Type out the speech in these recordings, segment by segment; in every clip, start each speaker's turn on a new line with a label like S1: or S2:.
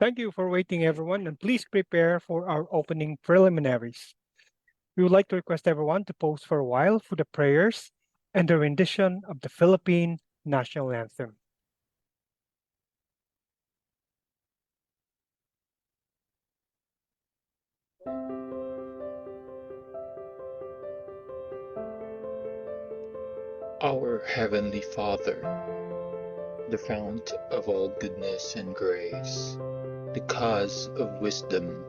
S1: Thank you for waiting, everyone, and please prepare for our opening preliminaries. We would like to request everyone to pause for a while for the prayers and the rendition of the Philippine national anthem.
S2: Our Heavenly Father, the fount of all goodness and grace, the cause of wisdom,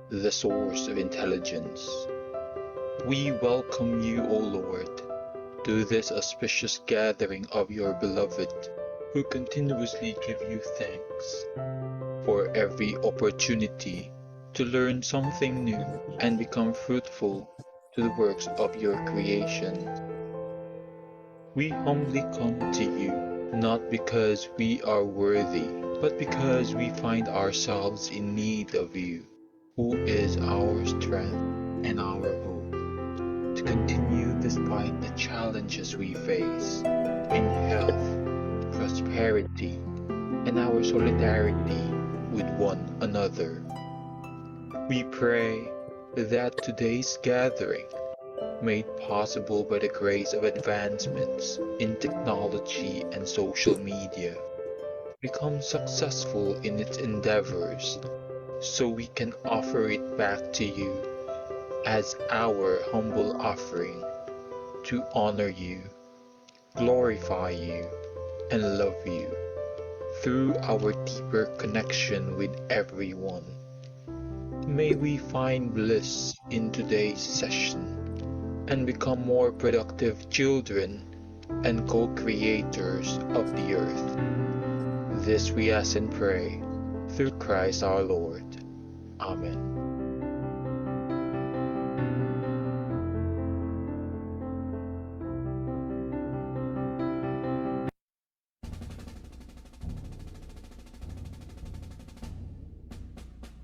S2: the source of intelligence, we welcome you, O Lord, to this auspicious gathering of your beloved, who continuously give you thanks for every opportunity to learn something new and become fruitful to the works of your creation. We humbly come to you, not because we are worthy, but because we find ourselves in need of you, who is our strength and our hope, to continue despite the challenges we face in health, prosperity, and our solidarity with one another. We pray that today's gathering, made possible by the grace of advancements in technology and social media, becomes successful in its endeavors so we can offer it back to you as our humble offering to honor you, glorify you, and love you through our deeper connection with everyone. May we find bliss in today's session and become more productive children and co-creators of the earth. This we ask and pray through Christ our Lord. Amen.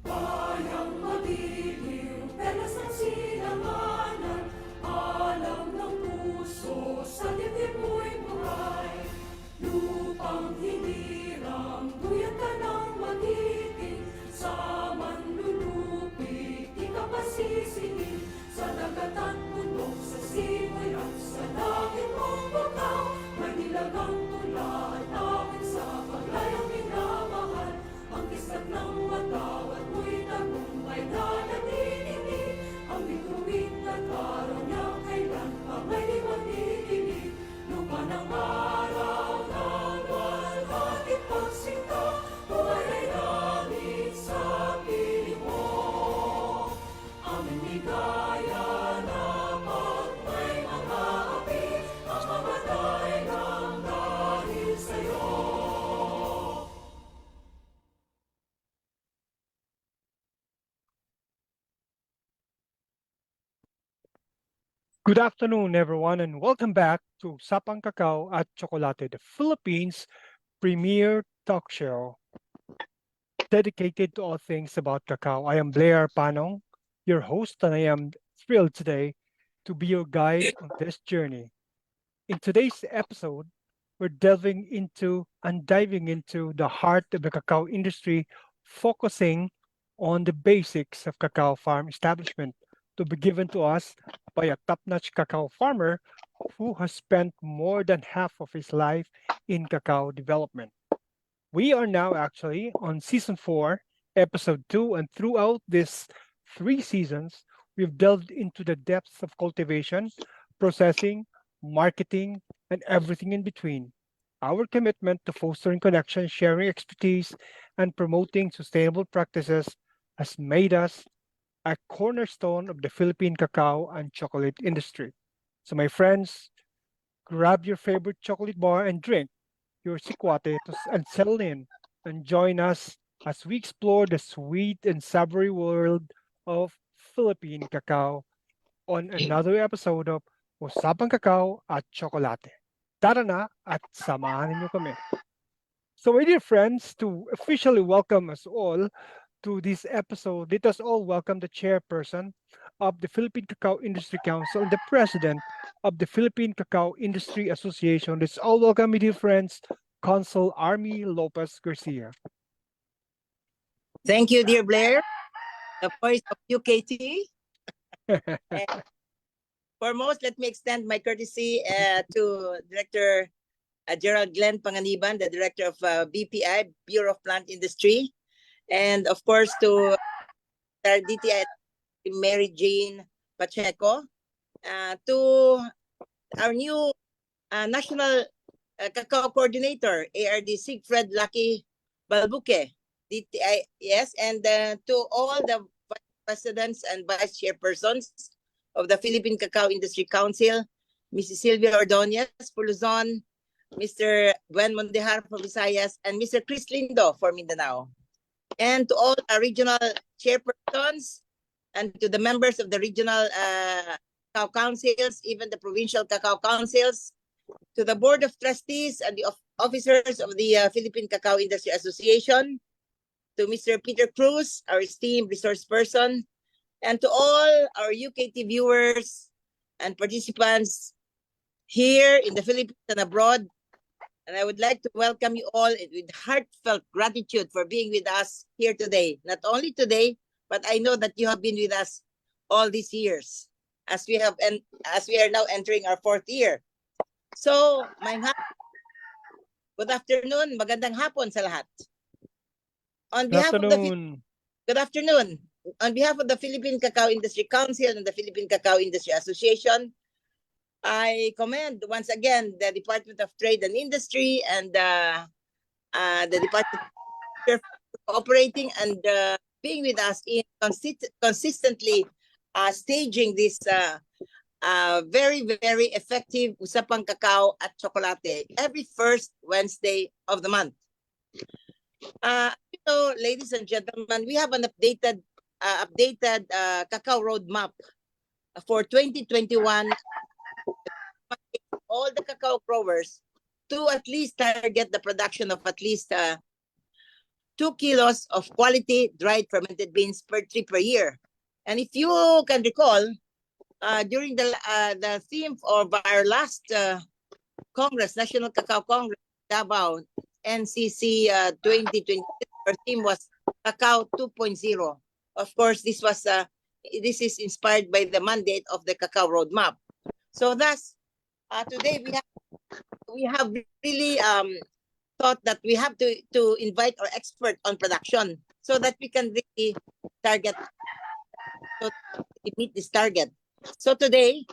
S3: Bayang mabiliw, perlas ng silanganan, alam ng puso, sa dibdib mo'y buhay. Lupang hinirang, tuyat ka ng magiting, sa manlulupi, di ka pasisingin, sa dagat at bundok, sa simoy at sa langit mong bakaw, may nilagang tula at awit sa paglayang minamahal, ang kisag ng matawad mo'y tagumpay na nanininig, ang bituin at araw niya kailan pa may di manidinig, lupa ng araw ng walhati pagsinta, buhay ay langit sa piling mo. Aming ligaya na pag may mga api, ang mamatay ng dahil sa'yo.
S1: Good afternoon, everyone, and welcome back to Usapang Kakao at Tsokolate, the Philippines' premier talk show dedicated to all things about cacao. I am Blair Panong, your host, and I am thrilled today to be your guide on this journey. In today's episode, we're diving into the heart of the cacao industry, focusing on the basics of cacao farm establishment to be given to us by a top-notch cacao farmer who has spent more than half of his life in cacao development. We are now actually on season 4, episode 2, and throughout these 3 seasons, we've delved into the depths of cultivation, processing, marketing, and everything in between. Our commitment to fostering connection, sharing expertise, and promoting sustainable practices has made us a cornerstone of the Philippine cacao and chocolate industry. So, my friends, grab your favorite chocolate bar and drink your Tsokolate and settle in and join us as we explore the sweet and savory world of Philippine cacao on another episode of Usapang Kakao at Tsokolate. Tara na at samahan niyo kami. So, my dear friends, to officially welcome us all to this episode, let us all welcome the chairperson of the Philippine Cacao Industry Council and the president of the Philippine Cacao Industry Association. Let's all welcome, my dear friends, Consul Army Lopez Garcia.
S4: Thank you, dear Blair, the voice of UKT. And foremost, let me extend my courtesy to Director Gerald Glenn Panganiban, the Director of BPI, Bureau of Plant Industry, and of course to our DTI, Mary Jane Pacheco, to our new National Cacao Coordinator, ARD Siegfried Lucky Balbuque, DTI, yes, and to all the vice presidents and vice chairpersons of the Philippine Cacao Industry Council, Mrs. Sylvia Ordonez for Luzon, Mr. Buen Mondejar for Visayas, and Mr. Chris Lindo for Mindanao. And to all our regional chairpersons and to the members of the regional cacao councils, even the provincial cacao councils, to the Board of Trustees and the officers of the Philippine Cacao Industry Association, to Mr. Peter Cruz, our esteemed resource person, and to all our UKT viewers and participants here in the Philippines and abroad. And I would like to welcome you all with heartfelt gratitude for being with us here today. Not only today, but I know that you have been with us all these years as we are now entering our 4th year. So, good afternoon, magandang hapon sa lahat. On
S1: Good
S4: behalf
S1: afternoon.
S4: good afternoon. On behalf of the Philippine Cacao Industry Council and the Philippine Cacao Industry Association, I commend once again the Department of Trade and Industry and the Department of cooperating and being with us in consistently staging this very, very effective Usapang Cacao at Tsokolate every first Wednesday of the month. Ladies and gentlemen, we have an updated cacao roadmap for 2021. All the cacao growers to at least target the production of at least 2 kilos of quality dried fermented beans per tree per year. And if you can recall, during the theme of our last Congress, National Cacao Congress, Davao, NCC 2020, our theme was Cacao 2.0. Of course, this is inspired by the mandate of the Cacao Roadmap. So thus, today we have really thought that we have to invite our expert on production so that we can really meet this target. So today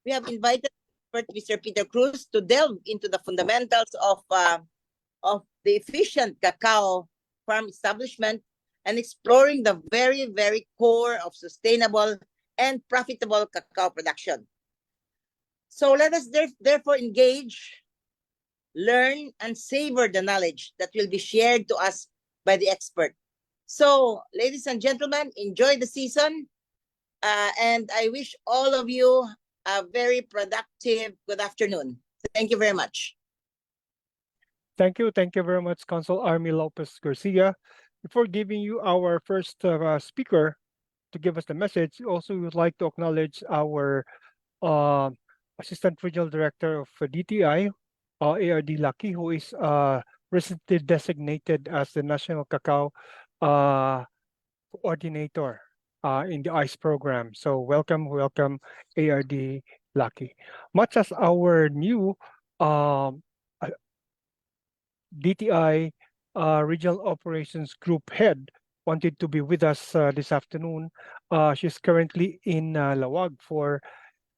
S4: we have invited Mr. Peter Cruz to delve into the fundamentals of the efficient cacao farm establishment and exploring the very, very core of sustainable and profitable cacao production. So let us therefore engage, learn, and savor the knowledge that will be shared to us by the expert. So, ladies and gentlemen, enjoy the season, and I wish all of you a very productive good afternoon. Thank you very much.
S1: Thank you very much, Consul Army Lopez Garcia. Before giving you our first speaker to give us the message, also we would like to acknowledge our Assistant Regional Director of DTI, ARD Lucky, who is recently designated as the National Cacao Coordinator in the ICE program. So welcome ARD Lucky. Much as our new DTI Regional Operations Group Head wanted to be with us this afternoon, she's currently in Lawag for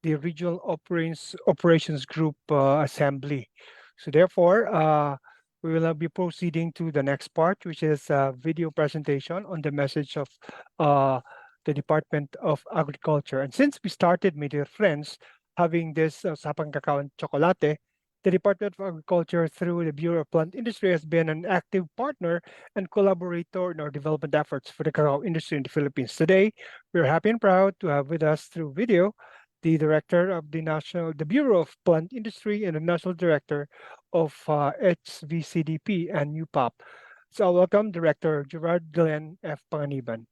S1: the Regional Operations Group Assembly. So therefore, we will now be proceeding to the next part, which is a video presentation on the message of the Department of Agriculture. And since we started, my dear friends, having this Usapang Cacao and Tsokolate, the Department of Agriculture through the Bureau of Plant Industry has been an active partner and collaborator in our development efforts for the cacao industry in the Philippines. Today, we're happy and proud to have with us through video the Director of the Bureau of Plant Industry and the National Director of HVCDP and UPOP. So I'll welcome Director Gerard Glenn F. Panganiban.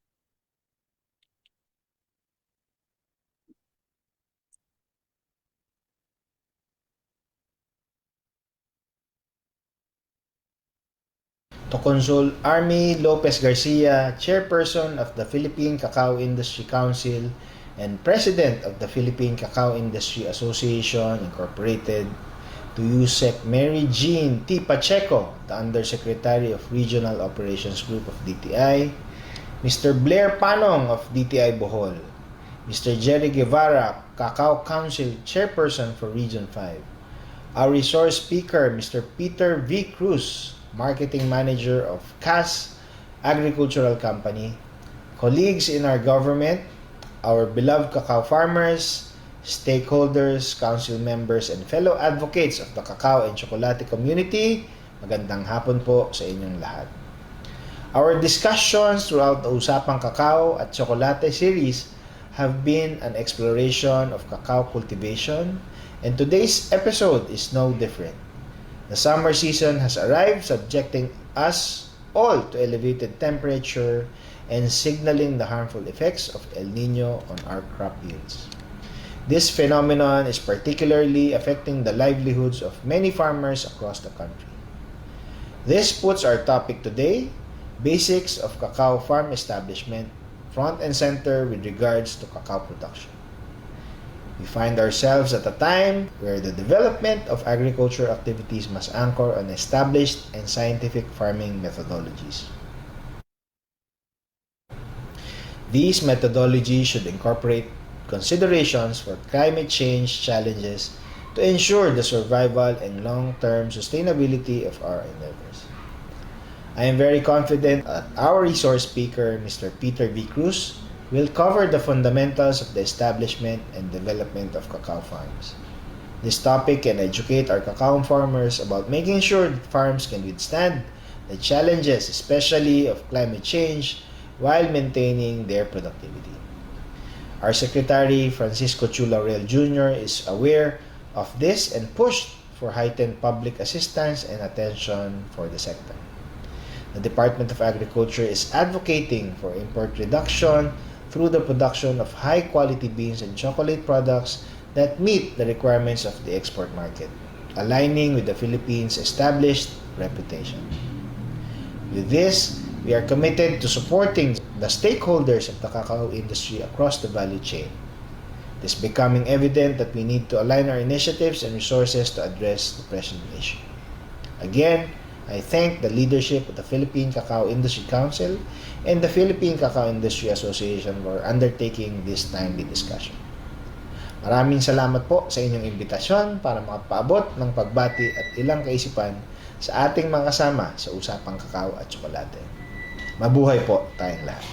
S5: to Consul Army Lopez Garcia, Chairperson of the Philippine Cacao Industry Council and President of the Philippine Cacao Industry Association Incorporated, to USEC Mary Jean T. Pacheco, the Undersecretary of Regional Operations Group of DTI, Mr. Blair Panong of DTI Bohol, Mr. Jerry Guevara, Cacao Council Chairperson for Region 5, our resource speaker, Mr. Peter V. Cruz, Marketing Manager of CAS Agricultural Company, colleagues in our government, our beloved cacao farmers, stakeholders, council members, and fellow advocates of the cacao and Tsokolate community, magandang hapon po sa inyong lahat. Our discussions throughout the Usapang Kakao at Tsokolate series have been an exploration of cacao cultivation, and today's episode is no different. The summer season has arrived, subjecting us all to elevated temperature and signaling the harmful effects of El Nino on our crop yields. This phenomenon is particularly affecting the livelihoods of many farmers across the country. This puts our topic today, basics of cacao farm establishment, front and center with regards to cacao production. We find ourselves at a time where the development of agriculture activities must anchor on established and scientific farming methodologies. These methodologies should incorporate considerations for climate change challenges to ensure the survival and long-term sustainability of our endeavors. I am very confident that our resource speaker, Mr. Peter V. Cruz, will cover the fundamentals of the establishment and development of cacao farms. This topic can educate our cacao farmers about making sure that farms can withstand the challenges, especially of climate change, while maintaining their productivity. Our Secretary, Francisco Chula-Real Jr., is aware of this and pushed for heightened public assistance and attention for the sector. The Department of Agriculture is advocating for import reduction through the production of high-quality beans and chocolate products that meet the requirements of the export market, aligning with the Philippines' established reputation. With this, we are committed to supporting the stakeholders of the cacao industry across the value chain. It is becoming evident that we need to align our initiatives and resources to address the present issue. Again, I thank the leadership of the Philippine Cacao Industry Council and the Philippine Cacao Industry Association for undertaking this timely discussion. Maraming salamat po sa inyong imbitasyon para makapaabot ng pagbati at ilang kaisipan sa ating mga kasama sa Usapang Kakao at Tsokolate. Mabuhay po tayong lahat.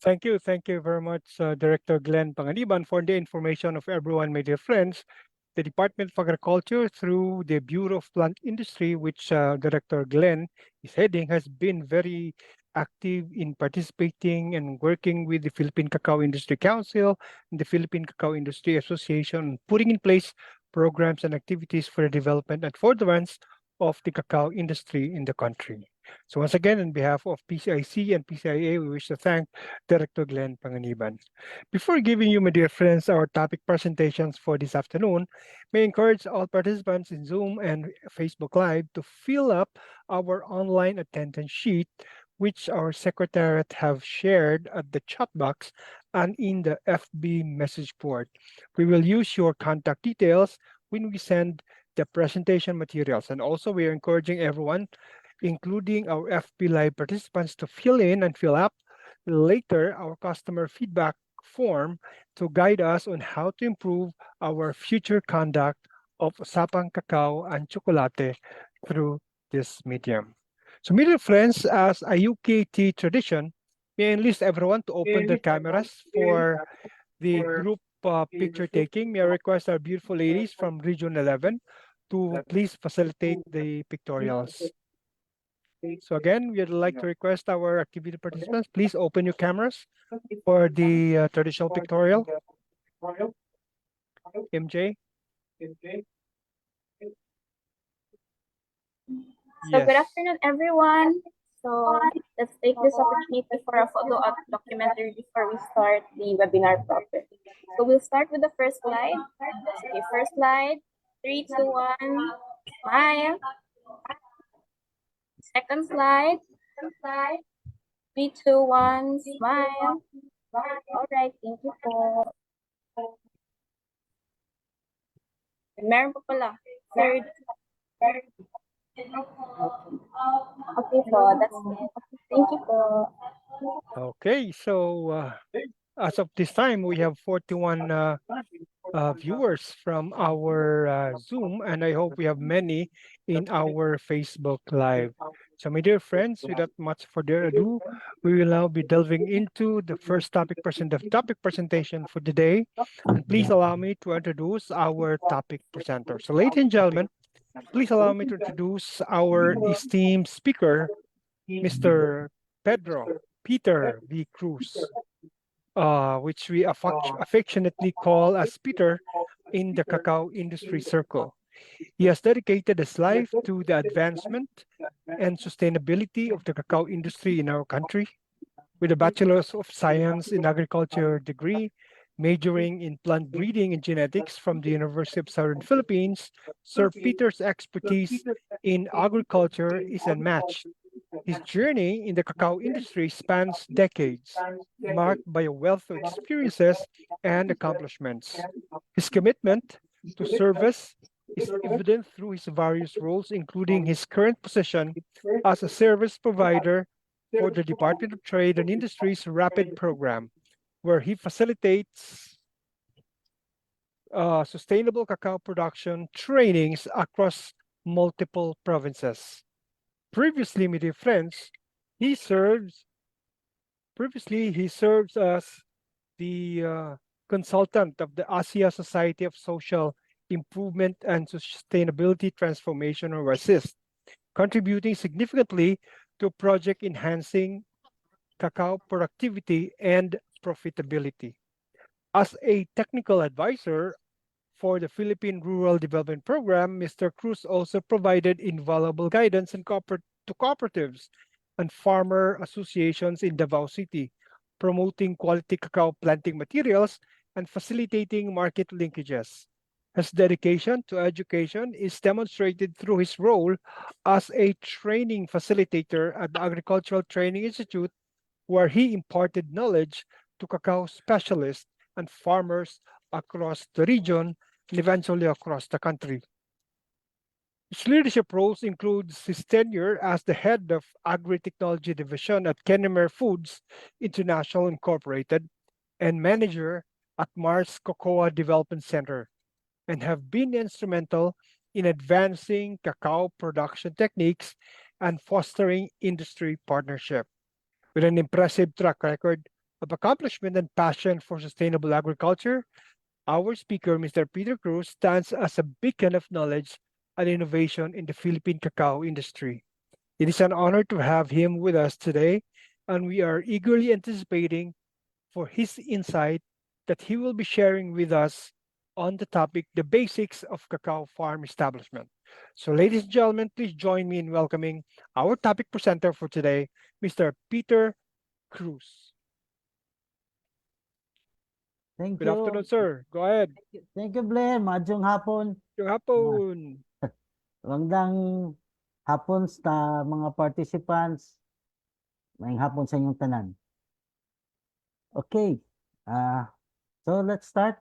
S1: Thank you very much, Director Glenn Panganiban, for the information of everyone, my dear friends. The Department of Agriculture, through the Bureau of Plant Industry, which Director Glenn is heading, has been very active in participating and working with the Philippine Cacao Industry Council and the Philippine Cacao Industry Association, putting in place programs and activities for the development and furtherance of the cacao industry in the country. So once again, on behalf of PCIC and PCIA, we wish to thank Director Glenn Panganiban. Before giving you, my dear friends, our topic presentations for this afternoon, may encourage all participants in Zoom and Facebook Live to fill up our online attendance sheet, which our secretariat have shared at the chat box and in the FB message board. We will use your contact details when we send the presentation materials. And also, we are encouraging everyone, including our FB Live participants, to fill in and fill up later our customer feedback form to guide us on how to improve our future conduct of Usapang Kakao and Tsokolate through this medium. So, dear friends, as a UKT tradition, may I enlist everyone to open their cameras for the group picture taking. May I request our beautiful ladies from Region 11 to please facilitate the pictorials. So again, we'd like to request our activity participants, please open your cameras for the traditional pictorial. MJ?
S6: So good afternoon, everyone. So let's take this opportunity for a photo documentary before we start the webinar proper. So we'll start with the first slide. Okay, first slide. 3, 2, 1. Smile. Second slide. 3, 2, 1, smile. All right, thank you po. Meron pa pala. Third. Okay po, that's it. Thank you po.
S1: Okay, so as of this time, we have 41 viewers from our Zoom, and I hope we have many in our Facebook Live. So, my dear friends, without much further ado, we will now be delving into the first topic presentation for the day. And please allow me to introduce our topic presenter. So, ladies and gentlemen, please allow me to introduce our esteemed speaker, Mr. Peter V. Cruz, which we affectionately call as Peter in the cacao industry circle. He has dedicated his life to the advancement and sustainability of the cacao industry in our country. With a Bachelor's of Science in Agriculture degree, majoring in plant breeding and genetics from the University of Southern Philippines, Sir Peter's expertise in agriculture is unmatched. His journey in the cacao industry spans decades, marked by a wealth of experiences and accomplishments. His commitment to service is evident through his various roles, including his current position as a service provider for the Department of Trade and Industry's RAPID program, where he facilitates sustainable cacao production trainings across multiple provinces. Previously, my dear friends, he serves he serves as the consultant of the Asia Society of Social Improvement and Sustainability Transformation, or ASSIST, contributing significantly to project enhancing cacao productivity and profitability. As a technical advisor for the Philippine Rural Development Program, Mr. Cruz also provided invaluable guidance to cooperatives and farmer associations in Davao City, promoting quality cacao planting materials and facilitating market linkages. His dedication to education is demonstrated through his role as a training facilitator at the Agricultural Training Institute, where he imparted knowledge to cacao specialists and farmers across the region and eventually across the country. His leadership roles includes his tenure as the head of Agri-Technology Division at Kennemer Foods International Incorporated and manager at Mars Cocoa Development Center, and have been instrumental in advancing cacao production techniques and fostering industry partnership. With an impressive track record of accomplishment and passion for sustainable agriculture, our speaker, Mr. Peter Cruz, stands as a beacon of knowledge and innovation in the Philippine cacao industry. It is an honor to have him with us today, and we are eagerly anticipating for his insight that he will be sharing with us on the topic, the basics of cacao farm establishment. So, ladies and gentlemen, please join me in welcoming our topic presenter for today, Mr. Peter Cruz.
S7: Thank
S1: Good
S7: you.
S1: afternoon, sir. Go ahead.
S7: Thank you, Blair. Madyong hapon.
S1: Yung hapon.
S7: Magandang hapon sa mga participants. Mayang hapon sa inyong tanan. Okay. So let's start.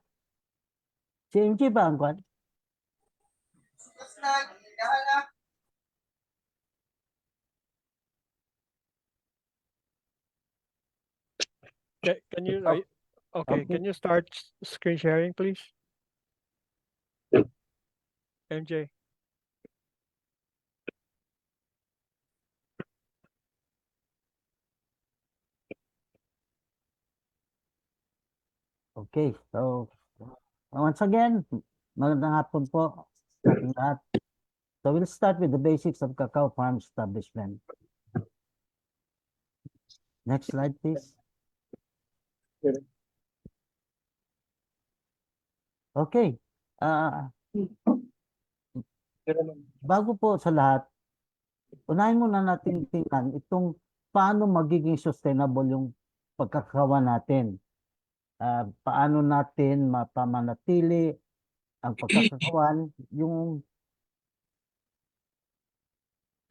S7: Si MJ ba ang kwan?
S1: Can you, okay,
S7: Okay.
S1: can you start screen sharing, please? MJ.
S7: Okay. So once again, magandang hapon po sa ating lahat. So we'll start with the basics of cacao farm establishment. Next slide, please. Okay. Bago po sa lahat, unahin muna natin tingnan itong paano magiging sustainable yung pagkakawa natin. Paano natin mapamanatili ang pagkakawan, yung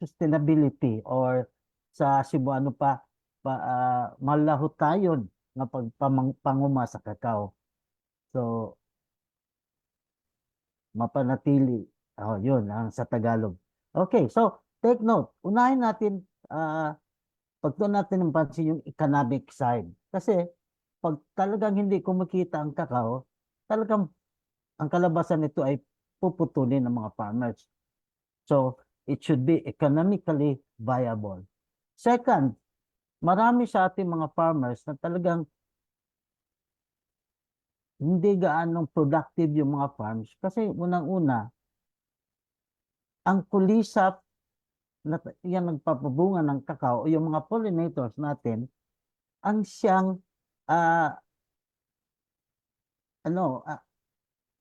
S7: sustainability or sa Cebuano malahutayon nga panguma sa kakao. So, mapanatili. Oh, yun ang sa Tagalog. Okay, so take note. Unahin natin, pagtuon natin ng pansin yung economic side. Kasi pag talagang hindi kumikita ang kakao, talagang ang kalabasan nito ay puputulin ng mga farmers. So, it should be economically viable. Second, marami sa ating mga farmers na talagang hindi gaanong productive yung mga farms kasi unang-una, ang kulisap na yan nagpapabunga ng kakao o yung mga pollinators natin, ang siyang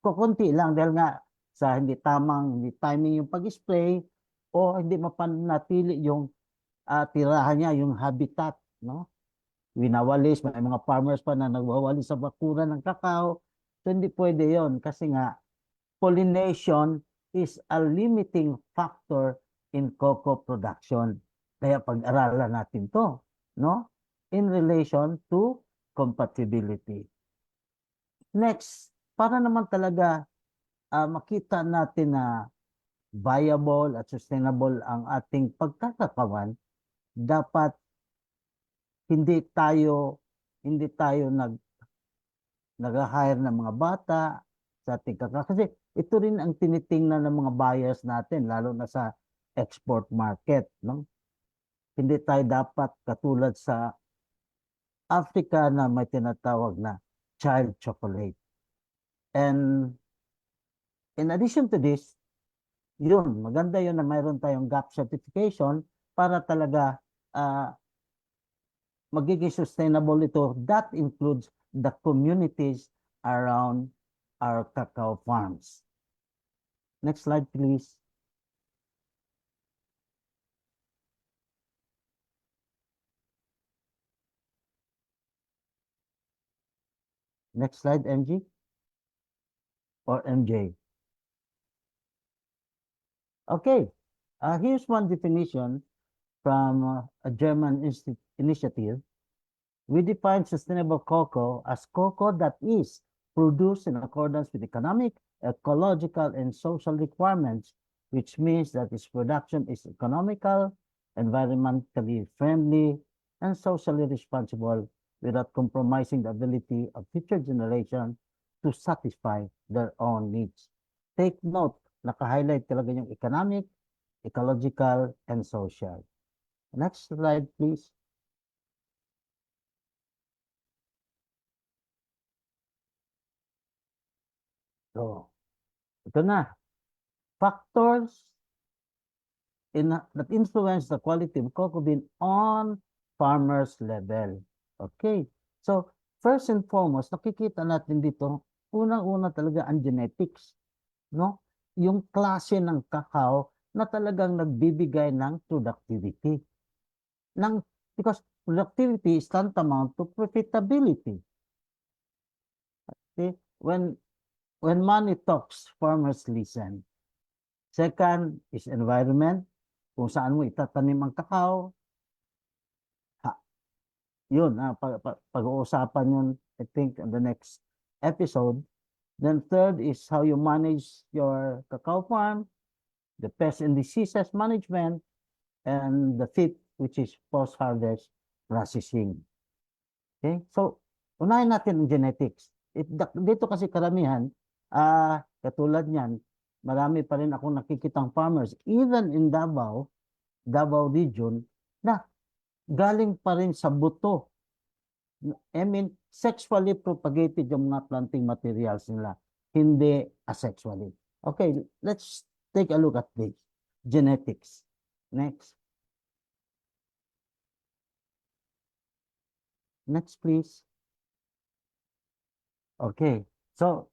S7: kukunti lang dahil nga sa hindi timing yung pag-spray o hindi mapanatili yung tirahan niya, yung habitat, no? Winawalis, may mga farmers pa na nagwawalis sa bakuran ng kakao. So hindi pwede yon kasi nga pollination is a limiting factor in cocoa production. Kaya pag-aralan natin to, no? In relation to compatibility. Next, para naman talaga makita natin na viable at sustainable ang ating pagkakakawan, dapat hindi tayo nag-hire ng mga bata sa ating kakao. Kasi ito rin ang tinitingnan ng mga buyers natin, lalo na sa export market. No? Hindi tayo dapat katulad sa Africa na may tinatawag na child chocolate. And in addition to this, yun, maganda yun na mayroon tayong GAP certification para talaga magiging sustainable ito. That includes the communities around our cacao farms. Next slide, please. Next slide, MG or MJ. Okay, here's one definition from a German initiative. We define sustainable cocoa as cocoa that is produced in accordance with economic, ecological, and social requirements, which means that its production is economical, environmentally friendly, and socially responsible without compromising the ability of future generations to satisfy their own needs. Take note, naka-highlight talaga yung economic, ecological, and social. Next slide, please. So, ito na. Factors that influence the quality of cocoa bean on farmers level. Okay. So, first and foremost, nakikita natin dito, unang-una talaga ang genetics. No? Yung klase ng kakao na talagang nagbibigay ng productivity. Because productivity is tantamount to profitability. Okay? When money talks, farmers listen. Second is environment. Kung saan mo itatanim ang kakao. Yun, pag-uusapan yun, I think, in the next episode. Then third is how you manage your cacao farm, the pest and diseases management, and the fifth, which is post-harvest processing. Okay? So, unahin natin ang genetics. Dito kasi karamihan, katulad niyan, marami pa rin akong nakikitang farmers, even in Davao region, na galing pa rin sa buto. I mean, sexually propagated yung mga planting materials nila, hindi asexually. Okay, let's take a look at this. Genetics. Next. Next, please. Okay, so,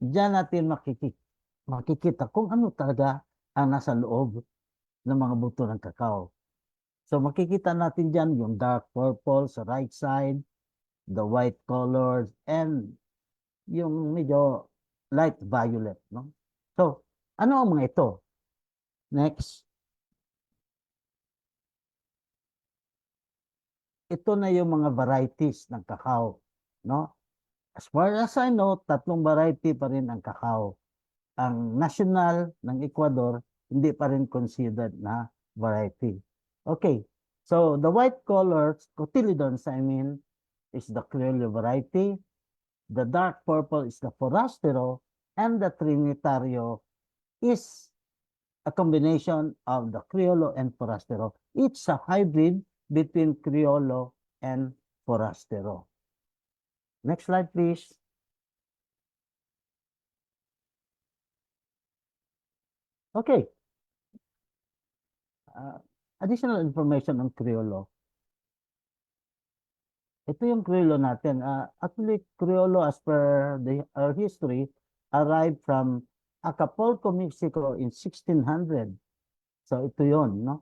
S7: diyan natin makikita kung ano talaga ang nasa loob ng mga buto ng kakao. So makikita natin dyan yung dark purple sa right side, the white colors, and yung medyo light violet. No? So, ano ang mga ito? Next. ito na yung mga varieties ng cacao, no? As far as I know, 3 variety pa rin ang cacao. Ang national ng Ecuador, hindi pa rin considered na variety. Okay, so the white colors, cotyledons, I mean, is the Criollo variety. The dark purple is the Forastero, and the Trinitario is a combination of the Criollo and Forastero. It's a hybrid between Criollo and Forastero. Next slide, please. Okay. Additional information on Criollo. Ito yung Criollo natin. Actually, Criollo, as per our history, arrived from Acapulco, Mexico in 1600. So ito yon, no?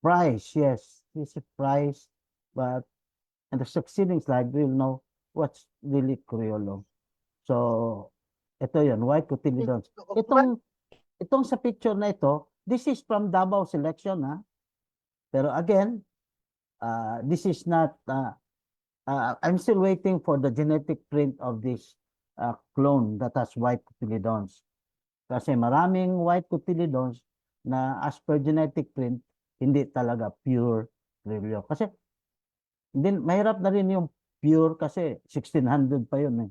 S7: Price, yes. This is price. But in the succeeding slide, we'll know what's really Criollo. So, ito yon, white cotyledons. Itong sa picture na ito, this is from Davao selection, ha? Pero again, this is not, I'm still waiting for the genetic print of this clone that has white cotyledons. Kasi maraming white cotyledons na as per genetic print, hindi talaga pure Criollo. Kasi mahirap na rin yung pure kasi 1600 pa yun eh.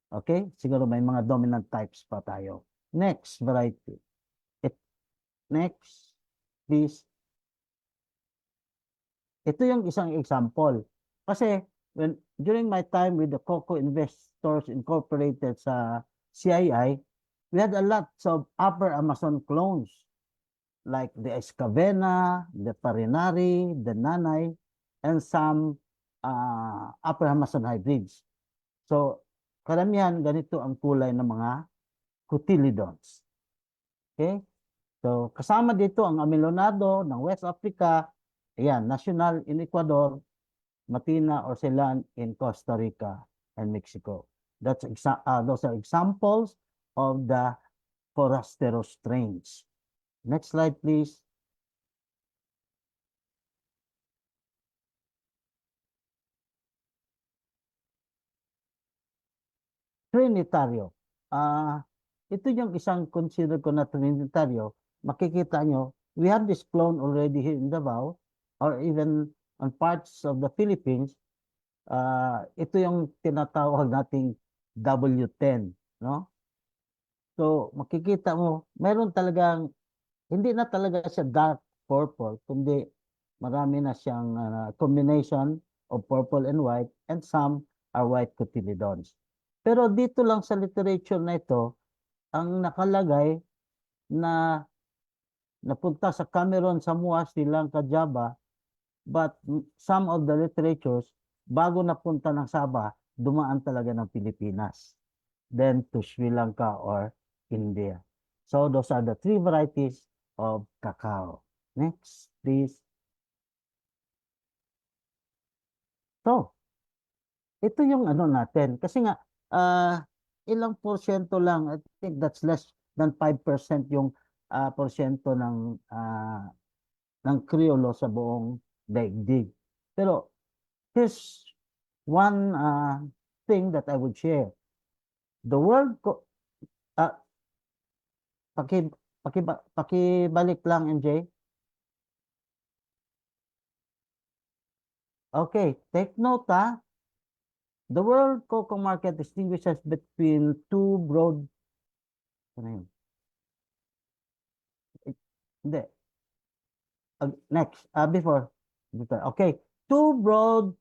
S7: Okay? Siguro may mga dominant types pa tayo. Next variety. Next, please. Ito yung isang example. Kasi during my time with the Cocoa Investors Incorporated sa CII, we had a lot of Upper Amazon clones like the Escavena, the Parinari, the Nanay, and some Upper Amazon hybrids. So, karamihan ganito ang kulay ng mga cotyledons. Okay? So, kasama dito ang Amelonado ng West Africa, ayan, national in Ecuador, Matina or Celan in Costa Rica and Mexico. Those are examples of the Forastero strains. Next slide, please. Trinitario. Ito yung isang consider ko na Trinitario. Makikita nyo, we have this clone already here in Davao or even on parts of the Philippines. Ito yung tinatawag nating W10, no? So, makikita mo, meron talagang, hindi na talaga siya dark purple, kundi marami na siyang combination of purple and white, and some are white cotyledons. Pero dito lang sa literature na ito, ang nakalagay na napunta sa Cameroon, Samoa, Sri Lanka, Java, but some of the literatures, bago napunta ng Sabah, dumaan talaga ng Pilipinas. Then to Sri Lanka or India. So those are the 3 varieties of cacao. Next, please. So, ito yung ano natin. Kasi nga, ilang porsyento lang, I think that's less than 5% yung porsyento ng Criollo sa buong daigdig. Pero, here's one thing that I would share. The world, pakibalik lang, MJ. Okay, take note, The world cocoa market distinguishes between 2 broad, ano yun? Hindi. Next, before. Okay, 2 broad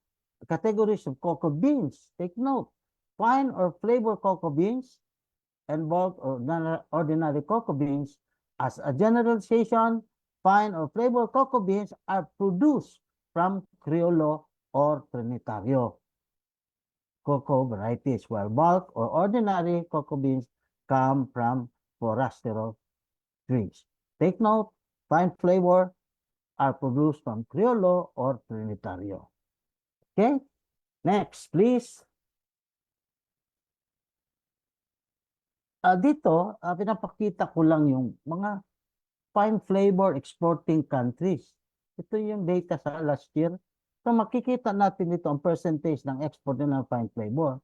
S7: categories of cocoa beans. Take note. Fine or flavor cocoa beans and bulk or ordinary cocoa beans. As a generalization, fine or flavor cocoa beans are produced from Criollo or Trinitario cocoa varieties, while bulk or ordinary cocoa beans come from Forastero trees. Take note, fine flavor are produced from Criollo or Trinitario. Okay? Next, please. Dito, pinapakita ko lang yung mga fine flavor exporting countries. Ito yung data sa last year. So makikita natin dito ang percentage ng export nila ng fine flavor.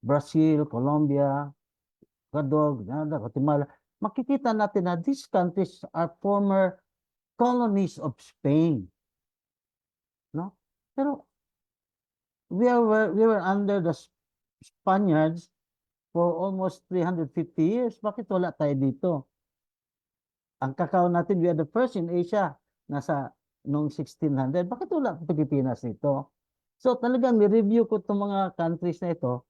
S7: Brazil, Colombia, Ecuador, Grenada, Guatemala. Makikita natin na these countries are former colonies of Spain. No? Pero we were under the Spaniards for almost 350 years. Bakit wala tayo dito? Ang kakao natin, we are the first in Asia. Nasa noong 1600. Bakit wala ang Pilipinas dito? So talagang ni-review ko itong mga countries na ito.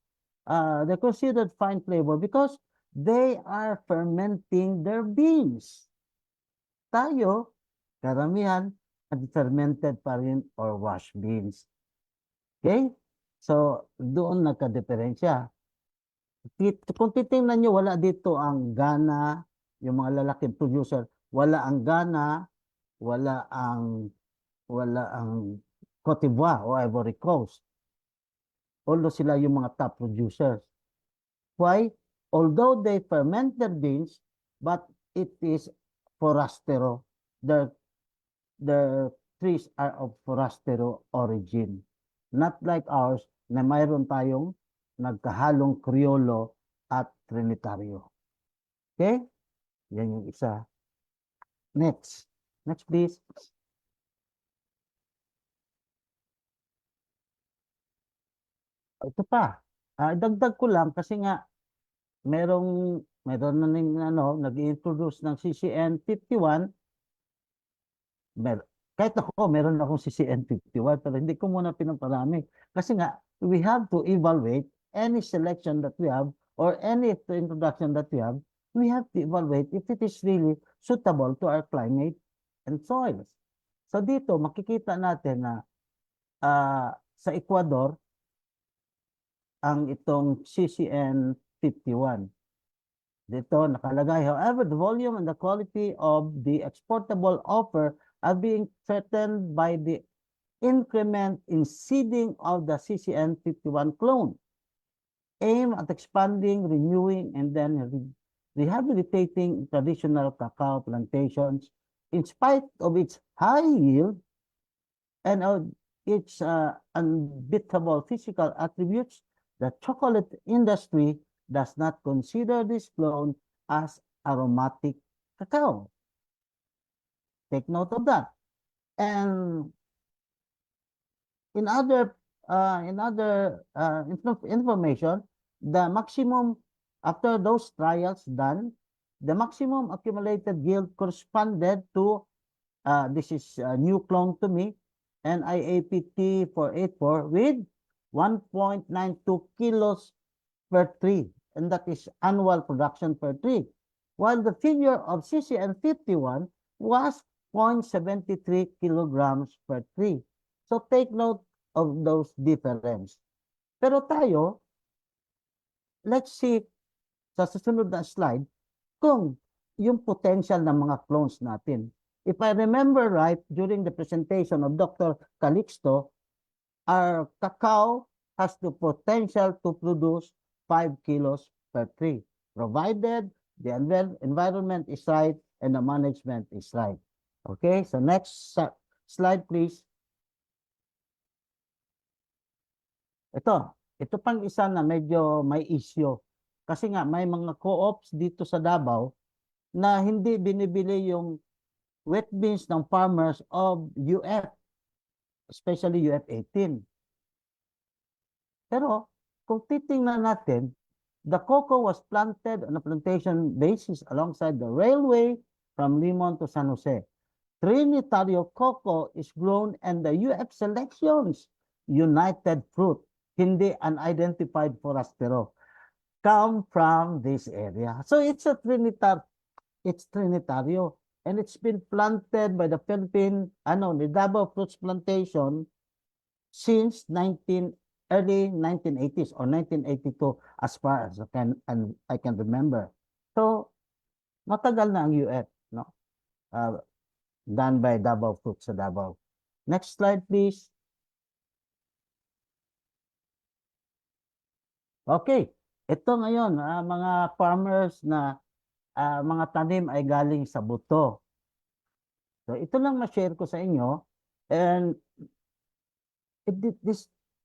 S7: They're considered fine flavor because they are fermenting their beans. Tayo, karamihan, fermented pa rin or wash beans. Okay? So, doon nagka-diferensya. Kung titingnan nyo, wala dito ang Ghana, yung mga lalaking producer, wala ang Ghana, wala ang Cote d'Ivoire o Ivory Coast. Although sila yung mga top producers. Why? Although they ferment their beans, but it is forastero. The trees are of forastero origin. Not like ours na mayroon tayong nagkahalong Criollo at Trinitario. Okay? Yan yung isa. Next. Next, please. Ito pa. Dagdag ko lang kasi nga meron na nag-introduce ng CCN 51. Kahit ako, meron akong CCN 51 pero hindi ko muna pinaparami. Kasi nga, we have to evaluate any selection that we have or any introduction that we have to evaluate if it is really suitable to our climate and soils. So dito, makikita natin na sa Ecuador, ang itong CCN 51. Dito nakalagay, however, the volume and the quality of the exportable offer are being threatened by the increment in seeding of the CCN 51 clone, aim at expanding, renewing, and then rehabilitating traditional cacao plantations in spite of its high yield and of its unbeatable physical attributes. The chocolate industry does not consider this clone as aromatic cacao. Take note of that. And in other information, the maximum, after those trials done, the maximum accumulated yield corresponded to, this is a new clone to me, NIAPT 484 with 1.92 kilos per tree, and that is annual production per tree, while the figure of CCN 51 was 0.73 kilograms per tree. So take note of those difference. Pero tayo, let's see sa susunod na slide kung yung potential ng mga clones natin. If I remember right, during the presentation of Dr. Calixto, our cacao has the potential to produce 5 kilos per tree, provided the environment is right and the management is right. Okay, so next slide, please. Ito pang isa na medyo may issue. Kasi nga may mga co-ops dito sa Davao na hindi binibili yung wet beans ng farmers of UF, especially UF 18. Pero kung titingnan natin, the cocoa was planted on a plantation basis alongside the railway from Limon to San Jose. Trinitario cocoa is grown and the UF selections, United Fruit, hindi unidentified forastero, come from this area. So it's a Trinitario, and it's been planted by the Philippine, the Davao Fruits Plantation since early 1980s or 1982 as far as I can remember. So matagal na ang UF, no? Done by Davao Fruits sa Davao. Next slide, please. Okay, ito ngayon, mga farmers na mga tanim ay galing sa buto. So ito lang ma-share ko sa inyo, and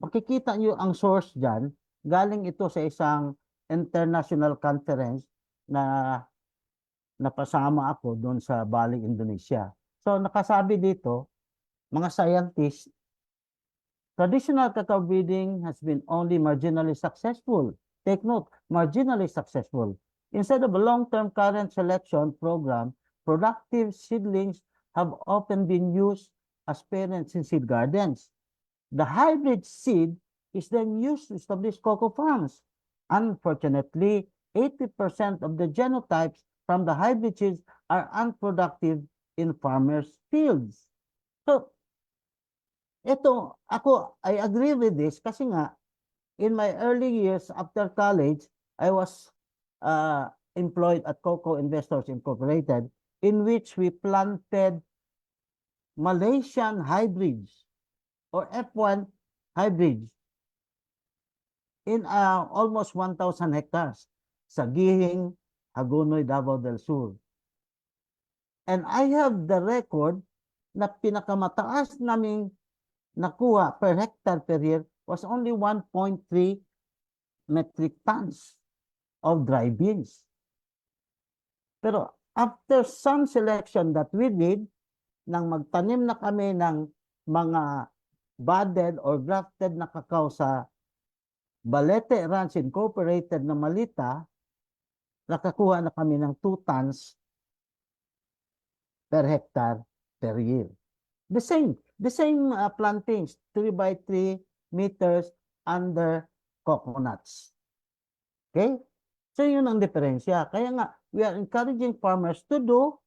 S7: makikita nyo ang source dyan, galing ito sa isang international conference na napasama ako doon sa Bali, Indonesia. So nakasabi dito, mga scientists, traditional cacao breeding has been only marginally successful. Take note, marginally successful. Instead of a long-term current selection program, productive seedlings have often been used as parents in seed gardens. The hybrid seed is then used to establish cocoa farms. Unfortunately, 80% of the genotypes from the hybrid seeds are unproductive in farmers' fields. So, I agree with this kasi nga, in my early years after college, I was employed at Cacao Investors Incorporated, in which we planted Malaysian hybrids or F1 hybrids in almost 1,000 hectares sa Gihing, Hagonoy, Davao del Sur. And I have the record na pinakamataas naming nakuha per hectare per year was only 1.3 metric tons of dry beans. Pero after some selection that we did, nang magtanim na kami ng mga budded or grafted na kakao sa Balete Ranch Incorporated na Malita, nakakuha na kami ng 2 tons per hectare per year. The same plantings, 3 by 3 meters under coconuts. Okay? So yun ang diferensya. Kaya nga, we are encouraging farmers to do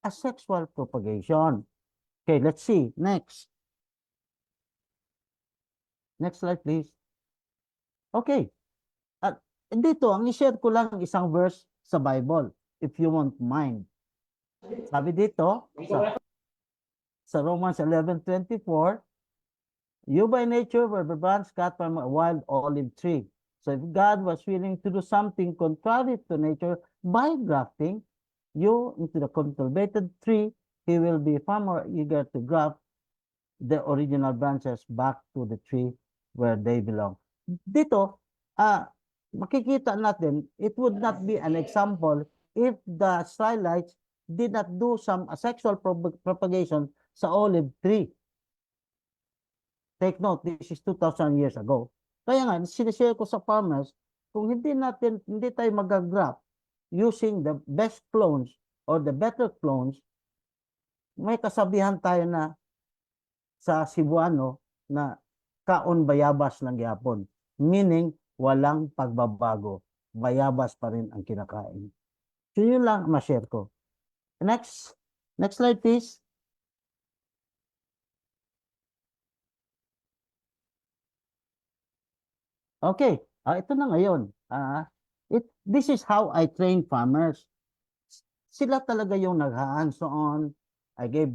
S7: asexual propagation. Okay, let's see. Next. Next slide, please. Okay. At dito, ang i-share ko lang isang verse sa Bible, if you won't mind. Sabi dito, sa Romans 11:24, you by nature were the branch cut from a wild olive tree. So if God was willing to do something contrary to nature by grafting you into the cultivated tree, he will be far more eager to graft the original branches back to the tree where they belong. Dito, makikita natin, it would not be an example if the Israelites did not do some asexual propagation sa olive tree. Take note, this is 2,000 years ago. Kaya nga, sinishare ko sa farmers, kung hindi tayo mag-graft using the best clones or the better clones, may kasabihan tayo na sa Cebuano na kaon bayabas lang gyapon. Meaning, walang pagbabago. Bayabas pa rin ang kinakain. So yun lang ma-share ko. Next slide please. Okay, ito na ngayon. This is how I train farmers. Sila talaga yung nag-hands-on. I gave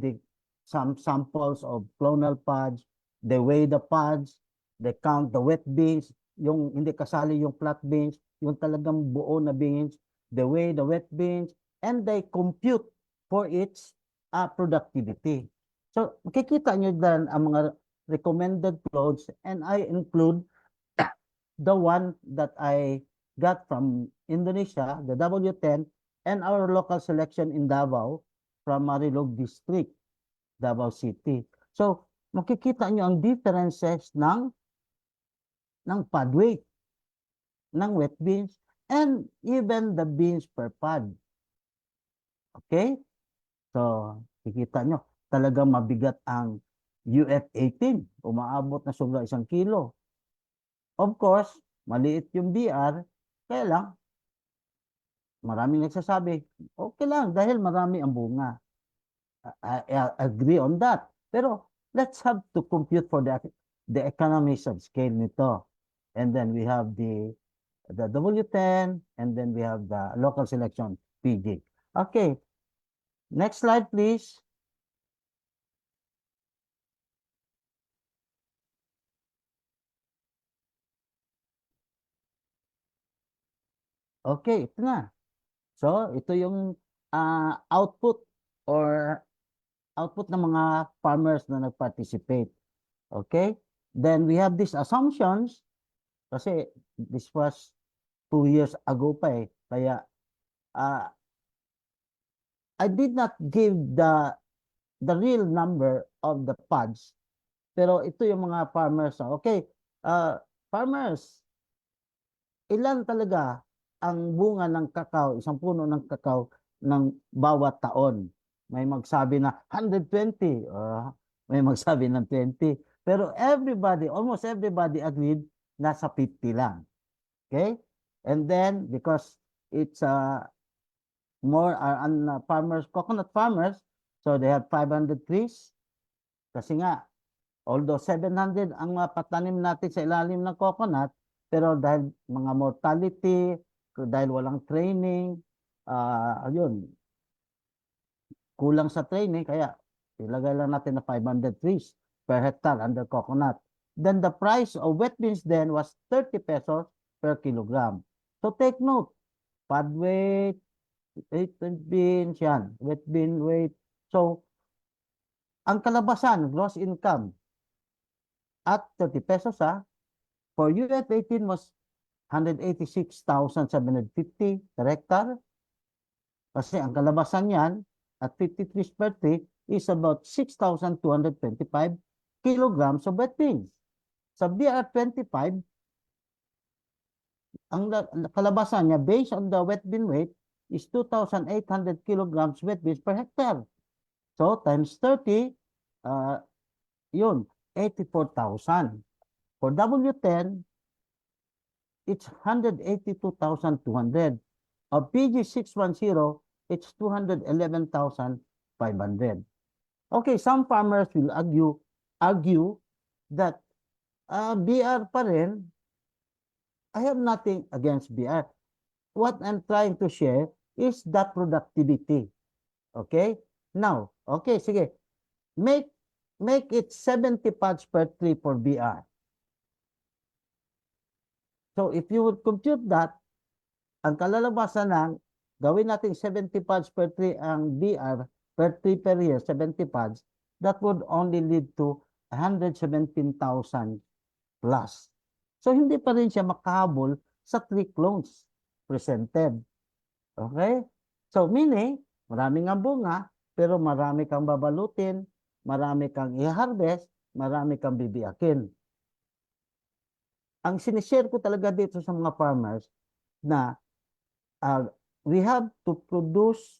S7: some samples of clonal pods. They weigh the pods. They count the wet beans. Yung hindi kasali yung flat beans. Yung talagang buo na beans. They weigh the wet beans. And they compute for its productivity. So, makikita nyo dyan ang mga recommended clones. And I include the one that I got from Indonesia, the W10, and our local selection in Davao from Marilog District, Davao City. So, makikita nyo ang differences ng pod weight, ng wet beans, and even the beans per pod. Okay? So, makikita nyo, talagang mabigat ang UF18. Umaabot na sobra 1 kilo. Of course, maliit yung BR, kaya lang, maraming nagsasabi, okay lang, dahil marami ang bunga. I agree on that. Pero, let's have to compute for the economies of scale nito. And then we have the W10, and then we have the local selection, PG. Okay. Next slide, please. Okay, ito na. So, ito yung output ng mga farmers na nag-participate. Okay? Then we have these assumptions kasi this was 2 years ago pa eh. Kaya I did not give the real number of the pods. Pero ito yung mga farmers. Okay, farmers, ilan talaga ang bunga ng kakao, isang puno ng kakao ng bawat taon? May magsabi na 120, may magsabi ng 20. Pero everybody, almost everybody agreed nasa 50 lang. Okay? And then, because it's more farmers, coconut farmers, so they have 500 trees. Kasi nga, although 700 ang patanim natin sa ilalim ng coconut, pero dahil mga mortality, dahil walang training, ayun, kulang sa training, kaya ilagay lang natin na 500 trees per hectare under coconut. Then the price of wet beans then was 30 pesos per kilogram. So take note, pod weight, wet beans, yan, wet bean weight. So, ang kalabasan, gross income, at 30 pesos for UF18 was 186,750 per hectare. Kasi ang kalabasan niyan at 53 per tree is about 6,225 kilograms of wet beans. Sa BR25, ang kalabasan niya based on the wet bean weight is 2,800 kilograms wet beans per hectare. So times 30, yun, 84,000. For W10, it's 182,200. Of PG610, it's 211,500. Okay, some farmers will argue that BR pa rin. I have nothing against BR. What I'm trying to share is the productivity. Okay? Now, okay, sige. Make it 70 pods per tree for BR. So if you would compute that, ang kalalabasan ng gawin natin 70 pods per tree ang BR per tree per year, 70 pods, that would only lead to 117,000 plus. So hindi pa rin siya makahabol sa tree clones presented. Okay? So meaning, maraming ang bunga, pero marami kang babalutin, marami kang i-harvest, marami kang bibiyakin. Ang sinishare ko talaga dito sa mga farmers na we have to produce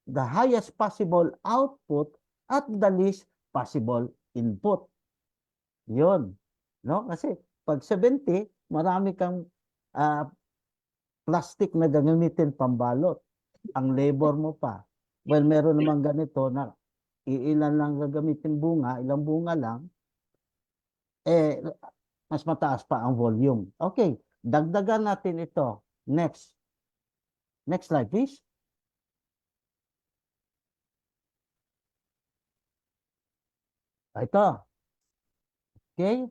S7: the highest possible output at the least possible input. Yun. No? Kasi pag 70, marami kang plastic na gagamitin pambalot. Ang labor mo pa. Well, meron naman ganito na ilan lang gagamitin bunga, ilang bunga lang, mas mataas pa ang volume. Okay, dagdagan natin ito. Next. Next slide, please. Ito. Okay.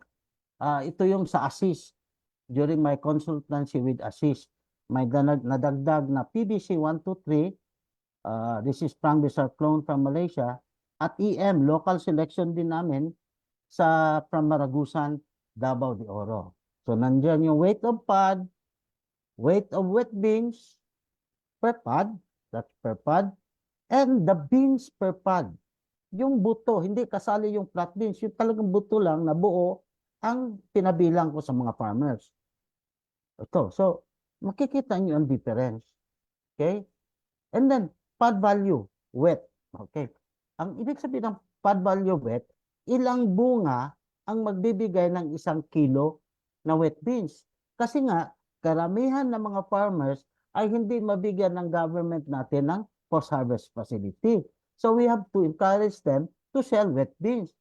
S7: Ito yung sa assist. During my consultancy with assist, may nadagdag na PBC 123. This is Prang-Bisar clone from Malaysia. At EM, local selection din namin from Maragusan, Davao de Oro. So, nandiyan yung weight of pod, weight of wet beans per pod, that's per pod, and the beans per pod. Yung buto, hindi kasali yung flat beans, yung talagang buto lang na buo ang pinabilang ko sa mga farmers. Ito, so, makikita nyo ang difference. Okay? And then, pod value, wet. Okay? Ang ibig sabihin ng pod value wet, ilang bunga ang magbibigay ng 1 kilo na wet beans. Kasi nga, karamihan ng mga farmers ay hindi mabigyan ng government natin ng post-harvest facility. So we have to encourage them to sell wet beans.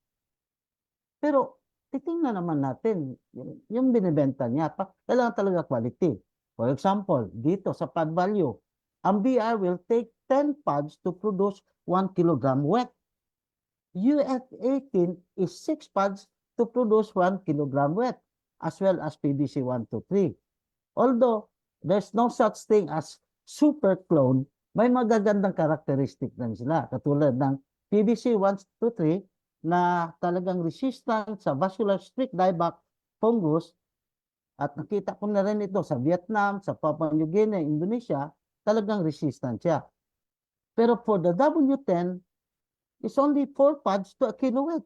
S7: Pero titingnan naman natin yung binibenta niya. Kailangan talaga quality. For example, dito sa pod value, ang BR will take 10 pods to produce 1 kilogram wet. UF18 is 6 pods to produce 1 kilogram wet, as well as PBC 123. Although there's no such thing as super clone, may magagandang karakteristik din sila. Katulad ng PBC 123, na talagang resistant sa vascular streak dieback fungus, at nakita ko na rin ito sa Vietnam, sa Papua New Guinea, Indonesia, talagang resistant siya. Pero for the W10, it's only 4 pods to a kiloweight.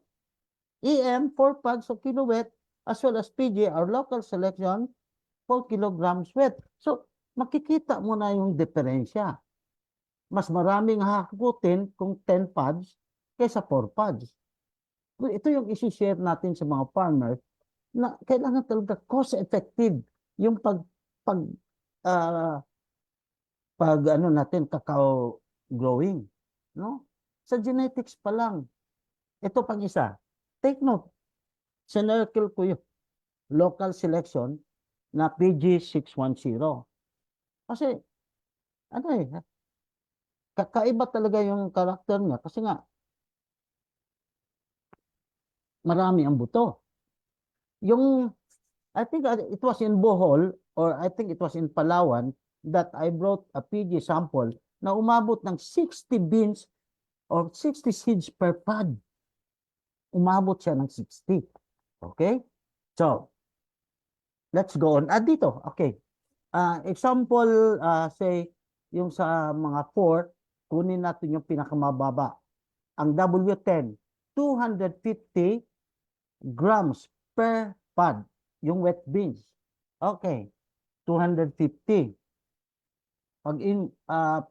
S7: EM, 4 pods of kiloweight, as well as PG, our local selection, 4 kilograms weight. So, makikita mo na yung diferensya. Mas maraming hakutin kung 10 pods kaysa 4 pods. Ito yung isi-share natin sa mga farmers na kailangan talaga cost-effective yung ano natin, cacao growing. No? Sa genetics pa lang. Ito pang isa. Take note. Sinircle ko yung local selection na PG610. Kasi, ano kakaiba talaga yung karakter niya kasi nga, marami ang buto. Yung, I think it was in Bohol, or I think it was in Palawan, that I brought a PG sample na umabot ng 60 beans or 60 seeds per pod. Umabot siya ng 60. Okay? So, let's go on. Dito, okay. Example, say, yung sa mga 4, kunin natin yung pinakamababa. Ang W10, 250 grams per pod, yung wet beans. Okay, 250.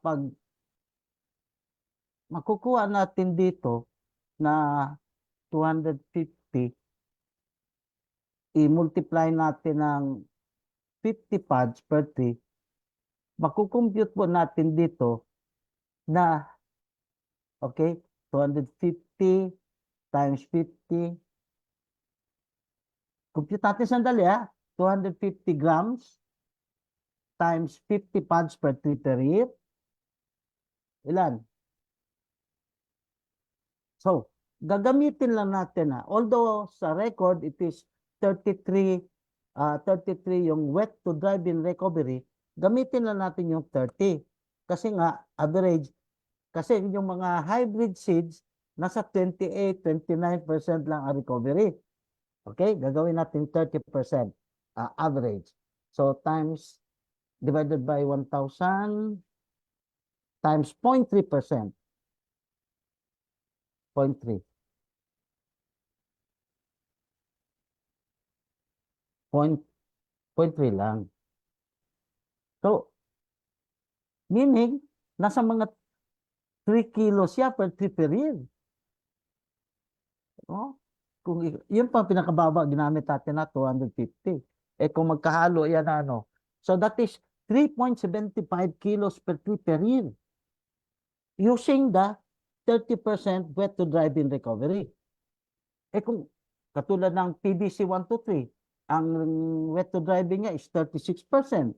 S7: Pag makukuha natin dito na 250, i-multiply natin ng 50 pods per tree, makukompute po natin dito na, okay, 250 times 50. Compute natin sandali 250 grams times 50 pods per tree per year. Ilan? So, gagamitin lang natin although sa record it is 33 yung wet to dry bean recovery, gamitin lang natin yung 30. Kasi nga, average, kasi yung mga hybrid seeds, nasa 28-29% lang ang recovery. Okay? Gagawin natin 30% average. So, divided by 1,000 times 0.3%. 0.3. 0.3 lang. So, meaning, nasa mga 3 kilos siya per tree per year. Kung yun pa pinakababa ginamit natin na 250. Kung magkahalo yan so that is 3.75 kilos per tree per year. Using the 30% wet to dry bean recovery. Kung katulad ng PBC 123, ang wet to dry bean niya is 36%.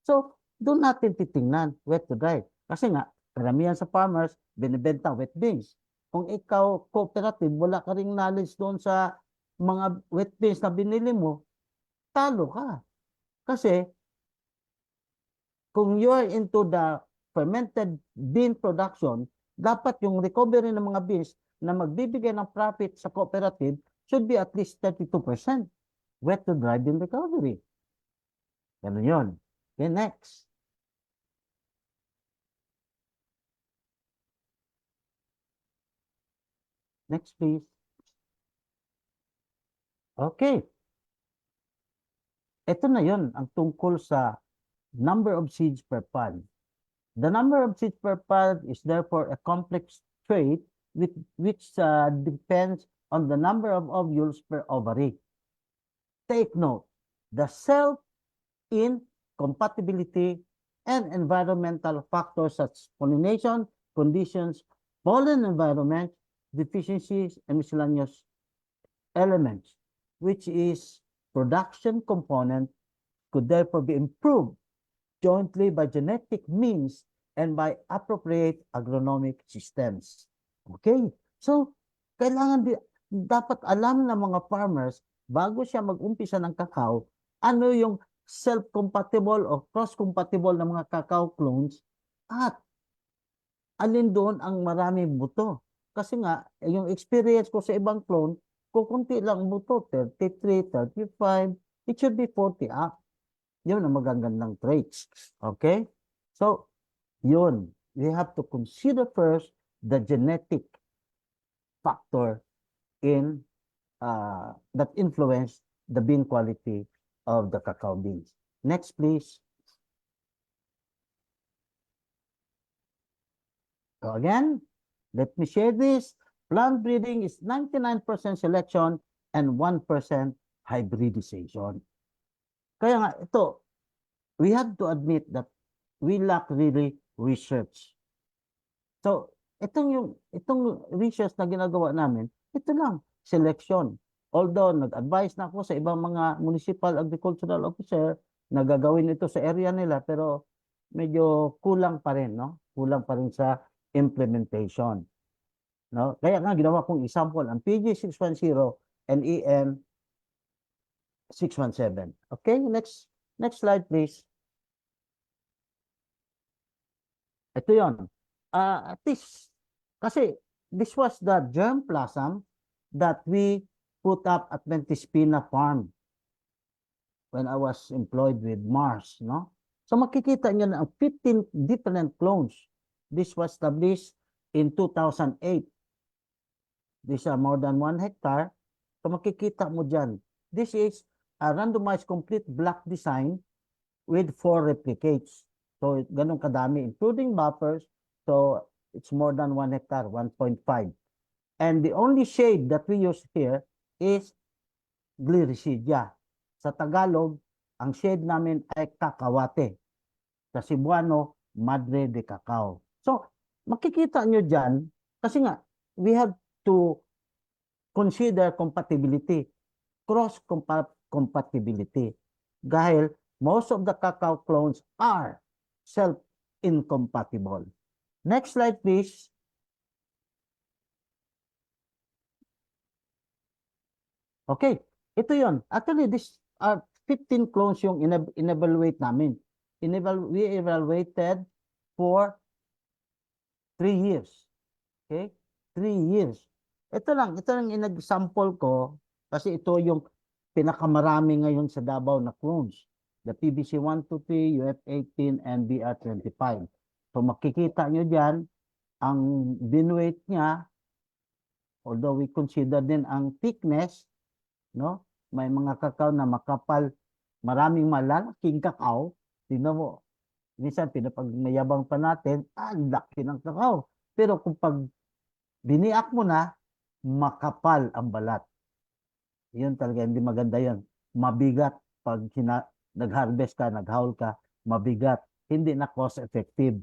S7: So, doon natin titingnan wet to dry. Kasi nga, karamihan sa farmers, binibenta wet beans. Kung ikaw, cooperative, wala ka ring knowledge doon sa mga wet beans na binili mo, talo ka. Kasi, kung you are into the fermented bean production, dapat yung recovery ng mga beans na magbibigay ng profit sa cooperative should be at least 32% wet to dry bean recovery. Ganun yun. Okay, next. Next, please. Okay. Ito na yun ang tungkol sa number of seeds per pod. The number of seeds per pod is therefore a complex trait which depends on the number of ovules per ovary. Take note, the self-incompatibility and environmental factors such as pollination, conditions, pollen environment, deficiencies, and miscellaneous elements, which is production component, could therefore be improved jointly by genetic means and by appropriate agronomic systems. Okay? So, dapat alam ng mga farmers bago siya mag-umpisa ng cacao, ano yung self-compatible o cross-compatible ng mga cacao clones at alin doon ang maraming buto. Kasi nga, yung experience ko sa ibang clone, kung kunti lang buto, 33, 35, it should be 40 up. Yun ang magagandang traits. Okay? So, yun. We have to consider first the genetic factor in that influence the bean quality of the cacao beans. Next, please. So again, let me share this. Plant breeding is 99% selection and 1% hybridization. Kaya nga, ito, we have to admit that we lack really research. So, itong research na ginagawa namin, ito lang, selection. Although, nag-advise na ako sa ibang mga municipal agricultural officer na gagawin ito sa area nila, pero medyo kulang pa rin, no? Kulang pa rin sa implementation. No? Kaya nga, ginawa kong example, ang PG610 and EM617. Okay, next slide, please. Ito yon. At least, kasi this was the germplasm that we put up at Ventispina Farm when I was employed with Mars, no? So makikita nyo na ang 15 different clones. This was established in 2008. These are more than 1 hectare. So makikita mo dyan. This is a randomized complete block design with 4 replicates. So ganun kadami, including buffers. So it's more than 1 hectare, 1.5. And the only shade that we use here is Gliricidia. Sa Tagalog, ang shade namin ay Kakawate. Sa Cebuano, Madre de Cacao. So, makikita nyo dyan, kasi nga, we have to consider compatibility, cross-compatibility. Dahil, most of the cacao clones are self-incompatible. Next slide, please. Okay, ito yon. Actually, this are 15 clones yung in-evaluate namin. We evaluated for 3 years. Okay? 3 years. Ito lang in-example ko kasi ito yung pinakamarami ngayon sa Davao na clones. The PBC 123, UF18, and BR25. So makikita nyo dyan, ang bean weight niya, although we consider din ang thickness, no? May mga kakao na makapal, maraming malalaking kakao. Tingnan mo, minsan pinapagmayabang pa natin, ang laki ng kakao. Pero kung pag biniak mo na, makapal ang balat. Yun talaga, hindi maganda yun. Mabigat pag nag-harvest ka, nag-haul ka, mabigat. Hindi na cost effective,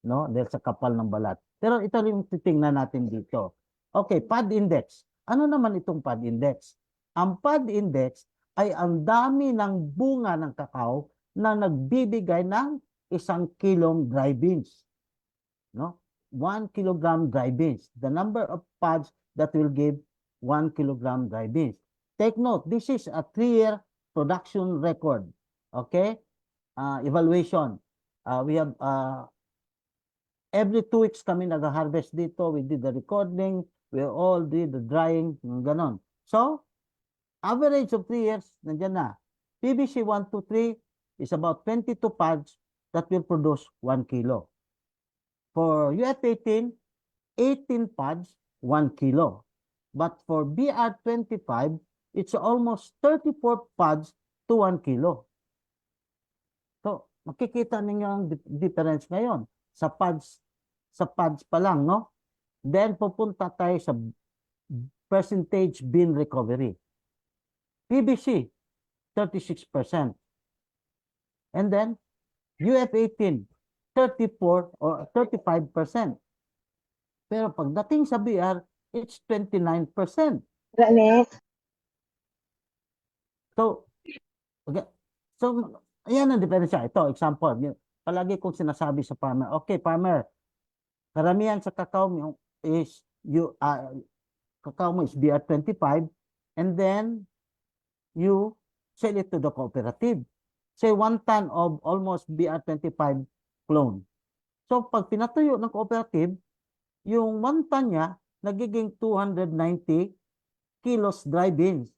S7: no? Dahil sa kapal ng balat. Pero ito rin yung titingnan natin dito. Okay, pod index. Ano naman itong pod index? Ang pod index ay ang dami ng bunga ng kakao na nagbibigay ng 1 kilong dry beans. No? 1 kilogram dry beans. The number of pods that will give 1 kilogram dry beans. Take note, this is a 3-year production record. Okay? Evaluation. We have every 2 weeks kami nag-harvest dito. We did the recording. We all did the drying. Ganon. So, average of 3 years, nandiyan na. PBC 123 is about 22 pods that will produce 1 kilo. For UF18, 18 pods, 1 kilo. But for BR25, it's almost 34 pods to 1 kilo. So, makikita ninyo ang difference ngayon sa pods pa lang, no? Then, pupunta tayo sa percentage bean recovery. PBC, 36%. And then, UF18, 34 or 35%. Pero pagdating sa BR, it's 29%. So, okay. So, ayan ang diferensya. Ito, example. Palagi kong sinasabi sa farmer, okay, farmer, karamihan sa cacao mo is, cacao mo is BR25, and then, you sell it to the cooperative. Say 1 ton of almost BR25 clone. So, pag pinatuyo ng cooperative, yung 1 ton niya, nagiging 290 kilos dry beans,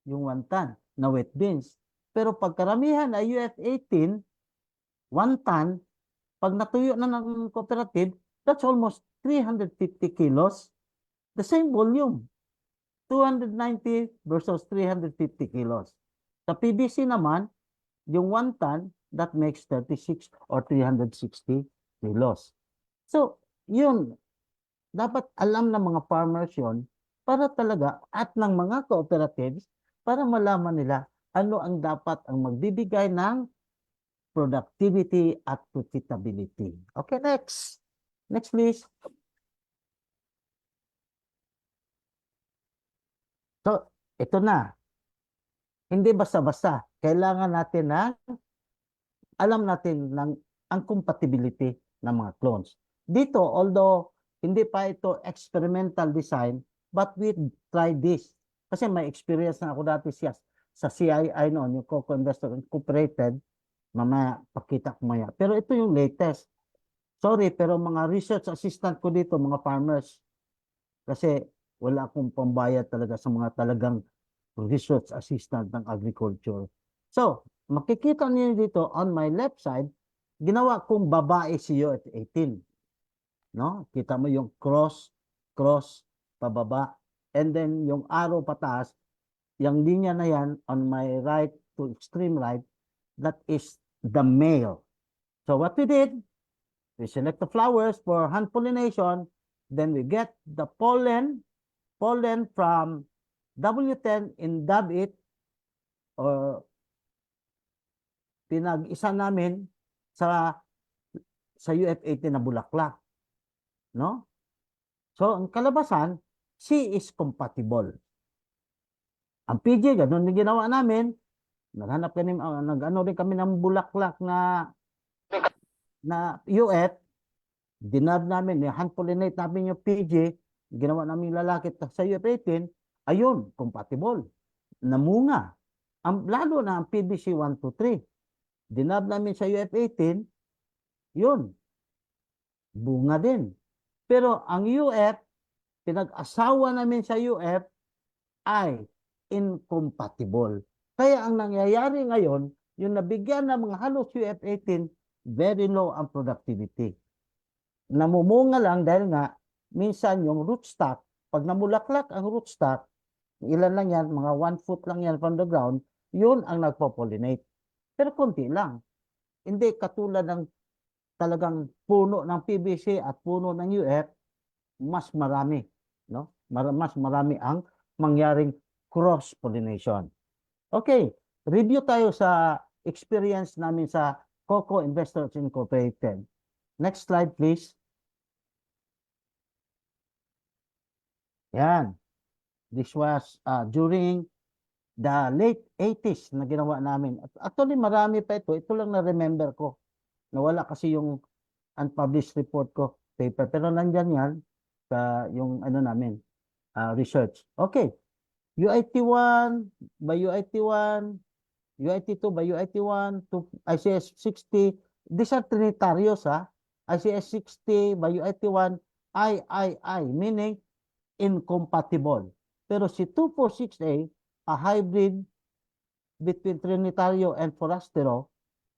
S7: yung 1 ton na wet beans. Pero pagkaramihan ay UF18, 1 ton, pag natuyo na ng cooperative, that's almost 350 kilos. The same volume, 290 versus 350 kilos. Sa PBC naman, yung 1 ton, that makes 36 or 360 kilos. So, yun, dapat alam ng mga farmers yon para talaga at ng mga cooperatives para malaman nila ano ang dapat ang magbibigay ng productivity at profitability. Okay, next. Next, please. So, ito na. Hindi basta-basta. Kailangan natin na alam natin ang compatibility ng mga clones. Dito, although hindi pa ito experimental design, but we try this. Kasi may experience na ako dati sa CII noon, yung Cocoa Investor Incorporated. Mamaya, pakita ko maya. Pero ito yung latest. Sorry, pero mga research assistant ko dito, mga farmers, kasi wala akong pambayad talaga sa mga talagang research assistant ng agriculture. So, makikita niyo dito on my left side, ginawa kong babae si UF18. No? Kita mo yung cross, pababa. And then yung arrow pataas, yung linya na yan on my right to extreme right, that is the male. So what we did, we select the flowers for hand pollination, then we get the pollen from W10 in dab it or pinag-isa namin sa UF18 na bulaklak, no? So ang kalabasan, C is compatible. Ang PG, ganun din ginawa namin. Naghanap kami, nag-ano rin kami ng bulaklak na UF. Dinab namin, hand pollinate namin yung PG. Ginawa namin lalaki sa UF18. Ayun, compatible. Namunga. Lalo na ang PBC 123. Dinab namin sa UF18. Yun. Bunga din. Pero ang UF, pinag-asawa namin sa UF ay incompatible. Kaya ang nangyayari ngayon, yung nabigyan ng mga halos UF18, very low ang productivity. Namumunga lang dahil nga, minsan yung rootstock, pag namulaklak ang rootstock, ilan lang yan, mga 1 foot lang yan from the ground, yun ang nagpo-pollinate. Pero konti lang. Hindi katulad ng talagang puno ng PVC at puno ng UF, mas marami. No? Mas marami ang mangyaring cross-pollination. Okay, review tayo sa experience namin sa Cocoa Investors Incorporated. Next slide, please. Yan. This was during the late 80s na ginawa namin. Actually, marami pa ito. Ito lang na-remember ko. Nawala kasi yung unpublished report ko, paper. Pero nandyan yan sa yung ano namin, research. Okay. UIT1 by UIT1, UIT2 by UIT1 to ICS 60. These are trinitarios, ha? ICS 60 by UIT1, III, meaning incompatible. Pero si 246A, a hybrid between Trinitario and Forastero,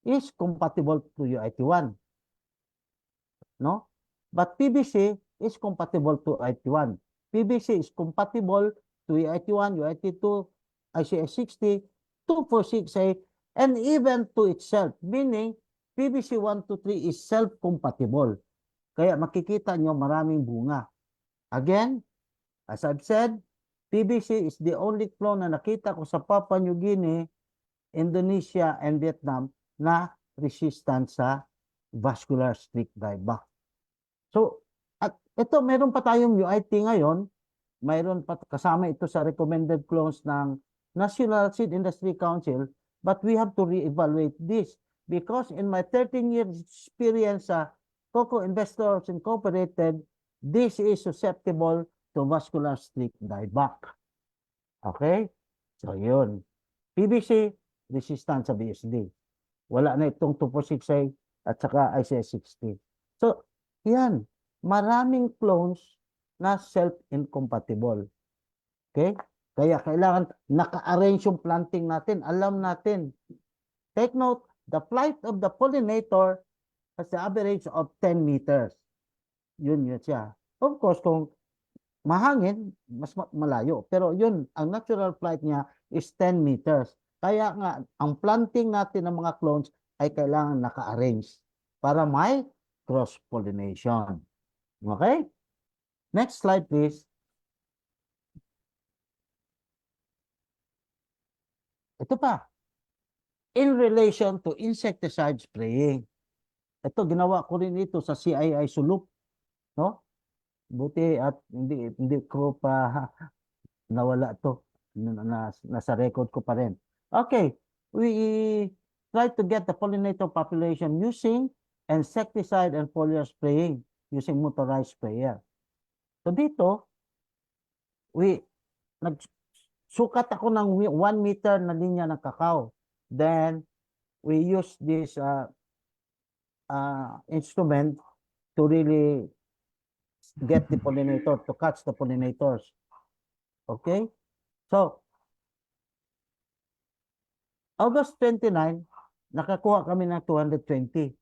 S7: is compatible to UIT1. No? But PBC is compatible to UIT1. PBC is compatible to UIT1, UIT2, ICS 60, 246A, and even to itself, meaning PBC 1 to 3 is self-compatible. Kaya makikita nyo maraming bunga. Again, as I've said, PBC is the only clone na nakita ko sa Papua New Guinea, Indonesia, and Vietnam na resistant sa vascular streak dieback. So, at ito, meron pa tayong UIT ngayon. Mayroon pa kasama ito sa recommended clones ng National Seed Industry Council, but we have to re-evaluate this because in my 13 years experience sa Cocoa Investors Incorporated, this is susceptible to vascular streak dieback. Okay? So, yun. PBC, resistant sa BSD. Wala na itong 246A at saka ICS 60. So, yan. Maraming clones na self-incompatible. Okay? Kaya kailangan naka-arrange yung planting natin. Alam natin. Take note, the flight of the pollinator has the average of 10 meters. Yun siya. Of course, kung mahangin, mas malayo. Pero yun, ang natural flight niya is 10 meters. Kaya nga, ang planting natin ng mga clones ay kailangan naka-arrange para may cross-pollination. Okay? Next slide, please. Ito pa. In relation to insecticide spraying. Ito, ginawa ko rin ito sa CII Sulup. No? Buti at hindi ko pa nawala to. Nasa record ko pa rin. Okay. We try to get the pollinator population using insecticide and foliar spraying using motorized sprayer. So dito, nagsukat ako ng 1 meter na linya ng kakao. Then, we use this instrument to really get the pollinator, to catch the pollinators. Okay? So, August 29, nakakuha kami ng 220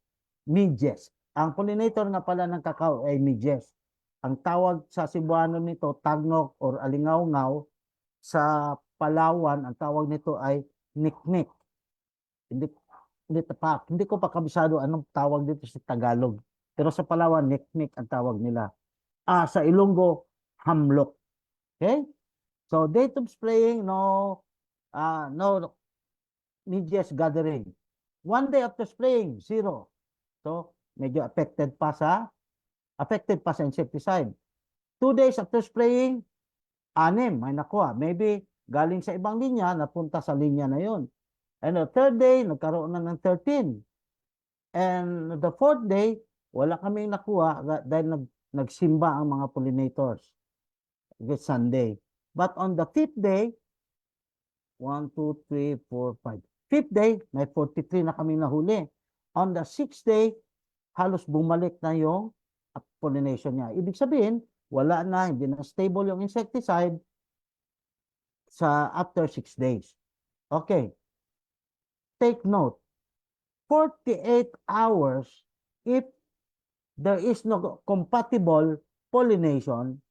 S7: midges. Ang pollinator nga pala ng kakao ay midges. Ang tawag sa Cebuano nito, tagnok or alingaw-ngaw. Sa Palawan, ang tawag nito ay niknik. Hindi ko pa kabisado anong tawag dito sa Tagalog. Pero sa Palawan, niknik ang tawag nila. Sa Ilonggo, hamlok. Okay? So, date of spraying, no midges gathering. 1 day after spraying, 0. So, medyo affected pa sa insecticide. 2 days after spraying, 6 may nakuha. Maybe galing sa ibang linya, napunta sa linya na yon. And the 3rd day, nagkaroon na ng 13. And the 4th day, wala kaming nakuha dahil nagsimba ang mga pollinators. It's Sunday. But on the 5th day, 1, 2, 3, 4, 5. 5th day, may 43 na kaming nahuli. On the 6th day, halos bumalik na yung pollination niya. Ibig sabihin, wala na, hindi na stable yung insecticide sa after 6 days. Okay. Take note, 48 hours if there is no compatible pollination,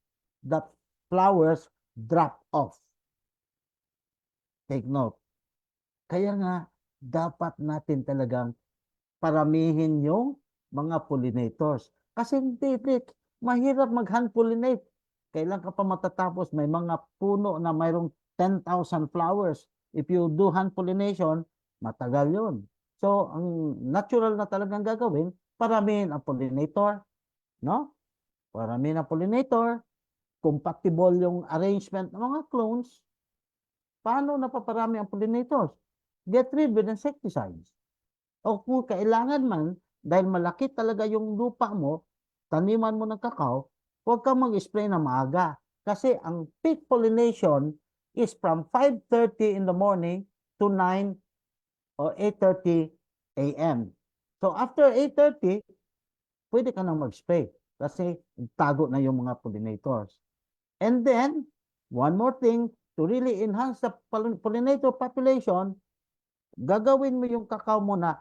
S7: the flowers drop off. Take note. Kaya nga, dapat natin talagang paramihin yung mga pollinators. Kasi hindi, mahirap mag-hand pollinate. Kailan ka pa matatapos? May mga puno na mayroong 10,000 flowers. If you do hand pollination, matagal yun. So, ang natural na talagang gagawin, paramihin ang pollinator. No? Paramihin ang pollinator. Compatible yung arrangement ng mga clones. Paano napaparami ang pollinators? Get rid with insecticides. O kung kailangan man, dahil malaki talaga yung lupa mo, taniman mo ng kakao, huwag kang mag-spray na maaga. Kasi ang peak pollination is from 5:30 in the morning to 9 or 8:30 a.m. So after 8:30, pwede ka nang mag-spray kasi tago na yung mga pollinators. And then, one more thing, to really enhance the pollinator population, gagawin mo yung kakao mo na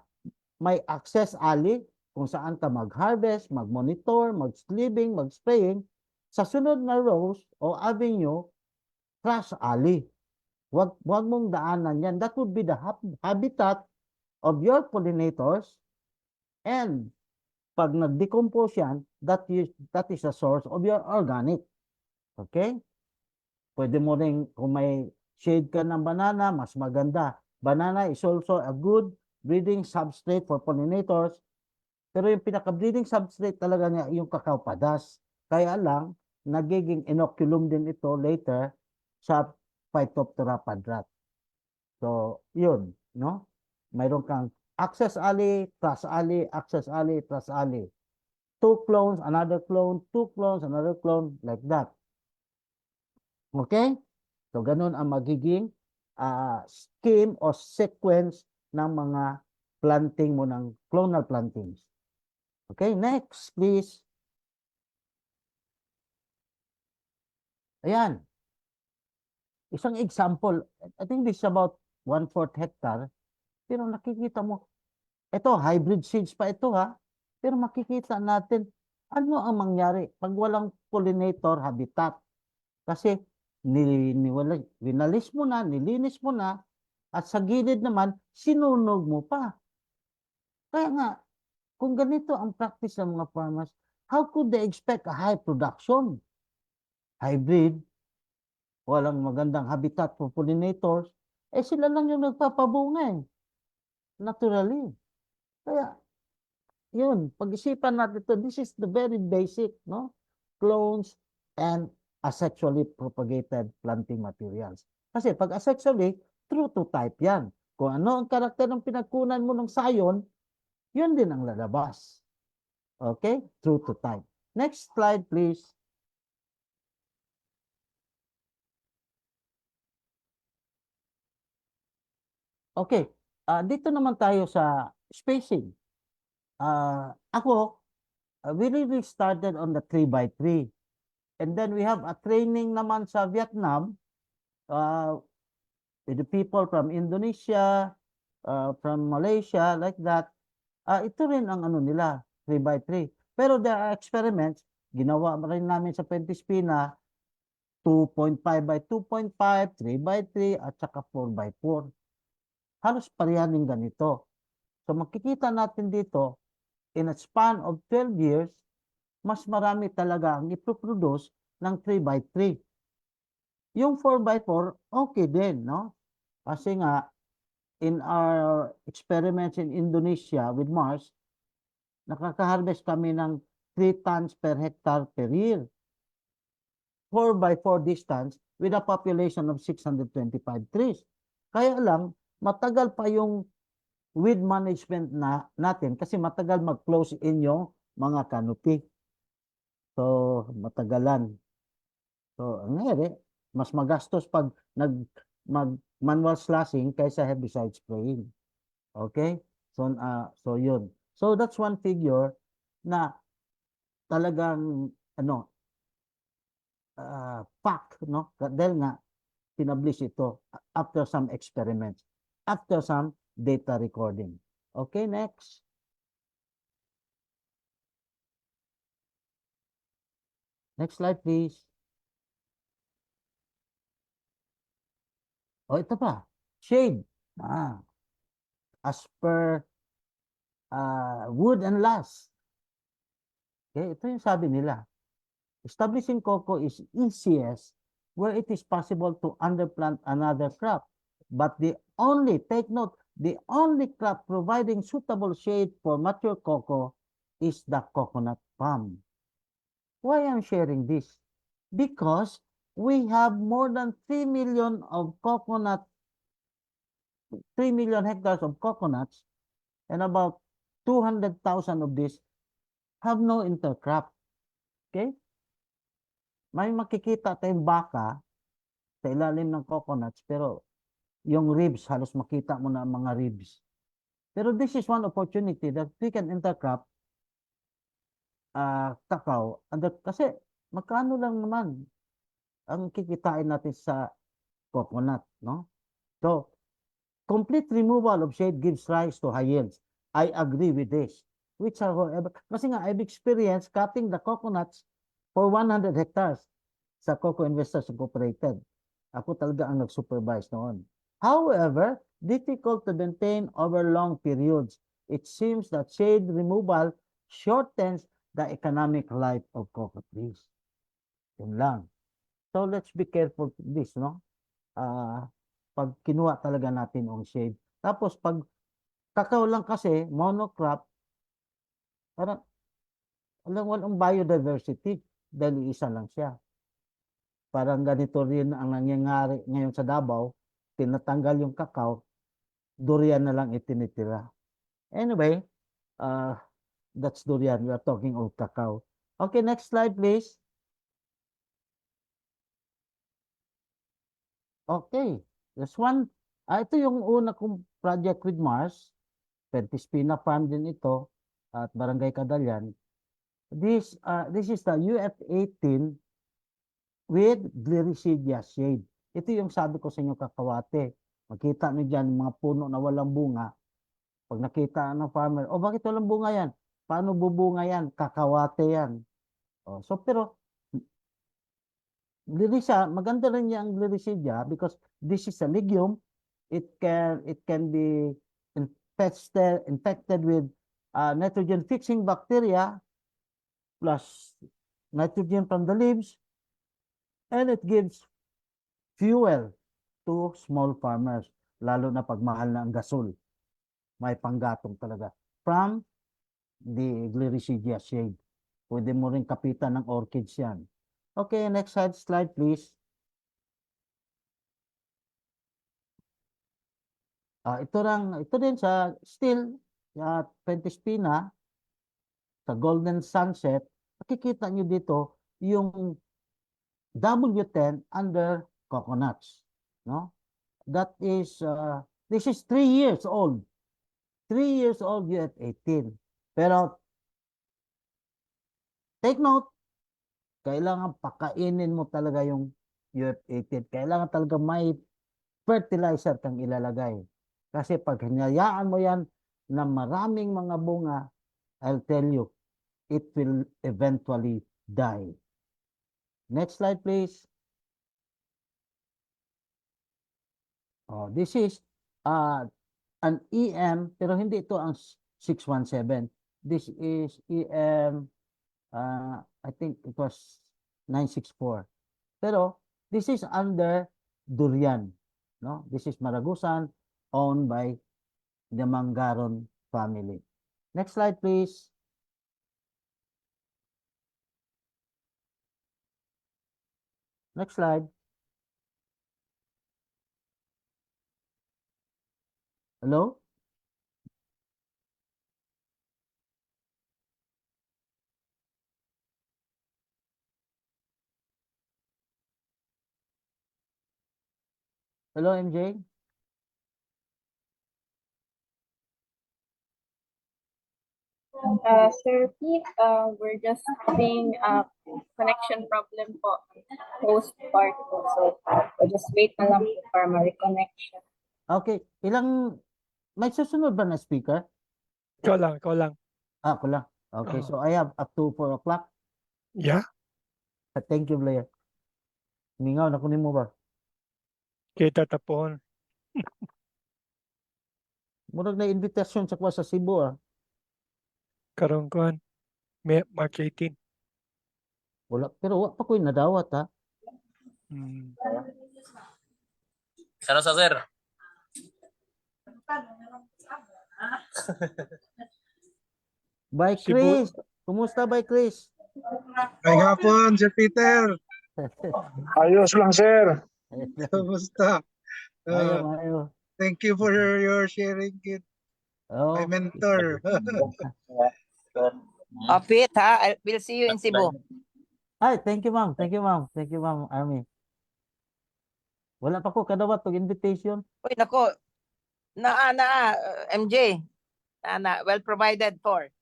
S7: may access alley kung saan ka mag-harvest, mag-monitor, mag-sleeving, mag-spraying. Sa sunod na rows o avenue, crash alley. Wag mong daanan yan. That would be the habitat of your pollinators. And pag nag-decompose yan, that is the source of your organic. Okay? Pwede mo rin, kung may shade ka ng banana, mas maganda. Banana is also a good breeding substrate for pollinators. Pero yung pinaka-breeding substrate talaga niya yung cacao padas. Kaya lang, nagiging inoculum din ito later sa Phytophthora padrat. So, yun, no? Mayroon kang access alley, truss alley, access alley, truss alley. 2 clones, another clone, 2 clones, another clone, like that. Okay? So, ganun ang magiging scheme o sequence ng mga planting mo ng clonal plantings. Okay, next, please. Ayan. Isang example, I think this is about 1/4 hectare. Pero nakikita mo, ito, hybrid seeds pa ito ha. Pero makikita natin, ano ang mangyari pag walang pollinator habitat. Kasi winalis mo na, nilinis mo na, at sa gilid naman, sinunog mo pa. Kaya nga, kung ganito ang practice ng mga farmers, how could they expect a high production? Hybrid, walang magandang habitat for pollinators, eh sila lang yung nagpapabunga eh. Naturally. Kaya, yun, pag-isipan natin ito, this is the very basic, no? Clones and asexually propagated planting materials. Kasi pag asexually, true to type yan. Kung ano ang karakter ng pinagkunan mo ng sayon, yun din ang lalabas. Okay? True to type. Next slide, please. Okay. Dito naman tayo sa spacing. Ako, we really started on the 3x3. And then we have a training naman sa Vietnam with the people from Indonesia, from Malaysia, like that. Ito rin ang ano nila, 3x3. Pero there are experiments, ginawa rin namin sa Pentispina, 2.5 by 2.5, 3x3, at saka 4x4. Halos parehan din ganito. So makikita natin dito, in a span of 12 years, mas marami talaga ang ipoproduce ng 3x3. Yung 4x4, okay din, no? Kasi nga, in our experiments in Indonesia with Mars, nakaka-harvest kami ng 3 tons per hectare per year. 4x4 distance with a population of 625 trees. Kaya lang, matagal pa yung weed management natin kasi matagal mag-close in yung mga canopy. So, matagalan. So, ang nangyari, mas magastos pag mag-manual slashing kaysa herbicide spraying. Okay? So yun. So, that's one figure na talagang, fact, no? Dahil nga, pinablish ito after some experiments, after some data recording. Okay, next. Next slide, please. Ito pa. Shade. As per Wood and Lass. Okay, ito yung sabi nila. Establishing cocoa is easiest where it is possible to underplant another crop. But take note, the only crop providing suitable shade for mature cocoa is the coconut palm. Why I'm sharing this? Because we have more than 3 million of 3 million hectares of coconuts, and about 200,000 of this have no intercrop. Okay? May makikita tayong baka sa ilalim ng coconuts, pero yung ribs, halos makita mo na ang mga ribs. Pero this is one opportunity that we can intercrop cacao. Kasi magkano lang naman ang kikitain natin sa coconut, no? So, complete removal of shade gives rise to high yields. I agree with this. Kasi nga, I've experienced cutting the coconuts for 100 hectares sa Cocoa Investors Incorporated. Ako talaga ang nag-supervise noon. However, difficult to maintain over long periods. It seems that shade removal shortens the economic life of cocoa trees. Yun lang. So, let's be careful with this, no? Pag kinuha talaga natin ang shade. Tapos, pag kakao lang kasi, monocrop, parang walang biodiversity dahil isa lang siya. Parang ganito rin ang nangyayari ngayon sa Davao, tinatanggal yung kakao, durian na lang itinitira. Anyway, that's durian. We are talking of cacao. Okay, next slide, please. Okay, this one. Ito yung una kong project with Mars. Pentispina Farm din ito at Barangay Kadalian. This is the UF18 with Gliricidia shade. Ito yung sabi ko sa inyo kakawate. Makita nyo dyan mga puno na walang bunga. Pag nakita ng farmer, oh bakit walang bunga yan? Paano bubunga yan? Kakawate yan. Oh, so pero Gliricia, maganda rin niya ang Gliricidia because this is a legume. It can be infected with nitrogen fixing bacteria plus nitrogen from the leaves, and it gives fuel to small farmers, lalo na pag mahal na ang gasol. May panggatong talaga. From the Gliricidia shade. Pwede mo rin kapitan ng orchids yan. Okay, next slide please. Ito din sa still, Pentispina, sa Golden Sunset, makikita nyo dito yung W10 under coconuts. No? That is, this is 3 years old. 3 years old, UF18. Pero, take note, kailangan pakainin mo talaga yung UF18. Kailangan talaga may fertilizer kang ilalagay. Kasi pag hinayaan mo yan na maraming mga bunga, I'll tell you, it will eventually die. Next slide, please. Oh, this is an EM, pero hindi ito ang 617. This is EM, I think it was 964. Pero this is under durian. No? This is Maragusan, owned by the Mangaron family. Next slide, please. Next slide. Hello? Hello, MJ?
S6: Sir Pete, we're just having a connection problem po. Host part po. So, we'll just wait na lang po para ma-reconnection.
S7: Okay. May susunod ba na speaker?
S1: Ikaw lang, ikaw lang.
S7: Ako lang. Okay,
S1: Oo.
S7: so I have up to 4 o'clock.
S1: Yeah,
S7: Thank you, Blair. Mingaw, nakunin mo ba?
S1: kita tapon.
S7: Murag na invitation sa kwa sa Cebu, ah.
S1: Karon kuan. March 18.
S7: Wala, pero wala pa ko'y nadawat, ha.
S1: Hmm.
S8: Sana sa sir.
S7: Bye,
S1: Cebu.
S7: Chris. Kumusta, bye, Chris?
S9: Ay hapon, Sir Peter. Ayos lang, sir. Kumusta?
S7: Ayaw,
S9: Uh,
S7: ayaw.
S9: thank you for your sharing it. My
S7: Oh.
S9: mentor.
S4: Pete, ha? We'll see you in Cebu.
S7: Ay, thank you, ma'am. Thank you, ma'am. Thank you, ma'am, Army. Wala pa ko kadawat tong invitation.
S4: Uy, nako. MJ. Well provided for.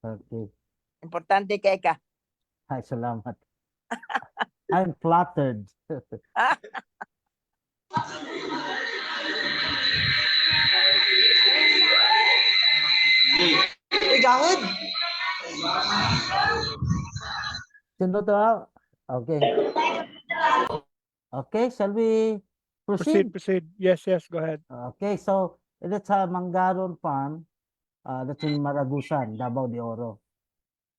S7: Okay.
S4: Importante kay ka.
S7: Ay, salamat. I'm flattered. Sino to? Okay. Okay, shall we proceed?
S1: Proceed. Yes, go ahead.
S7: Okay, so that's a Mangaron farm. That's in Maragusan, Davao de Oro.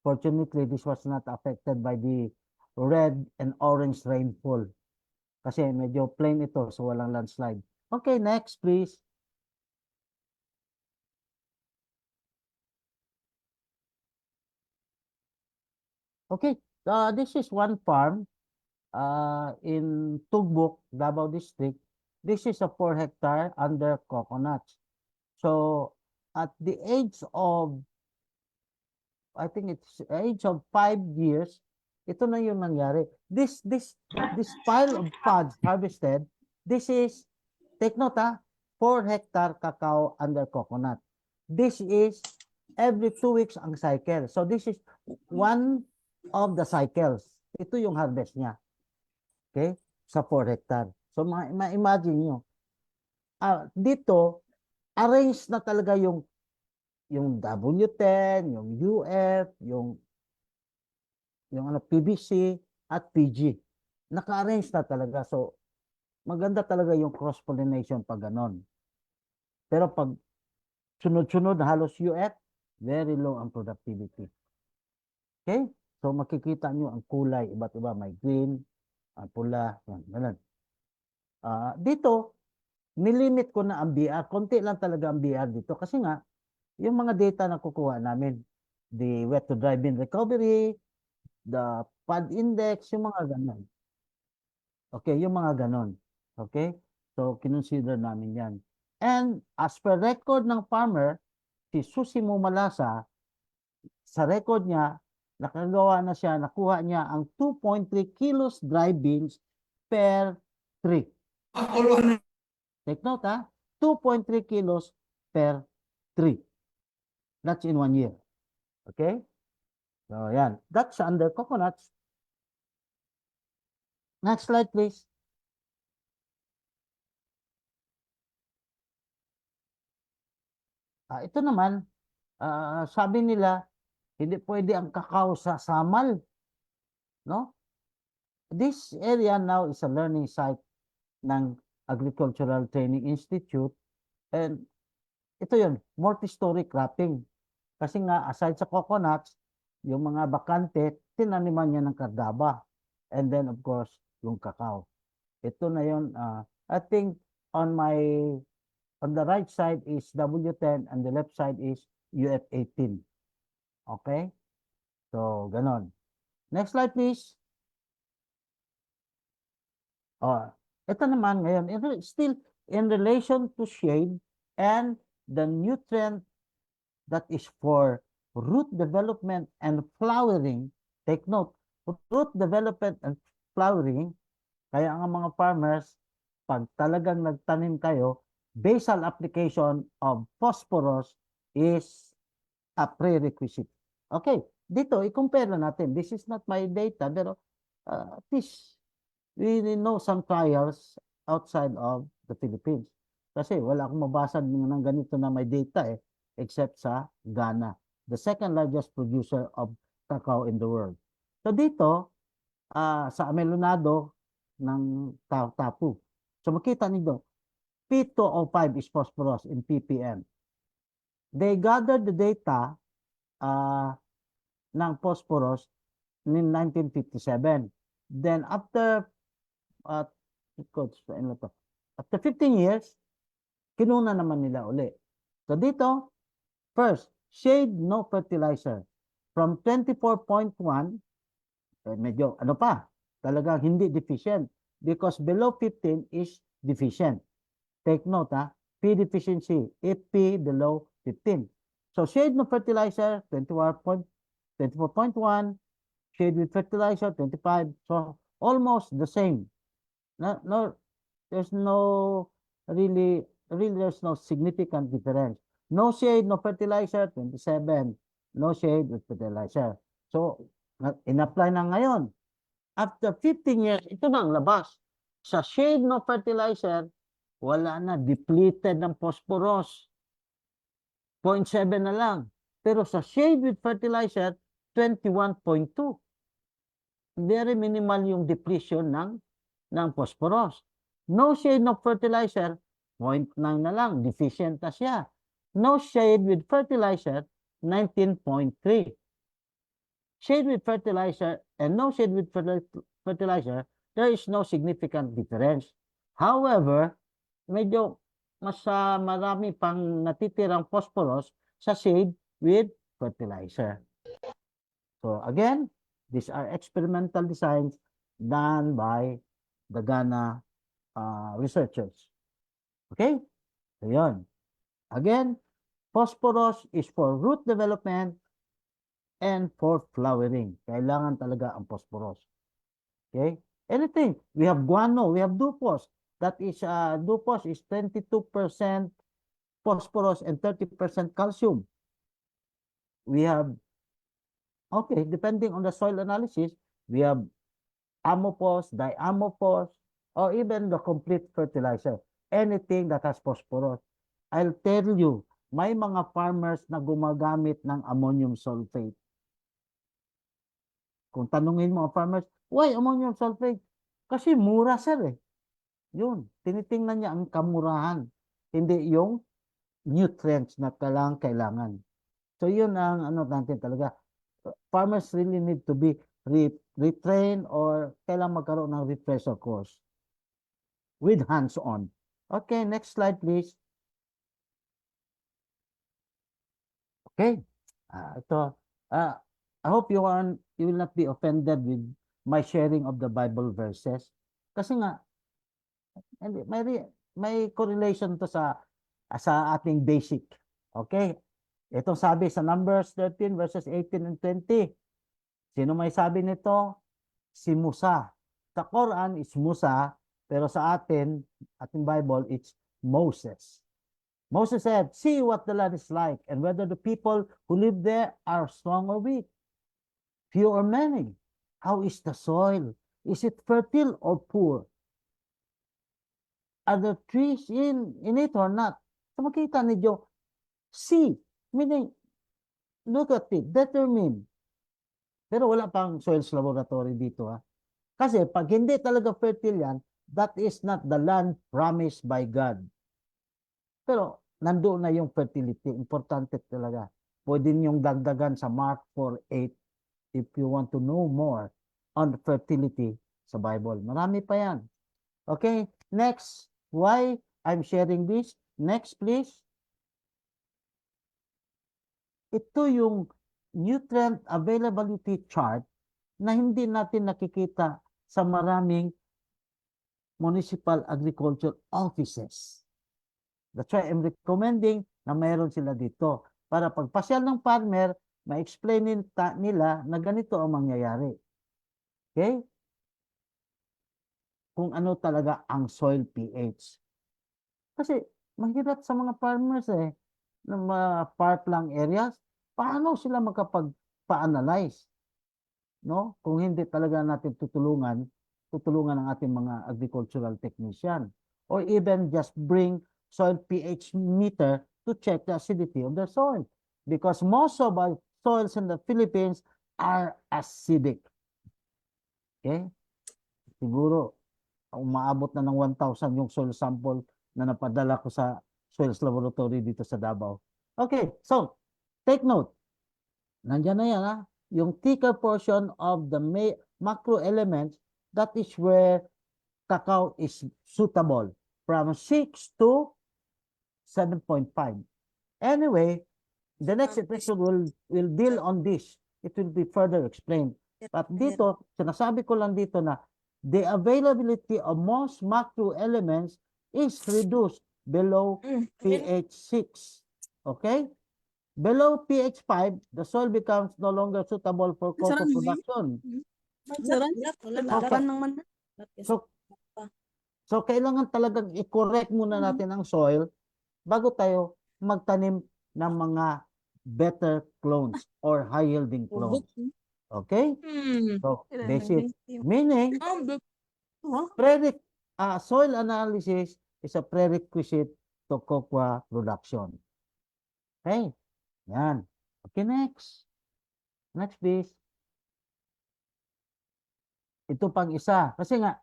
S7: Fortunately, this was not affected by the red and orange rainfall. Kasi medyo plain ito, so walang landslide. Okay, next please. Okay, this is one farm in Tugbok, Davao District. This is a 4 hectare under coconuts. So at the age of, I think it's age of 5 years, ito na yung nangyari. This pile of pods harvested, this is, take note ha, 4 hectare cacao under coconut. This is every 2 weeks ang cycle. So this is one of the cycles. Ito yung harvest niya. Okay? Sa 4 hectare. So, ma-imagine nyo. Dito, arrange na talaga yung W10, yung UF, yung PVC at PG. Naka-arrange na talaga. So, maganda talaga yung cross-pollination pag ganon. Pero pag sunod-sunod halos UF, very low ang productivity. Okay? So, makikita nyo ang kulay, iba't iba. May green, pula, yan, ganun. Dito, nilimit ko na ang BR. Konti lang talaga ang BR dito. Kasi nga, yung mga data na kukuha namin, the wet to dry bin recovery, the pad index, yung mga ganon. Okay, yung mga ganon. Okay? So, kinonsider namin yan. And as per record ng farmer, si Susi Malasa, sa record niya, nakuha niya ang 2.3 kilos dry beans per tree. Take note, 2.3 kilos per tree. That's in 1 year. Okay? So, yan. That's under coconuts. Next slide, please. Ito naman, sabi nila, hindi pwede ang kakao sa samal. No? This area now is a learning site ng Agricultural Training Institute. And ito yun, multi-story cropping. Kasi nga, aside sa coconuts, yung mga bakante, tinaniman niya ng kardaba. And then, of course, yung kakao. Ito na yun. I think on the right side is W10 and the left side is UF18. Okay? So, ganon. Next slide, please. Ito naman ngayon, still in relation to shade and the nutrient that is for root development and flowering. Take note, root development and flowering, kaya ang mga farmers, pag talagang nagtanim kayo, basal application of phosphorus is a prerequisite. Okay, dito, i-compare natin. This is not my data, pero at least we know some trials outside of the Philippines. Kasi wala akong mabasa ng ganito na may data except sa Ghana, the second largest producer of cacao in the world. So dito, sa Amelonado ng Tapu. So makita niyo, P2O5 is phosphorus in ppm. They gathered the data ng phosphorus in 1957. Then after 15 years, kinuna naman nila uli. So dito, first, shade no fertilizer. From 24.1, medyo ano pa, talagang hindi deficient. Because below 15 is deficient. Take note, P deficiency, if P below 15. So shade no fertilizer, 24.1, shade with fertilizer, 25. So almost the same. No, there's no there's no significant difference. No shade, no fertilizer, 27. No shade with fertilizer. So, in-apply na ngayon. After 15 years, ito na ang labas. Sa shade, no fertilizer, wala na, depleted ng phosphorus. 0.7 na lang. Pero sa shade with fertilizer, 21.2. Very minimal yung depletion ng phosphorus. No shade, no fertilizer, 0.9 na lang, deficient na siya. No shade with fertilizer, 19.3. Shade with fertilizer and no shade with fertilizer, there is no significant difference. However, medyo mas marami pang natitirang phosphorus sa shade with fertilizer. So again, these are experimental designs done by the Ghana researchers. Okay? So yun. Again, phosphorus is for root development and for flowering. Kailangan talaga ang phosphorus. Okay? Anything. We have guano, we have dupos. That is, dupos is 22% phosphorus and 30% calcium. We have, okay, depending on the soil analysis, we have ammophos, diamophos, or even the complete fertilizer. Anything that has phosphorus. I'll tell you, may mga farmers na gumagamit ng ammonium sulfate. Kung tanungin mo ang farmers, why ammonium sulfate? Kasi mura sir eh. Yun, tinitingnan niya ang kamurahan, hindi yung nutrients na kailangan. So yun ang ano natin talaga. Farmers really need to be retrained or kailangan magkaroon ng refresher course with hands-on. Okay, next slide please. Okay. Ito. I hope you will not be offended with my sharing of the Bible verses. Kasi nga, may correlation to sa ating basic. Okay? Ito sabi sa Numbers 13 verses 18 and 20. Sino may sabi nito? Si Musa. Sa Quran is Musa, pero sa ating Bible it's Moses. Moses said, see what the land is like, and whether the people who live there are strong or weak, few or many. How is the soil? Is it fertile or poor? Are there trees in it or not? So makita ninyo, see, meaning, look at it, determine. Pero wala pang soils laboratory dito ha. Kasi pag hindi talaga fertile yan, that is not the land promised by God. Pero nandoon na yung fertility. Importante talaga. Pwede niyong dagdagan sa Mark 4:8 if you want to know more on fertility sa Bible. Marami pa yan. Okay, next. Why I'm sharing this? Next, please. Ito yung nutrient availability chart na hindi natin nakikita sa maraming municipal agriculture offices. That's why I'm recommending na mayroon sila dito para pagpasyal ng farmer, ma-explain nila na ganito ang mangyayari. Okay? Kung ano talaga ang soil pH. Kasi mahirap sa mga farmers ng mga far-flung areas, paano sila makapagpa-analyze? No? Kung hindi talaga natin tutulungan ang ating mga agricultural technician. Or even just bring soil pH meter to check the acidity of the soil. Because most of our soils in the Philippines are acidic. Okay? Siguro, umaabot na ng 1,000 yung soil sample na napadala ko sa soils laboratory dito sa Davao. Okay, so, take note. Nandiyan na yan, ha? Yung thicker portion of the macro elements, that is where cacao is suitable. From 6 to 7.5. Anyway, the next episode will deal on this. It will be further explained. But dito, sinasabi ko lang dito na the availability of most macro elements is reduced below pH 6. Okay? Below pH 5, the soil becomes no longer suitable for cocoa production. So, kailangan talagang i-correct muna natin ang soil bago tayo magtanim ng mga better clones or high-yielding clones. Okay? So, basic. Meaning, soil analysis is a prerequisite to cocoa production. Okay? Yan. Okay, next. Next, please. Ito pang isa. Kasi nga,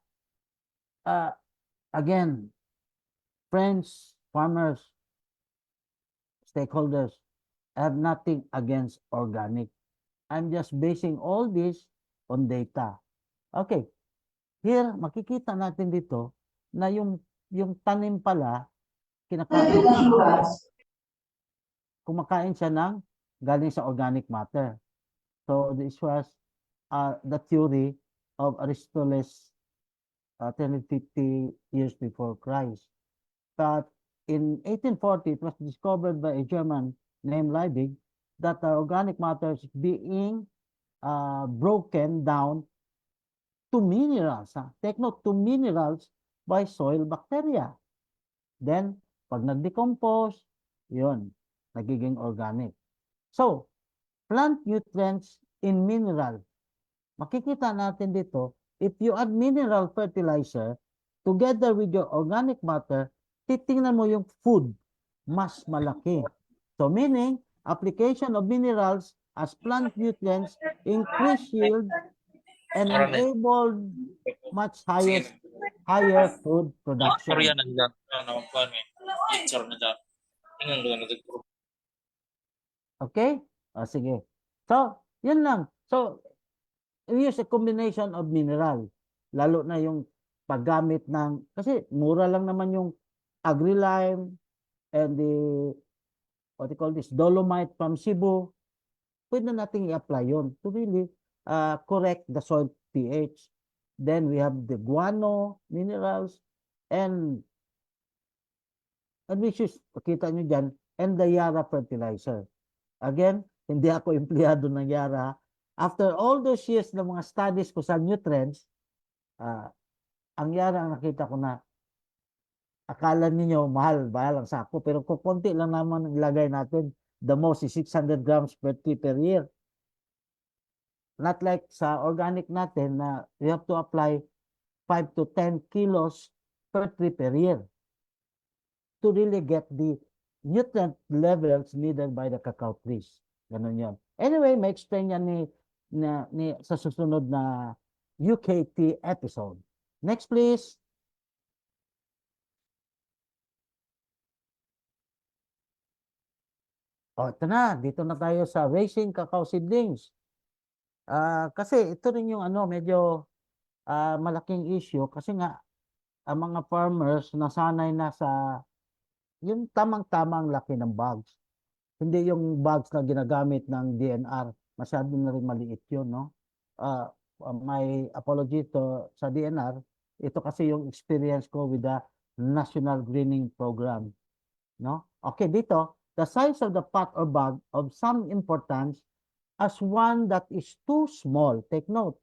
S7: again, friends, farmers, stakeholders, I have nothing against organic. I'm just basing all this on data. Okay. Here, makikita natin dito na yung tanim pala, kumakain siya ng galing sa organic matter. So, this was the theory of Aristotle 350 years before Christ. But in 1840, it was discovered by a German named Liebig that the organic matter is being broken down to minerals. Take note, to minerals by soil bacteria. Then, pag nag-decompose, yun, nagiging organic. So, plant nutrients in mineral. Makikita natin dito if you add mineral fertilizer together with your organic matter, titingnan mo yung food, mas malaki. So meaning, application of minerals as plant nutrients increase yield and enable much higher food production. Okay? O, sige. So, yun lang. So, use a combination of mineral. Lalo na yung paggamit ng, kasi mura lang naman yung agri-lime and the, what you call this, dolomite from Cebu. Pwede nating i-apply yun to really correct the soil pH. Then we have the guano minerals and which is, kita nyo dyan, and the Yara fertilizer. Again, hindi ako empleyado ng Yara. After all those years ng mga studies ko sa nutrients, ang Yara ang nakita ko na akala ninyo mahal ang sako, pero kukunti lang naman ilagay natin. The most is 600 grams per tree per year. Not like sa organic natin na you have to apply 5 to 10 kilos per tree per year to really get the nutrient levels needed by the cacao trees. Ganun yun. Anyway, may explain yan sa susunod na UKT episode. Next, please. O, ito na. Dito na tayo sa raising cacao seedlings. Kasi ito rin yung medyo malaking issue kasi nga ang mga farmers nasanay na sa yung tamang-tamang laki ng bags. Hindi yung bags na ginagamit ng DNR. Masyado na rin maliit yun, no? My apology to sa DNR. Ito kasi yung experience ko with the National Greening Program, no? Okay, dito, the size of the pot or bag of some importance as one that is too small. Take note,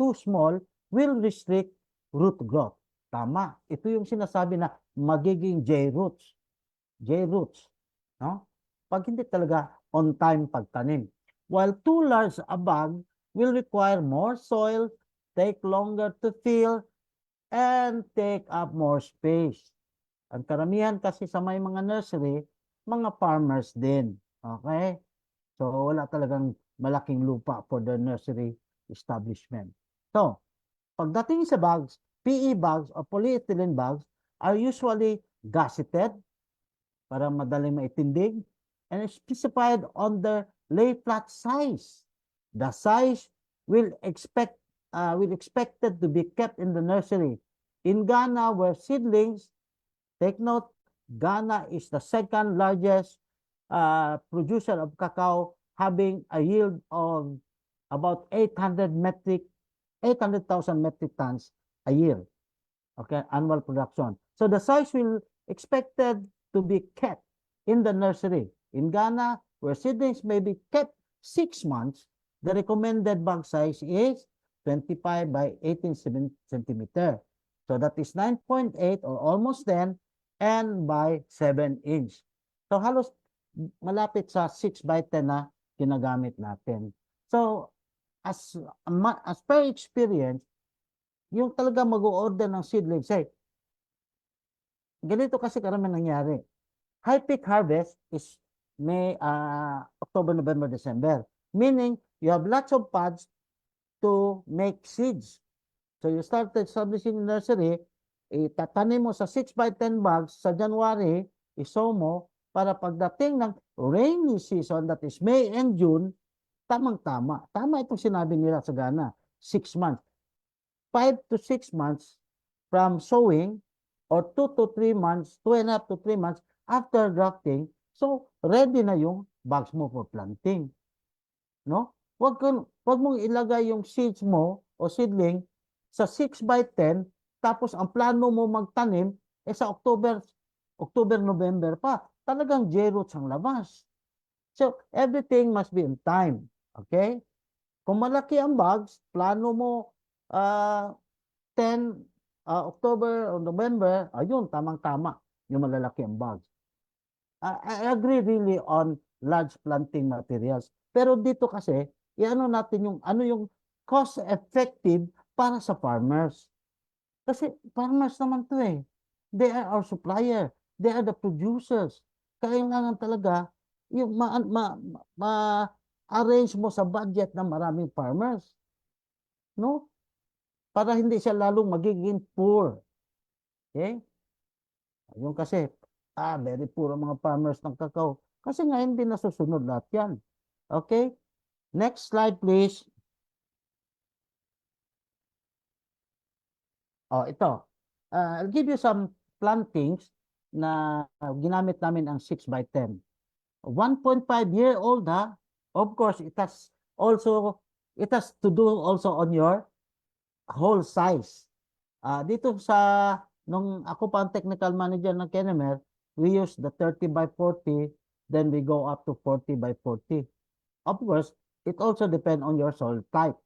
S7: too small will restrict root growth. Tama. Ito yung sinasabi na magiging J-roots. J-roots. No? Pag hindi talaga on time pagtanim. While too large a bag will require more soil, take longer to fill, and take up more space. Ang karamihan kasi sa may mga nursery, mga farmers din. Okay? So, wala talagang malaking lupa for the nursery establishment. So, pagdating sa bags, PE bags or polyethylene bags are usually gasseted para madaling maitindig and specified on the lay flat size. The size will expected to be kept in the nursery. In Ghana, where seedlings, take note, Ghana is the second largest producer of cacao, having a yield of about 800,000 metric tons a year. Okay, annual production. So the size will expected to be kept in the nursery. In Ghana, where seedlings may be kept 6 months, the recommended bag size is 25 by 18 centimeter. So that is 9.8 or almost 10 and by 7 inch. So halos malapit sa 6 by 10 na ginagamit natin. So as per experience, yung talaga mag-o-order ng seedlings, ganito kasi karamihan nangyari. High peak harvest is May, October, November, December. Meaning, you have lots of pods to make seeds. So you started establishing nursery, itatanim mo sa 6 by 10 bags sa January, isow mo, para pagdating ng rainy season, that is May and June, tamang-tama. Tama itong sinabi nila sa Ghana, 6 months. 5 to 6 months from sowing or 2 to 3 months, 2.5 to 3 months after grafting, so ready na yung bags mo for planting. No? Wag mong ilagay yung seeds mo o seedling sa 6 by 10, tapos ang plano mo magtanim sa October, November pa. Talagang J-roots ang labas. So, everything must be in time. Okay? Kung malaki ang bags, plano mo 10 October o November, ayun, tamang-tama yung malalaki ang bags. I agree really on large planting materials. Pero dito kasi, iano natin yung ano yung cost-effective para sa farmers. Kasi farmers naman to eh. They are our supplier. They are the producers. Kailangan talaga yung ma-arrange mo sa budget ng maraming farmers. No? Para hindi siya lalong magiging poor. Okay? Yung kasi, very poor ang mga farmers ng kakao. Kasi nga hindi nasusunod lahat yan. Okay? Next slide please. Oh, ito. I'll give you some plantings na ginamit namin ang 6x10. 1.5-year-old ha. Of course, it has to do also on your whole size. Dito nung ako pa ang technical manager ng Kenemer, we use the 30x40, then we go up to 40x40. Of course, it also depends on your soil type.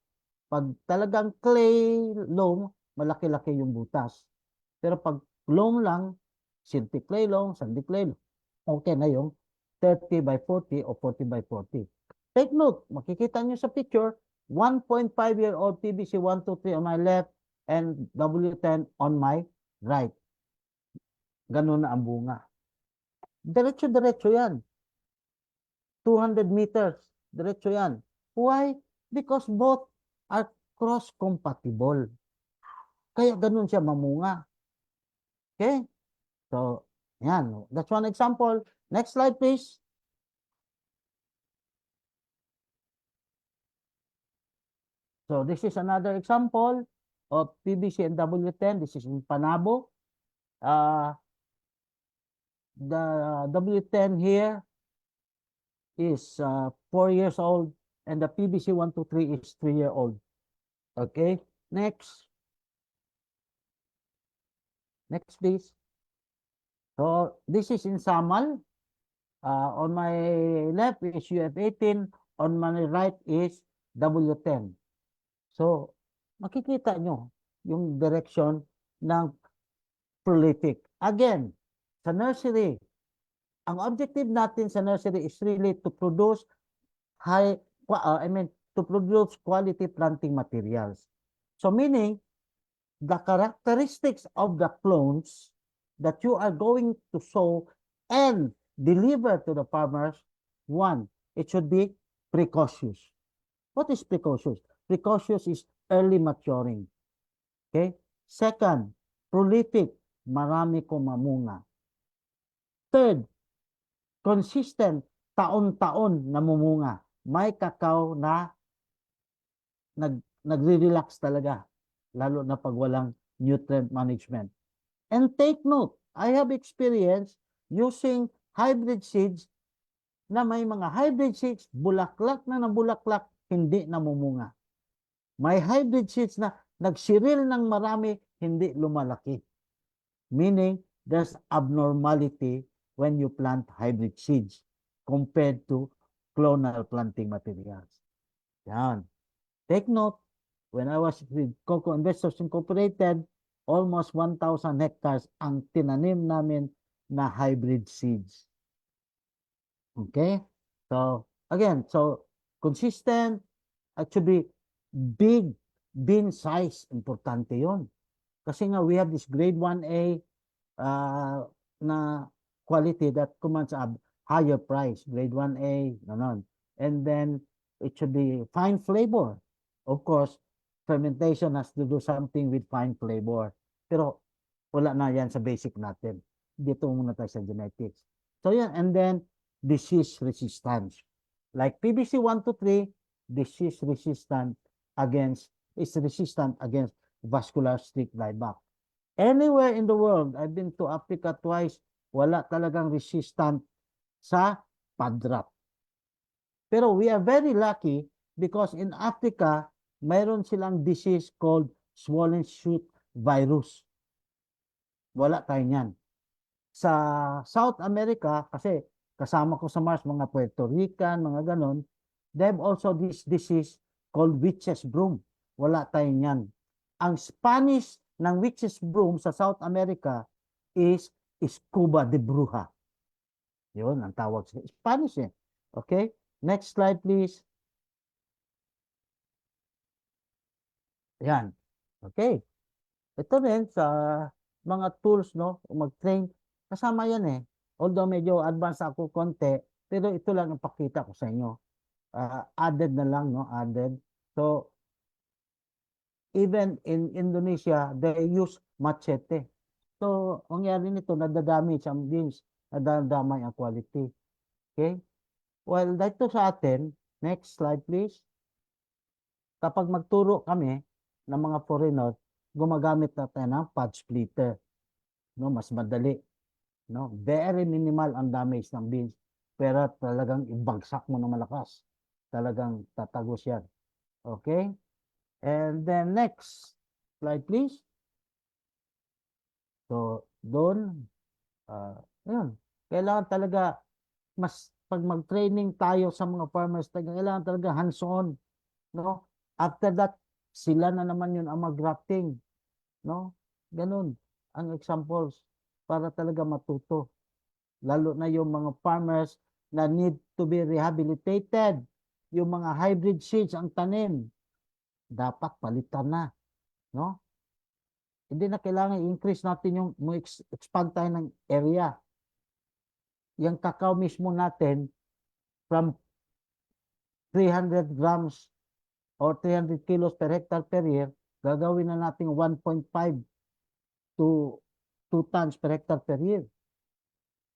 S7: Pag talagang clay loam, malaki-laki yung butas. Pero pag loam lang, silty clay loam, sandy clay loam, okay na yung 30x40 o 40x40. Take note, makikita nyo sa picture, 1.5-year-old PVC 123 on my left and W10 on my right. Ganun na ang bunga. Diretso-diretso yan. 200 meters. Diretso yan. Why? Because both are cross-compatible. Kaya ganun siya mamunga. Okay? So, yan. That's one example. Next slide, please. So, this is another example of PVC and W10. This is in Panabo. The W10 here is 4 years old and the PVC 123 is 3-year-old. Okay, next. Next, please. So, this is in Samal. On my left is UF18. On my right is W10. So, makikita nyo yung direction ng prolific. Again, sa nursery, ang objective natin sa nursery is really to produce to produce quality planting materials. So meaning, the characteristics of the clones that you are going to sow and deliver to the farmers, one, it should be precocious. What is precocious? Precocious is early maturing. Okay? Second, prolific, marami kong mamunga. Third, consistent, taon-taon na mumunga. May kakao na nagre-relax talaga, lalo na pag walang nutrient management. And take note, I have experience using hybrid seeds na may mga hybrid seeds, bulaklak na bulaklak, hindi namumunga. May hybrid seeds na nagsiril ng marami, hindi lumalaki. Meaning, there's abnormality when you plant hybrid seeds compared to clonal planting materials. Yan. Take note, when I was with Cacao Investors Incorporated, almost 1,000 hectares ang tinanim namin na hybrid seeds. Okay? So, again, consistent, actually, big bean size, importante yon. Kasi nga, we have this grade 1A na quality that commands a higher price, grade 1A, ganon. And then, it should be fine flavor. Of course, fermentation has to do something with fine flavor. Pero, wala na yan sa basic natin. Dito muna tayo sa genetics. So, yan. And then, disease resistance. Like PVC 123, disease resistant is resistant against vascular streak dieback. Anywhere in the world, I've been to Africa twice, wala talagang resistant sa padrap. Pero we are very lucky because in Africa, mayroon silang disease called swollen shoot virus. Wala tayo niyan. Sa South America, kasi kasama ko sa Mars, mga Puerto Rican, mga ganon, they have also this disease called witch's broom. Wala tayo niyan. Ang Spanish ng witch's broom sa South America is scuba de bruja. Yun ang tawag sa Spanish eh. Okay? Next slide please. Yan. Okay. Ito rin sa mga tools, no, mag-train, kasama yan eh. Although medyo advanced ako konti, pero ito lang ang pakita ko sa inyo. Added na lang, no, added. So, even in Indonesia, they use machete. So, ang nangyari nito, nadadamage ang beans, nadadamay ang quality. Okay? Well, dito sa atin, next slide please. Kapag magturo kami ng mga foreigner, gumagamit na tayo ng pod splitter. No, mas madali. No, very minimal ang damage ng beans. Pero talagang ibagsak mo ng malakas. Talagang tatagos yan. Okay? And then next slide please. So, doon, yun. Kailangan talaga, mas pag mag-training tayo sa mga farmers, kailangan talaga hands-on. No? After that, sila na naman yun ang mag-grafting. No? Ganun ang examples para talaga matuto. Lalo na yung mga farmers na need to be rehabilitated. Yung mga hybrid seeds ang tanim, dapat palitan na. No? Hindi na kailangan i-increase natin yung expand tayo ng area. Yung kakao mismo natin from 300 grams or 300 kilos per hectare per year, gagawin na natin 1.5 to 2 tons per hectare per year,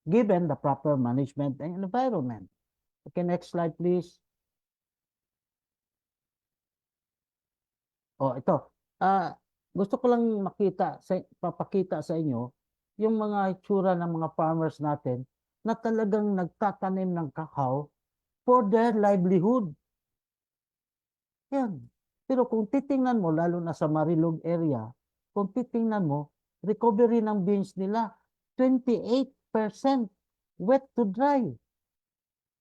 S7: given the proper management and environment. Okay, next slide please. Oh, ito. Gusto ko lang papakita sa inyo yung mga itsura ng mga farmers natin na talagang nagtatanim ng kakao for their livelihood. Yan. Pero kung titingnan mo, lalo na sa Marilog area, kung titingnan mo, recovery ng beans nila, 28% wet to dry.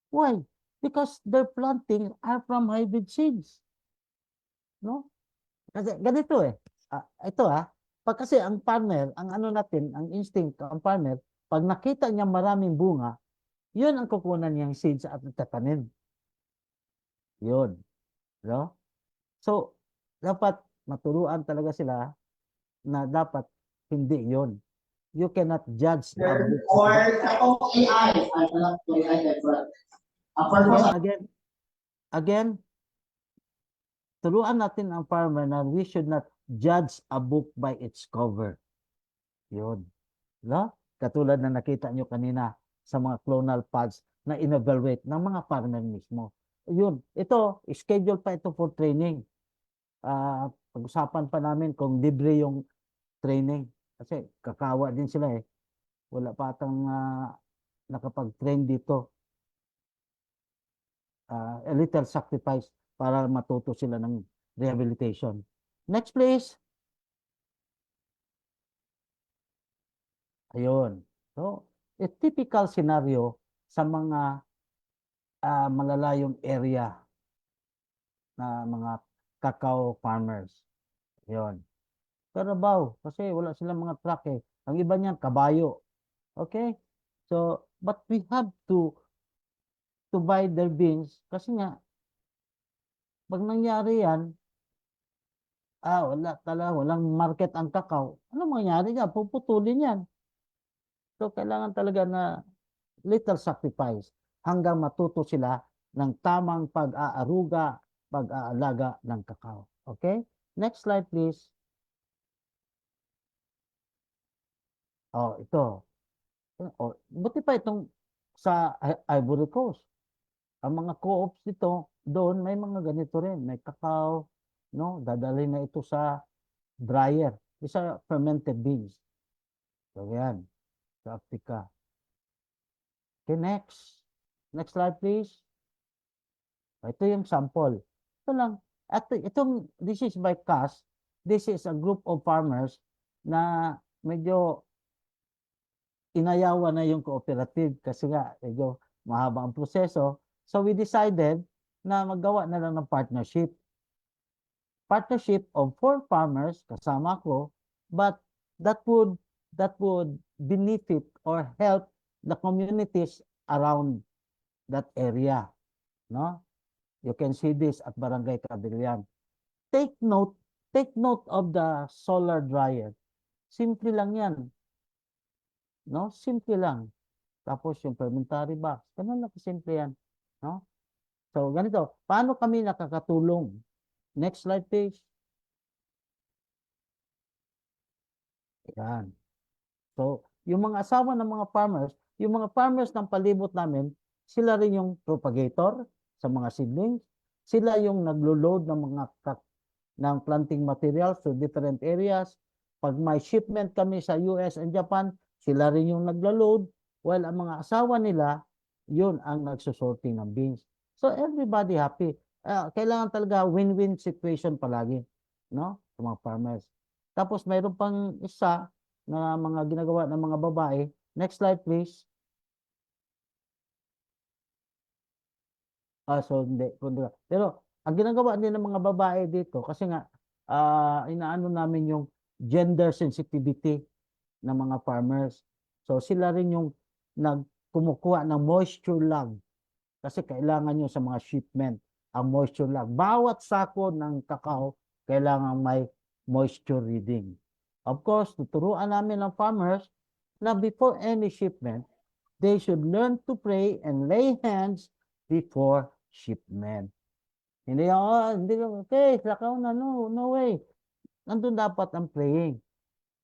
S7: Why? Because their planting are from hybrid seeds. No? Kasi ganito eh. Ito pag kasi ang farmer, ang ano natin, ang instinct, ang farmer, pag nakita niya maraming bunga, yun ang kukunan niyang seeds at tatanim. Yun. No? So, dapat maturuan talaga sila na dapat hindi yun. You cannot judge a book. Again, turuan natin ang farmer na we should not judge a book by its cover. Yun. No? Katulad na nakita nyo kanina sa mga clonal pods na in-evaluate ng mga farmer mismo. Yun. Ito, schedule pa ito for training. Pag-usapan pa namin kung libre yung training. Kasi kakawa din sila eh. Wala pa atang nakapag-train dito. A little sacrifice para matuto sila ng rehabilitation. Next please. Ayun. So, a typical scenario sa mga malalayong area na mga cacao farmers. Ayun. Karabaw, kasi wala silang mga truck eh. Ang iba niyan, kabayo. Okay? So, but we have to buy their beans kasi nga, pag nangyari yan, wala talaga, walang market ang kakao. Ano mangyari yan? Puputulin yan. So, kailangan talaga na little sacrifice hanggang matuto sila ng tamang pag-aaruga, pag-aalaga ng kakao. Okay? Next slide, please. Oh, ito. Oh, buti pa itong sa Ivory Coast. Ang mga co-ops dito, doon may mga ganito rin. May kakao, no? Dadalhin na ito sa dryer. Isa fermented beans. So, yan. Sa Africa. Okay, next. Next slide, please. Ito yung sample. Ito lang. At this is by CAS. This is a group of farmers na medyo inayawan na yung cooperative kasi nga medyo mahaba ang proseso. So we decided na maggawa na lang ng partnership. Partnership of 4 farmers, kasama ko, but that would benefit or help the communities around that area. No? You can see this at Barangay Cabillan. Take note take note of the solar dryer. Simple lang yan. No? Simple lang. Tapos yung fermentary box. Ganun lang kasimple yan. No? So, ganito. Paano kami nakakatulong? Next slide, please. Yan. So, yung mga asawa ng mga farmers ng palibot namin, sila rin yung propagator sa mga seedlings. Sila yung naglo-load ng mga ng planting materials to different areas. Pag may shipment kami sa US and Japan, sila rin yung naglo-load. While ang mga asawa nila, yun ang nagsusorting ng beans. So, everybody happy. Kailangan talaga win-win situation palagi, no? Sa mga farmers. Tapos, mayroon pang isa na mga ginagawa ng mga babae. Next slide, please. So hindi. Pero, ang ginagawa din ng mga babae dito, kasi nga, inaano namin yung gender sensitivity ng mga farmers. So, sila rin yung kumukuha ng moisture log. Kasi kailangan nyo sa mga shipment, ang moisture log. Bawat sako ng kakao, kailangan may moisture reading. Of course, tuturuan namin ng farmers na before any shipment, they should learn to pray and lay hands before shipment. Hindi, okay, kakao na, no way. Nandun dapat ang praying.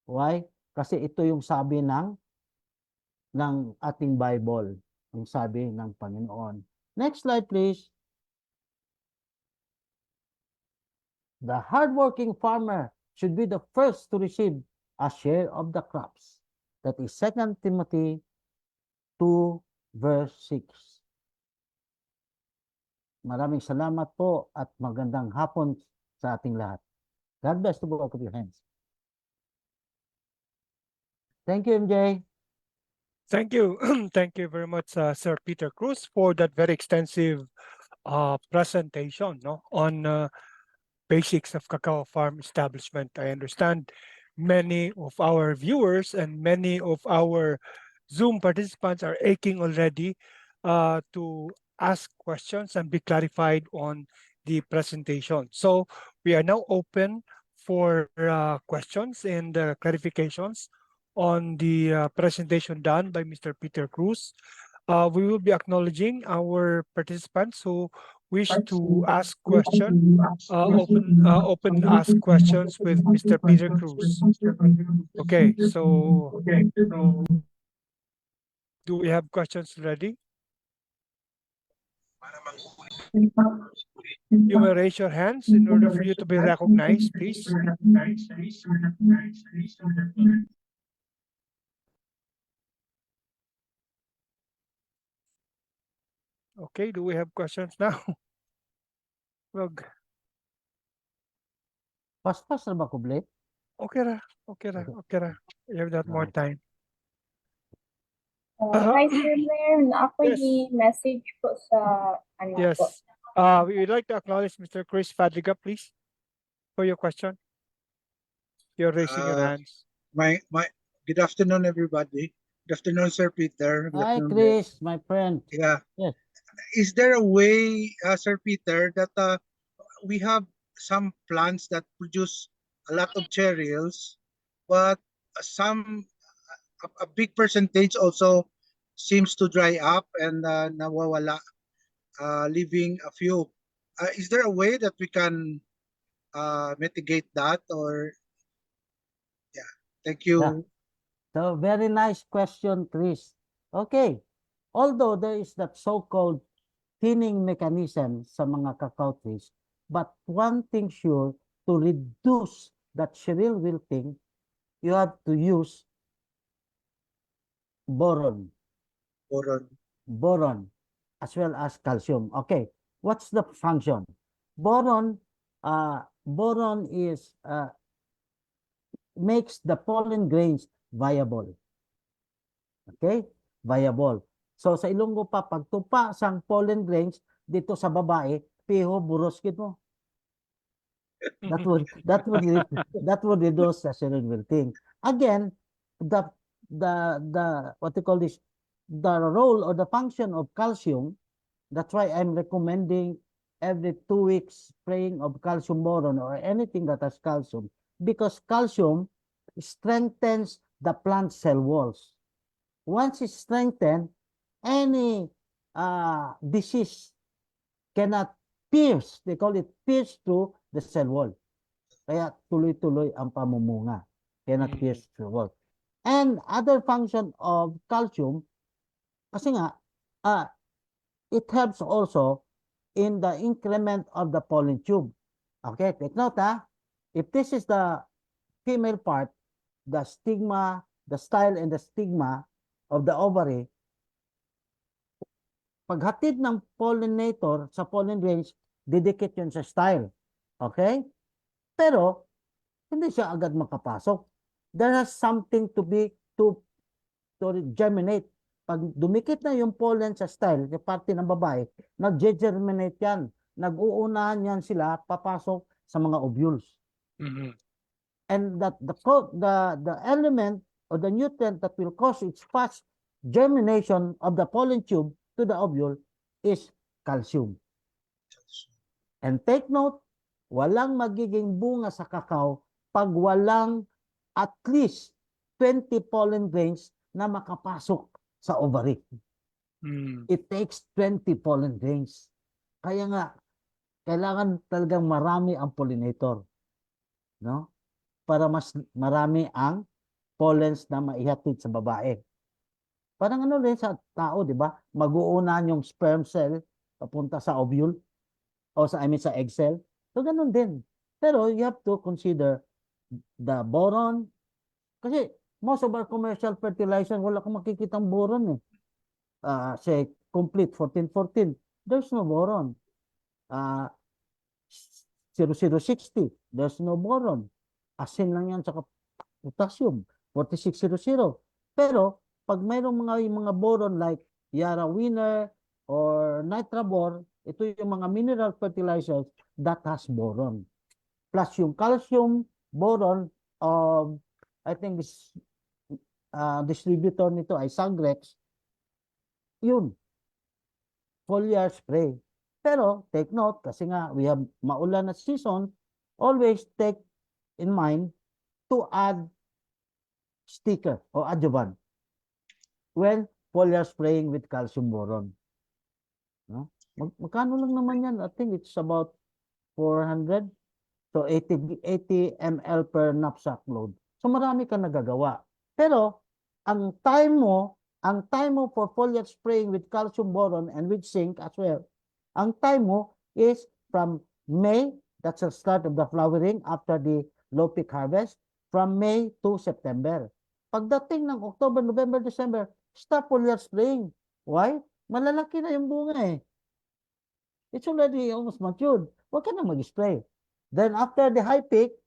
S7: Why? Kasi ito yung sabi ng ating Bible. Yung sabi ng Panginoon. Next slide, please. The hardworking farmer should be the first to receive a share of the crops. That is 2 Timothy 2 verse 6. Maraming salamat po at magandang hapon sa ating lahat. God bless to both of your hands. Thank you, MJ.
S1: Thank you. Thank you very much, Sir Peter Cruz, for that very extensive presentation, no, on basics of cacao farm establishment. I understand many of our viewers and many of our Zoom participants are aching already to ask questions and be clarified on the presentation. So we are now open for questions and clarifications on the presentation done by Mr. Peter Cruz. We will be acknowledging our participants who wish to ask questions. Open ask questions with Mr. Peter Cruz. Okay, so do we have questions ready? You may raise your hands in order for you to be recognized, please. Okay, do we have questions now? Wag.
S7: Pas-pas na ba, Kuble?
S1: Okay ra, okay ra, okay ra. You have that more time.
S6: Hi, Sir Blair. Ako
S1: Yes.
S6: i-message po sa ano
S1: Yes.
S6: po.
S1: We would like to acknowledge Mr. Chris Fadliga, please, for your question. You're raising your hands.
S9: Good afternoon, everybody. Good afternoon, Sir Peter. Good
S7: Hi,
S9: afternoon,
S7: Chris, my friend.
S9: Yeah.
S7: Yes.
S9: Is there a way, Sir Peter, that we have some plants that produce a lot of cereals, but a big percentage also seems to dry up and nawawala, leaving a few. Is there a way that we can mitigate that, or yeah? Thank you.
S7: Yeah. So, very nice question, Chris. Okay. Although there is that so-called thinning mechanism sa mga cacao trees, but one thing sure, to reduce that cereal wilting, you have to use boron. Boron, as well as calcium. Okay. What's the function? Boron is makes the pollen grains viable. Okay? Viable. So sa Ilonggo pa, pagtupa sang pollen grains dito sa babae, piho buros gid mo. That would reduce the cereal wilting. Again, the what you call this, the role or the function of calcium. That's why I'm recommending every 2 weeks spraying of calcium boron or anything that has calcium, because calcium strengthens the plant cell walls. Once it's strengthened, any disease cannot pierce, they call it pierce through the cell wall. Kaya tuloy-tuloy ang pamumunga. Cannot pierce through the wall. And other function of calcium, kasi nga, it helps also in the increment of the pollen tube. Okay, take note ha. If this is the female part, the stigma, the style and the stigma of the ovary, paghatid ng pollinator sa pollen grains, didikit yun sa style. Okay? Pero, hindi siya agad makapasok. There has something to be, to germinate. Pag dumikit na yung pollen sa style, yung parte ng babae, nag-germinate yan. Nag-uunahan yan sila papasok sa mga ovules. And that the element or the nutrient that will cause its fast germination of the pollen tube to the ovule is calcium. And take note, walang magiging bunga sa kakao pag walang at least 20 pollen grains na makapasok sa ovary. It takes 20 pollen grains. Kaya nga, kailangan talagang marami ang pollinator. No? Para mas marami ang pollens na maihatid sa babae. Parang ano rin sa tao, di ba? Mag-uunahan yung sperm cell papunta sa ovule o sa, sa egg cell. So, ganun din. Pero you have to consider the boron. Kasi most of our commercial fertilizer, wala kang makikitang boron eh. Say, complete 14-14. There's no boron. 0060, there's no boron. Asin lang yan sa potassium, 4600. Pero, pag mayroong mga boron like Yara Winner or Nitrabor, ito yung mga mineral fertilizers that has boron. Plus yung calcium, boron, I think this distributor nito ay Sagrex, yun, foliar spray. Pero, take note, kasi nga, we have maulan na season, always take in mind to add sticker or adjuvant when foliar spraying with calcium boron. No? Magkano lang naman yan? I think it's about 400. So, 80 ml per knapsack load. So, marami ka nagagawa. Pero, ang time mo for foliar spraying with calcium boron and with zinc as well, ang time mo is from May, that's the start of the flowering after the low peak harvest, from May to September. Pagdating ng October, November, December, stop foliar spraying. Why? Malalaki na yung bunga eh. It's already almost matured. Huwag ka na mag-spray. Then after the high peak,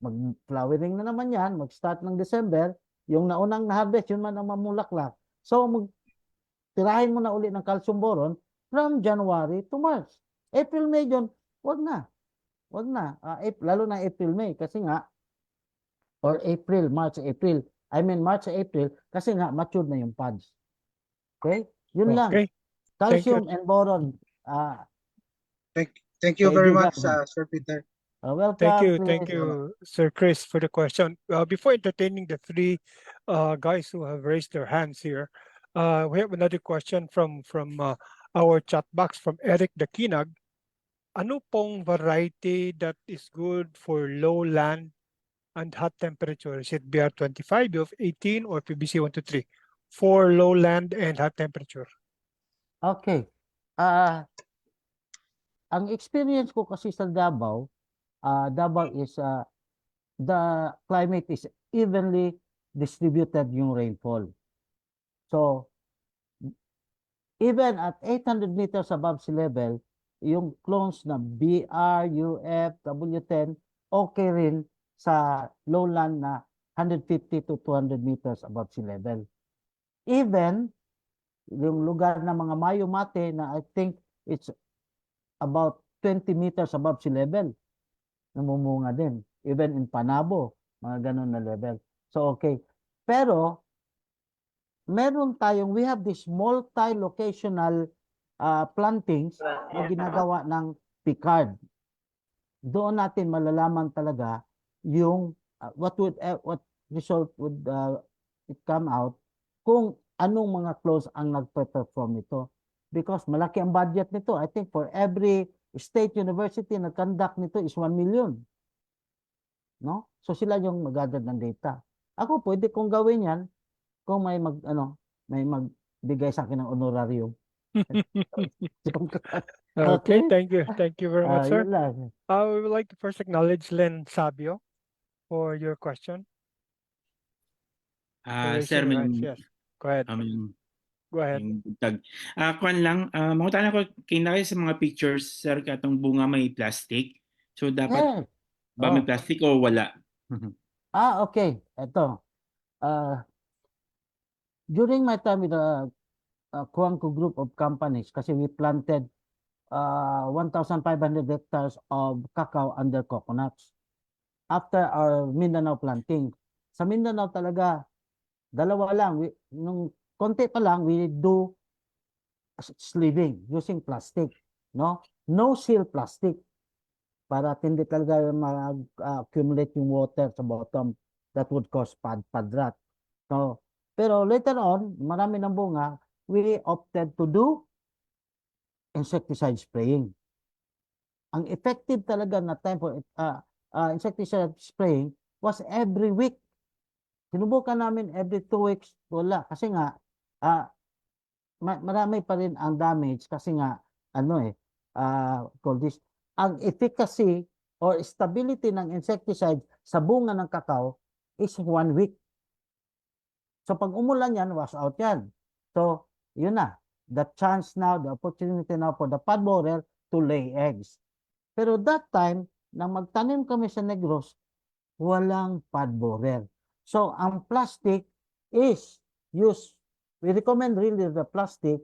S7: mag-flowering na naman yan, mag-start ng December, yung naunang na-harvest, yun man ang mamulaklak. So, tirahin mo na uli ng calcium boron from January to March. April, May, June, wag na. Wag na. Lalo na April, May, kasi nga, or April, March, April. I mean, March, April, kasi nga, matured na yung pods. Okay? Yun lang. Calcium and boron.
S9: Thank you very much,
S7: kaibigan.
S9: Sir Peter.
S7: Welcome.
S1: Thank you, Sir Chris, for the question. Before entertaining the three guys who have raised their hands here, we have another question from our chat box from Eric Dakinag. Ano pong variety that is good for low land and hot temperature? Is it BR25, BF18, or PBC 123 for low land and hot temperature?
S7: Okay. Ang experience ko kasi sa Davao, Davao is the climate is evenly distributed yung rainfall. So, even at 800 meters above sea level, yung clones na BR, UF, W10, okay rin sa lowland na 150 to 200 meters above sea level. Even yung lugar na mga Mayo Mate na I think it's about 20 meters above sea level, namumunga din. Even in Panabo, mga ganun na level. So, okay. Pero, we have this multi-locational plantings na ginagawa ng Picard. Doon natin malalaman talaga yung what result would it come out kung anong mga close ang nagpe-perform nito. Because malaki ang budget nito. I think for every state university na conduct nito is 1 million. No? So sila yung mag-gather ng data. Ako pwede kong gawin yan kung may magbigay sa akin ng honorarium.
S1: Okay, thank you. Thank you very much, sir.
S7: Yun lang.
S1: We would like to first acknowledge Len Sabio for your question. For
S8: Sir,
S1: raising your
S8: may
S1: hands. Yes, go ahead. Go ahead.
S8: Kuan lang, mangutan ako kinakita sa mga pictures, sir, katong bunga may plastic. So dapat ba may plastic o wala?
S7: Okay. Ito. During my time with the Kuangko group of companies, kasi we planted 1,500 hectares of cacao under coconuts. After our Mindanao planting. Sa Mindanao talaga, dalawa lang. Nung konti pa lang, we do sleeving using plastic. No seal plastic. Para hindi talaga mag-accumulate yung water sa bottom. That would cause pad rot. So, pero later on, marami ng bunga, we opted to do insecticide spraying. Ang effective talaga na time for insecticide spraying was every week. Sinubukan namin every 2 weeks, wala. Kasi nga, marami pa rin ang damage kasi nga, called this, ang efficacy or stability ng insecticide sa bunga ng cacao is 1 week. So pag umulan yan, wash out yan. So, yun na. The chance now, the opportunity now for the pod borer to lay eggs. Pero that time, nang magtanim kami sa Negros, walang pod borer. So, ang plastic is used. We recommend really the plastic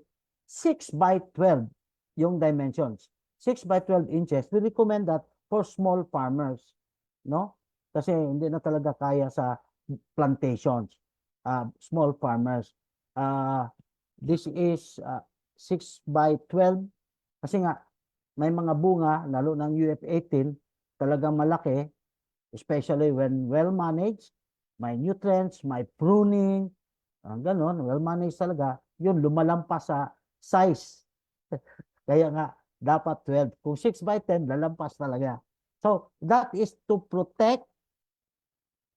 S7: 6 by 12 yung dimensions. 6 by 12 inches. We recommend that for small farmers. No? Kasi hindi na talaga kaya sa plantations. Small farmers. This is 6 by 12 kasi nga may mga bunga lalo ng UF18 talagang malaki, especially when well managed, may nutrients, may pruning, ganon, well managed talaga, yun lumalampas sa size. Kaya nga dapat 12. Kung 6 by 10 lalampas talaga. So that is to protect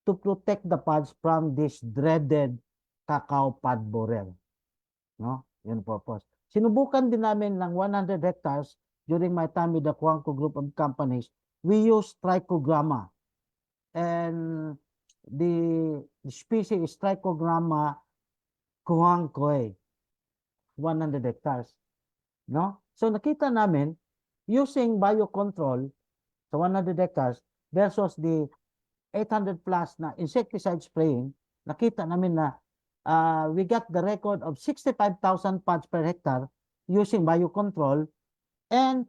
S7: the pods from this dreaded cacao pod borer. No? Yun purpose. Sinubukan din namin ng 100 hectares during my time with the Kuangko group of companies. We use trichogramma. And the species is trichogramma kuangkoe. 100 hectares. No? So nakita namin using biocontrol sa 100 hectares versus the 800 plus na insecticide spraying, nakita namin na we got the record of 65,000 pods per hectare using biocontrol and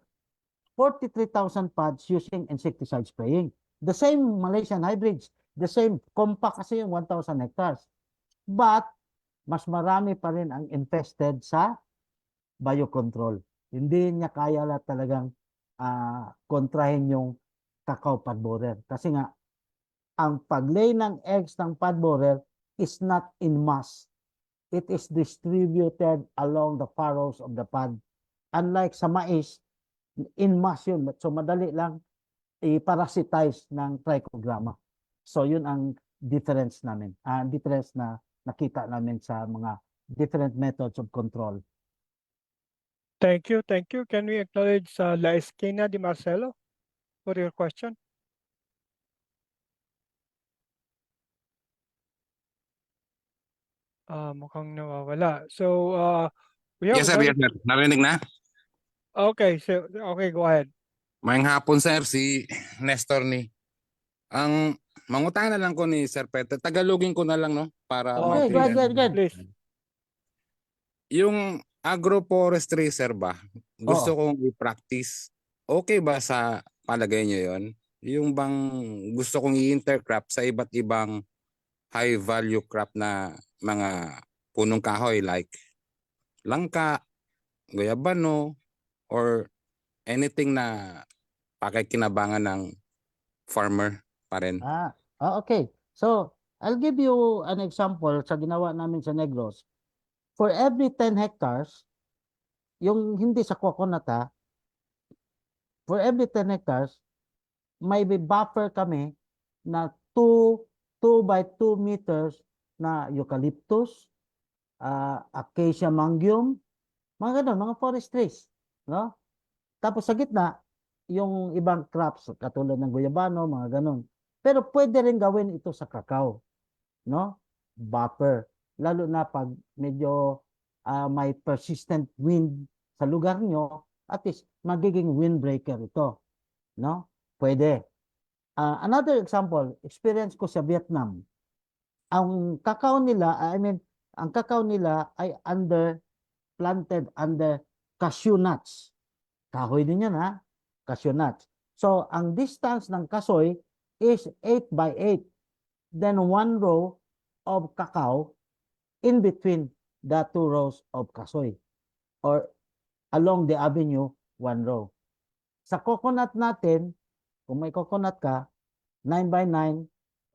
S7: 43,000 pods using insecticide spraying. The same Malaysian hybrids, the same compact kasi yung 1,000 hectares. But, mas marami pa rin ang infested sa biocontrol. Hindi niya kaya talagang kontrahin yung cacao pod borer. Kasi nga, ang paglay ng eggs ng pod borer is not in mass. It is distributed along the furrows of the pod. Unlike sa mais, in mass yun. So madali lang i-parasitize ng trichogramma. So yun ang difference namin. Difference na nakita namin sa mga different methods of control.
S1: Thank you. Thank you. Can we acknowledge La Esquina de Marcelo for your question? Mukhang nawawala. So, we have
S10: Yes, sir. Yes, sir. Narinig na?
S1: Okay, so okay, go ahead.
S10: Mayang hapon, sir, si Nestor ni. Ang mangutana lang ko ni Sir Peter, tagalogin ko na lang, no? Para
S7: Okay, go ahead.
S1: Please.
S10: Yung agroforestry, sir ba? Gusto kong i-practice. Okay ba sa palagay niyo yon? Yung bang gusto kong i-intercrop sa iba't ibang high value crop na mga punong kahoy like langka, guyabano, or anything na pakikinabangan ng farmer pa rin.
S7: Okay. So, I'll give you an example sa ginawa namin sa Negros. For every 10 hectares, yung hindi sa coconut for every 10 hectares, may buffer kami na 2 by 2 meters na eucalyptus, acacia mangium, mga ganun, mga forest trees. No? Tapos sa gitna, yung ibang crops, katulad ng guyabano, mga ganun. Pero pwede rin gawin ito sa cacao. No? Buffer. Lalo na pag medyo may persistent wind sa lugar nyo, at least magiging windbreaker ito. No? Pwede. Another example, experience ko sa Vietnam. Ang cacao nila, ang cacao nila ay planted under cashew nuts. Kahoy din yan cashew nuts. So, ang distance ng kasoy is 8 by 8. Then 1 row of cacao in between the 2 rows of kasoy. Or along the avenue, 1 row. Sa coconut natin, kung may coconut ka, 9 by 9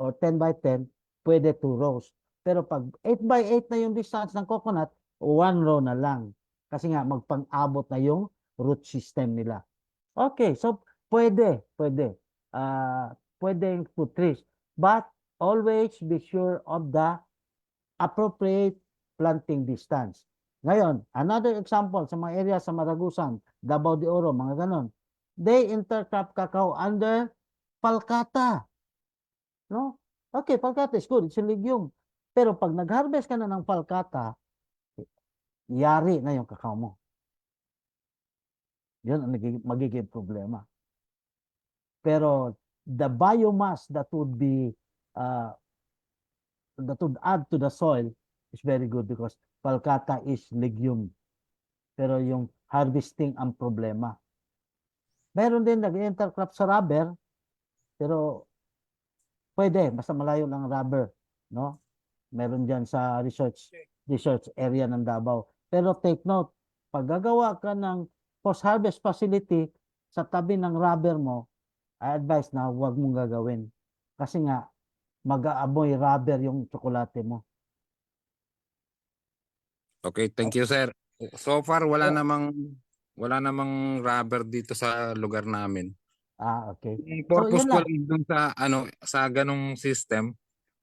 S7: or 10 by 10, pwede 2 rows. Pero pag 8 by 8 na yung distance ng coconut, 1 row na lang. Kasi nga, magpang-abot na yung root system nila. Okay, so pwede. Pwedeng 2 trees. But always be sure of the appropriate planting distance. Ngayon, another example sa mga area sa Maragusan, Davao de Oro, mga ganon. They intercrop cacao under palkata. No? Okay, palkata is good. It's a legume. Pero pag nag-harvest ka na ng palkata, yari na yung cacao mo. Yun ang magiging problema. Pero the biomass that would add to the soil is very good because palkata is legume. Pero yung harvesting ang problema. Meron din nag-intercrop sa rubber, pero pwede, basta malayo ng rubber, no? Meron diyan sa research area ng Davao. Pero take note, pag gagawa ka ng post-harvest facility sa tabi ng rubber mo, I advise na huwag mong gagawin. Kasi nga, mag-aamoy rubber yung tsokolate mo.
S10: Okay, thank you, sir. So far, wala namang rubber dito sa lugar namin.
S7: Okay.
S10: Yung
S7: So,
S10: purpose
S7: yun
S10: ko
S7: lang.
S10: lang dun sa ganong system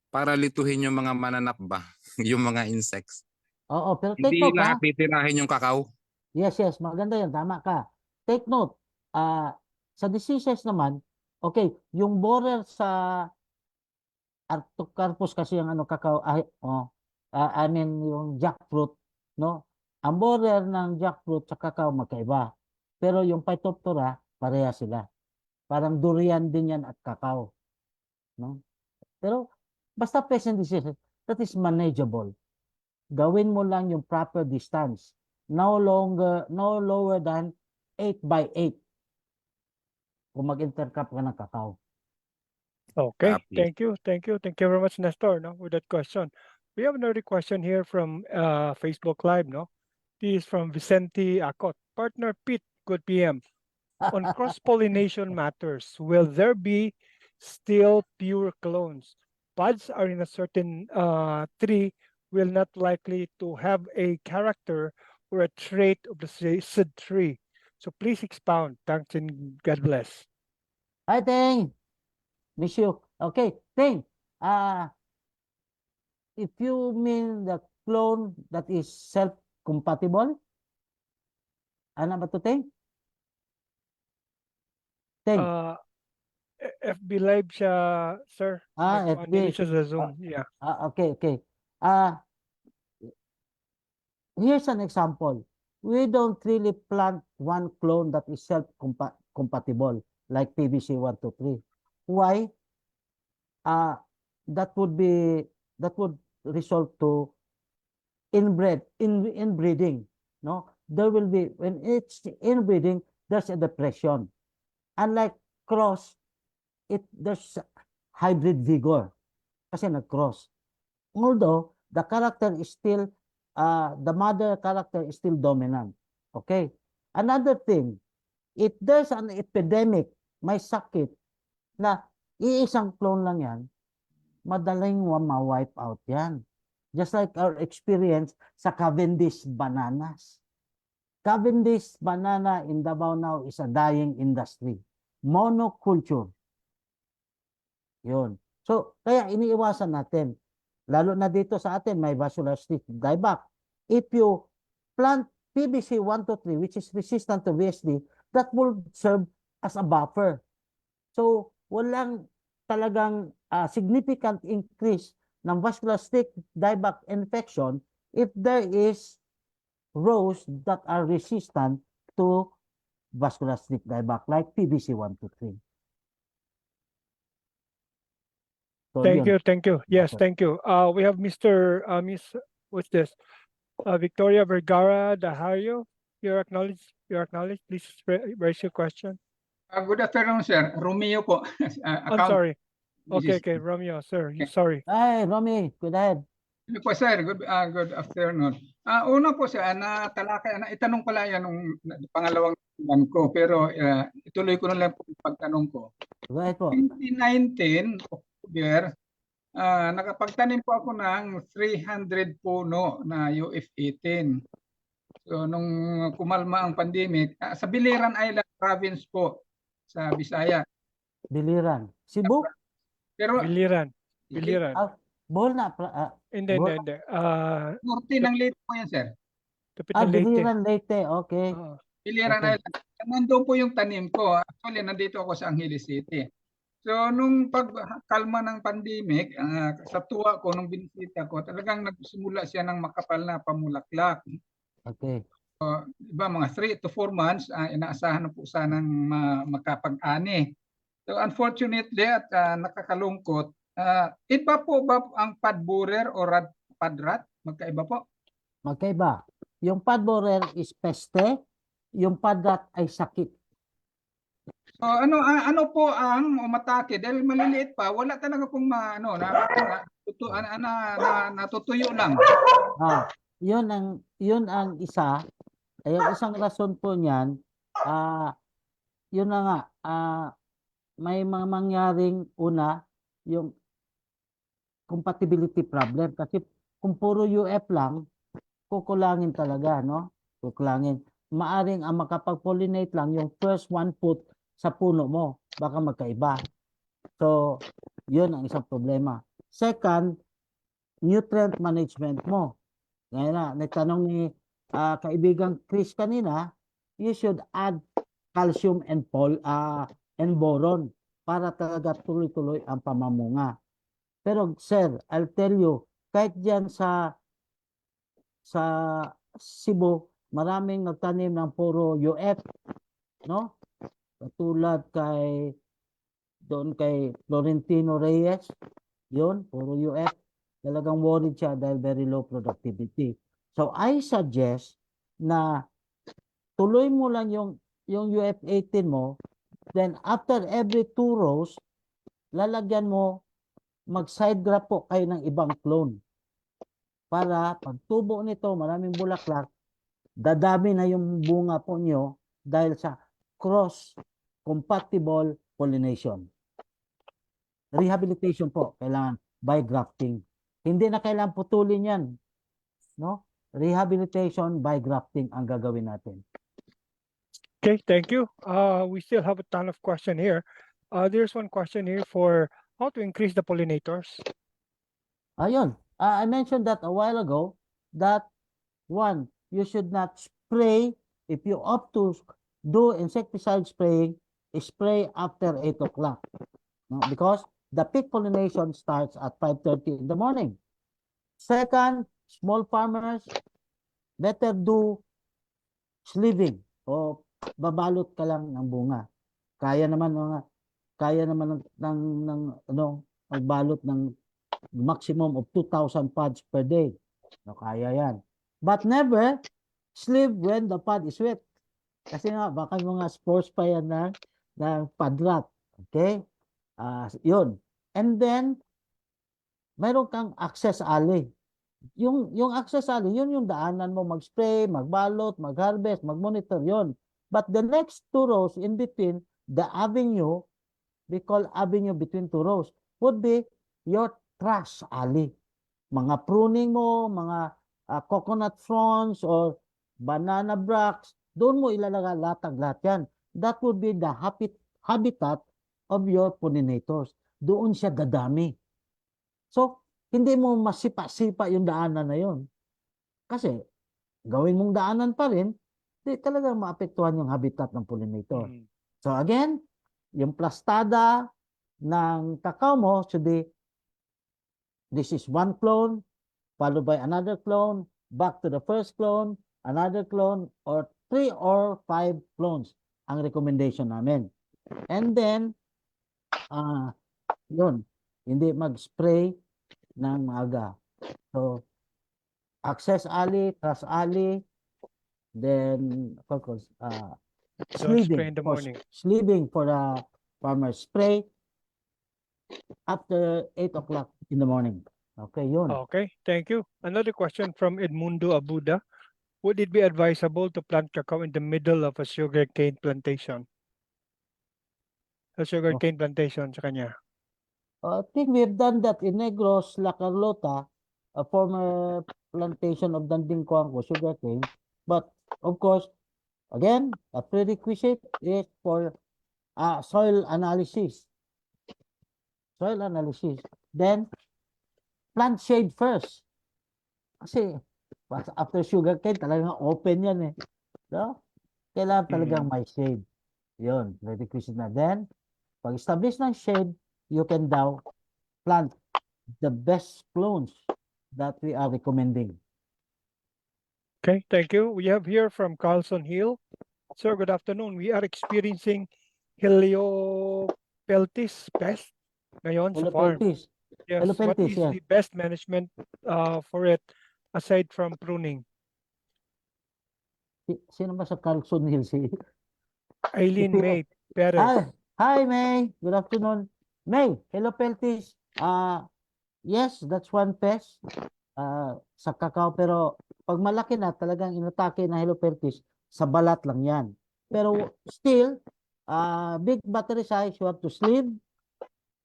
S10: para lituhin yung mga mananap ba, yung mga insects.
S7: Oo, pero take
S10: Hindi
S7: note
S10: lahat titirahin yung kakao.
S7: Yes, maganda yan. Tama ka. Take note, sa diseases naman, okay, yung borer sa Artocarpus kasi yung cacao, yung jackfruit, no? Ang borer ng jackfruit sa cacao magkaiba. Pero yung Phytophthora, pareha sila. Parang durian din yan at cacao. No? Pero basta pest and diseases, that is manageable. Gawin mo lang yung proper distance. No lower than 8 by 8 kung mag-intercrop ka ng cacao.
S1: Okay,
S10: Copy.
S1: thank you very much, Nestor, no, with that question. We have another question here from Facebook Live, no? This is from Vicente Acot. Partner Pete, good PM. On cross-pollination matters, will there be still pure clones? Buds are in a certain tree will not likely to have a character or a trait of the seed tree. So please expound. Thanks and God bless.
S7: Hi, Ting. Miss you. Okay, Ting. If you mean the clone that is self-compatible, ano ba to, Ting? Ting.
S1: FB Live siya, sir.
S7: FB.
S1: Nandito siya sa Zoom. Yeah.
S7: Okay. Here's an example. We don't really plant one clone that is self-compatible like PVC 123. Why? That would result to inbreeding. No, there will be, when it's inbreeding, there's a depression. Unlike cross, there's hybrid vigor kasi nag-cross. Although the character is still the mother character is still dominant. Okay. Another thing, if there's an epidemic, may sakit na iisang clone lang yan, madaling ma-wipe out yan. Just like our experience sa Cavendish bananas. Cavendish banana in Davao now is a dying industry. Monoculture. Yun. So, kaya iniiwasan natin. Lalo na dito sa atin, may vascular stick dieback. If you plant PBC 123, which is resistant to VSD, that will serve as a buffer. So, walang talagang significant increase ng vascular stick dieback infection if there is rows that are resistant to vascular stick dieback like PBC 123. So,
S1: Thank
S7: yun.
S1: you, thank you. Yes,
S7: Okay.
S1: thank you. We have Miss, what's this? Victoria Vergara Dahario. You're acknowledged. Please raise your question.
S11: Good afternoon, sir. Romeo po.
S1: I'm sorry. Okay,
S11: This is-
S1: Romeo, sir. Sorry.
S7: Hey, Romy, go ahead.
S11: Ano po, sir? Good afternoon. Una po, sir, itanong pala yan nung pangalawang tanong ko, pero ituloy ko na lang po yung pagtanong ko.
S7: Go ahead po.
S11: 2019, October, nakapagtanim po ako ng 300 puno na UF18. So, nung kumalma ang pandemic, sa Biliran Island Province po, sa Bisaya.
S7: Biliran. Cebu?
S11: Pero,
S1: Biliran.
S7: Bohol na.
S1: Hindi.
S11: Norte ng Leyte po yan, sir.
S1: Tapit ng Leyte.
S7: Biliran Leyte. Okay.
S11: Biliran
S7: Okay.
S11: Island. Nandun po yung tanim ko. Actually, nandito ako sa Angeles City. So, nung pagkalma ng pandemic, sa tuwa ko, nung binisita ko, talagang nagsimula siya ng makapal na pamulaklak.
S7: Okay.
S11: Diba, mga 3 to 4 months, inaasahan na po sanang makapag-ani. So, unfortunately, at nakakalungkot, iba po ba ang padborer o padrat? Magkaiba po?
S7: Magkaiba. Yung padborer is peste, yung padrat ay sakit.
S11: So, ano po ang umatake? Dahil maliliit pa, wala talaga pong natutuyo lang.
S7: Yun ang isa. Yung isang rason po niyan, yun na nga, may mga mangyaring una, yung compatibility problem. Kasi kung puro UF lang, kukulangin talaga, no? Kukulangin. Maaring ang makapag-pollinate lang yung first 1 foot sa puno mo. Baka magkaiba. So, yun ang isang problema. Second, nutrient management mo. Ngayon na, nagtanong ni kaibigang Chris kanina, you should add calcium and boron para talaga tuloy-tuloy ang pamamunga. Pero sir, I'll tell you, kahit dyan sa Cebu, maraming nagtanim ng puro UF, no? Katulad doon kay Florentino Reyes, yun, puro UF. Talagang worried siya dahil very low productivity. So I suggest na tuloy mo lang yung UF18 mo, then after every 2 rows, lalagyan mo, mag-side graft po kayo ng ibang clone. Para pag tubo nito, maraming bulaklak, dadami na yung bunga po nyo dahil sa cross-compatible pollination. Rehabilitation po, kailangan by grafting. Hindi na kailangan putulin yan. No? Rehabilitation by grafting ang gagawin natin.
S1: Okay, thank you. We still have a ton of question here. There's one question here for how to increase the pollinators.
S7: Ayun. I mentioned that a while ago that one, you should not spray. If you opt to do insecticide spraying, spray after 8 o'clock. No? Because the peak pollination starts at 5:30 in the morning. Second, small farmers, better do sleeving o babalot ka lang ng bunga. Kaya naman ng magbalot ng maximum of 2,000 pods per day. No, kaya yan. But never sleeve when the pod is wet. Kasi nga, baka mga spores pa yan ng padrat. Okay? Yun. And then, mayroon kang access alley. Yung access alley, yun yung daanan mo mag-spray, magbalot, mag-harvest, mag-monitor, yun. But the next 2 rows in between, the avenue, we call avenue between 2 rows, would be your trash alley. Mga pruning mo, mga coconut fronds or banana bracts, doon mo ilalagay lahat yan. That would be the habitat of your pollinators. Doon siya dadami. So, hindi mo masipa-sipa yung daanan na yon. Kasi, gawin mong daanan pa rin, di talagang maapektuhan yung habitat ng pollinator. So again, yung plastada ng kakao mo should be, this is one clone, followed by another clone, back to the first clone, another clone, or 3 or 5 clones ang recommendation namin. And then, yun, hindi mag-spray ng maaga. So, access alley, trash alley, then,
S1: spray in the morning.
S7: Sleeving for the farmer. Spray after 8 o'clock in the morning. Okay, yun.
S1: Okay, thank you. Another question from Edmundo Abuda. Would it be advisable to plant cacao in the middle of a sugarcane plantation? A sugarcane plantation sa kanya.
S7: I think we've done that in Negros, La Carlota, a former plantation of Dandingkuangco sugarcane. But of course, again, a prerequisite is for soil analysis. Soil analysis. Then, plant shade first. Kasi, after sugarcane, talagang open yan eh. So, kailangan talagang may shade. Yun, prerequisite na. Then, pag-establish ng shade, you can now plant the best clones that we are recommending.
S1: Okay, thank you. We have here from Carlson Hill. Sir, good afternoon. We are experiencing Heliopeltis pest ngayon sa farm.
S7: Heliopeltis.
S1: Yes, what
S7: Heliopeltis,
S1: is
S7: yes.
S1: the best management for it aside from pruning?
S7: Sino ba sa Carlson Hill? Si
S1: Eileen May Perez.
S7: Hi, May. Good afternoon. May, Heliopeltis. Yes, that's one pest sa kakao. Pero pag malaki na, talagang inatake na Heliopeltis, sa balat lang yan. Pero still, big battery size, you have to sleeve.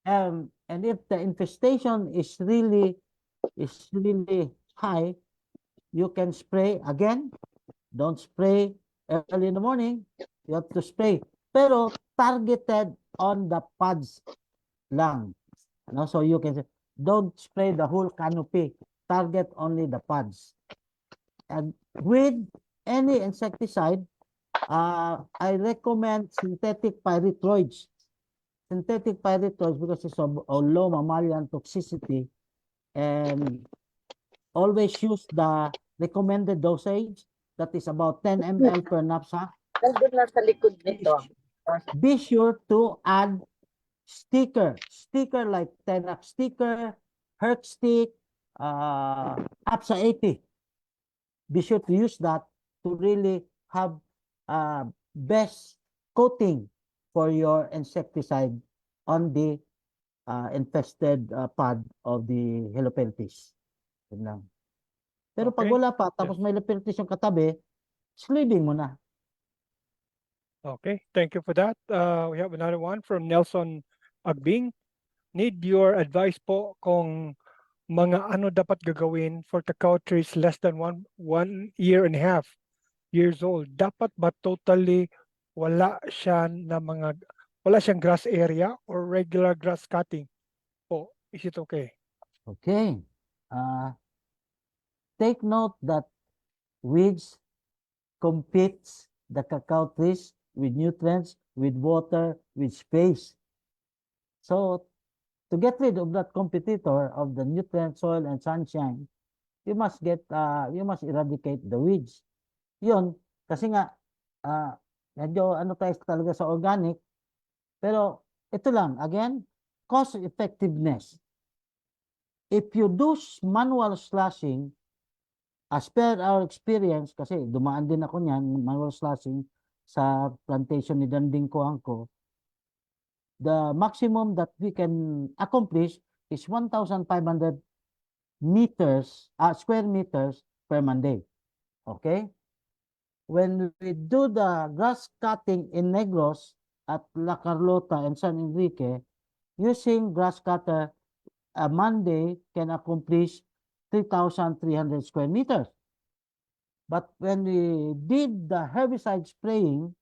S7: And if the infestation is really high, you can spray again. Don't spray early in the morning. You have to spray. Pero targeted on the pods lang. No? So you can say, don't spray the whole canopy. Target only the pods. And with any insecticide, I recommend synthetic pyrethroids. Synthetic pyrethroids because it's of low mammalian toxicity, and always use the recommended dosage, that is about 10 ml per knapsack. Be sure to add sticker like Tenax sticker, Herc stick, APSA 80. Be sure to use that to really have best coating for your insecticide on the infested pod of the Heliopeltis. Yun lang. Pero pag wala pa, tapos may Heliopeltis yung katabi, sleeving mo na.
S1: Okay, thank you for that. We have another one from Nelson Agbing. Need your advice po kung mga ano dapat gagawin for cacao trees less than one year and a half years old. Dapat ba totally wala siyang grass area or regular grass cutting? Po, is it okay?
S7: Okay. Take note that weeds competes the cacao trees with nutrients, with water, with space. So, to get rid of that competitor of the nutrient, soil, and sunshine, you must eradicate the weeds. Yun, kasi nga, medyo ano tayo talaga sa organic, pero ito lang, again, cost effectiveness. If you do manual slashing, as per our experience, kasi dumaan din ako niyan, manual slashing sa plantation ni Danding Kuangco, the maximum that we can accomplish is 1,500 meters, square meters per Monday. Okay? when we do the grass cutting in Negros at La Carlota and San Enrique, using grass cutter, a Monday can accomplish 3,300 square meters. But when we did the herbicide spraying,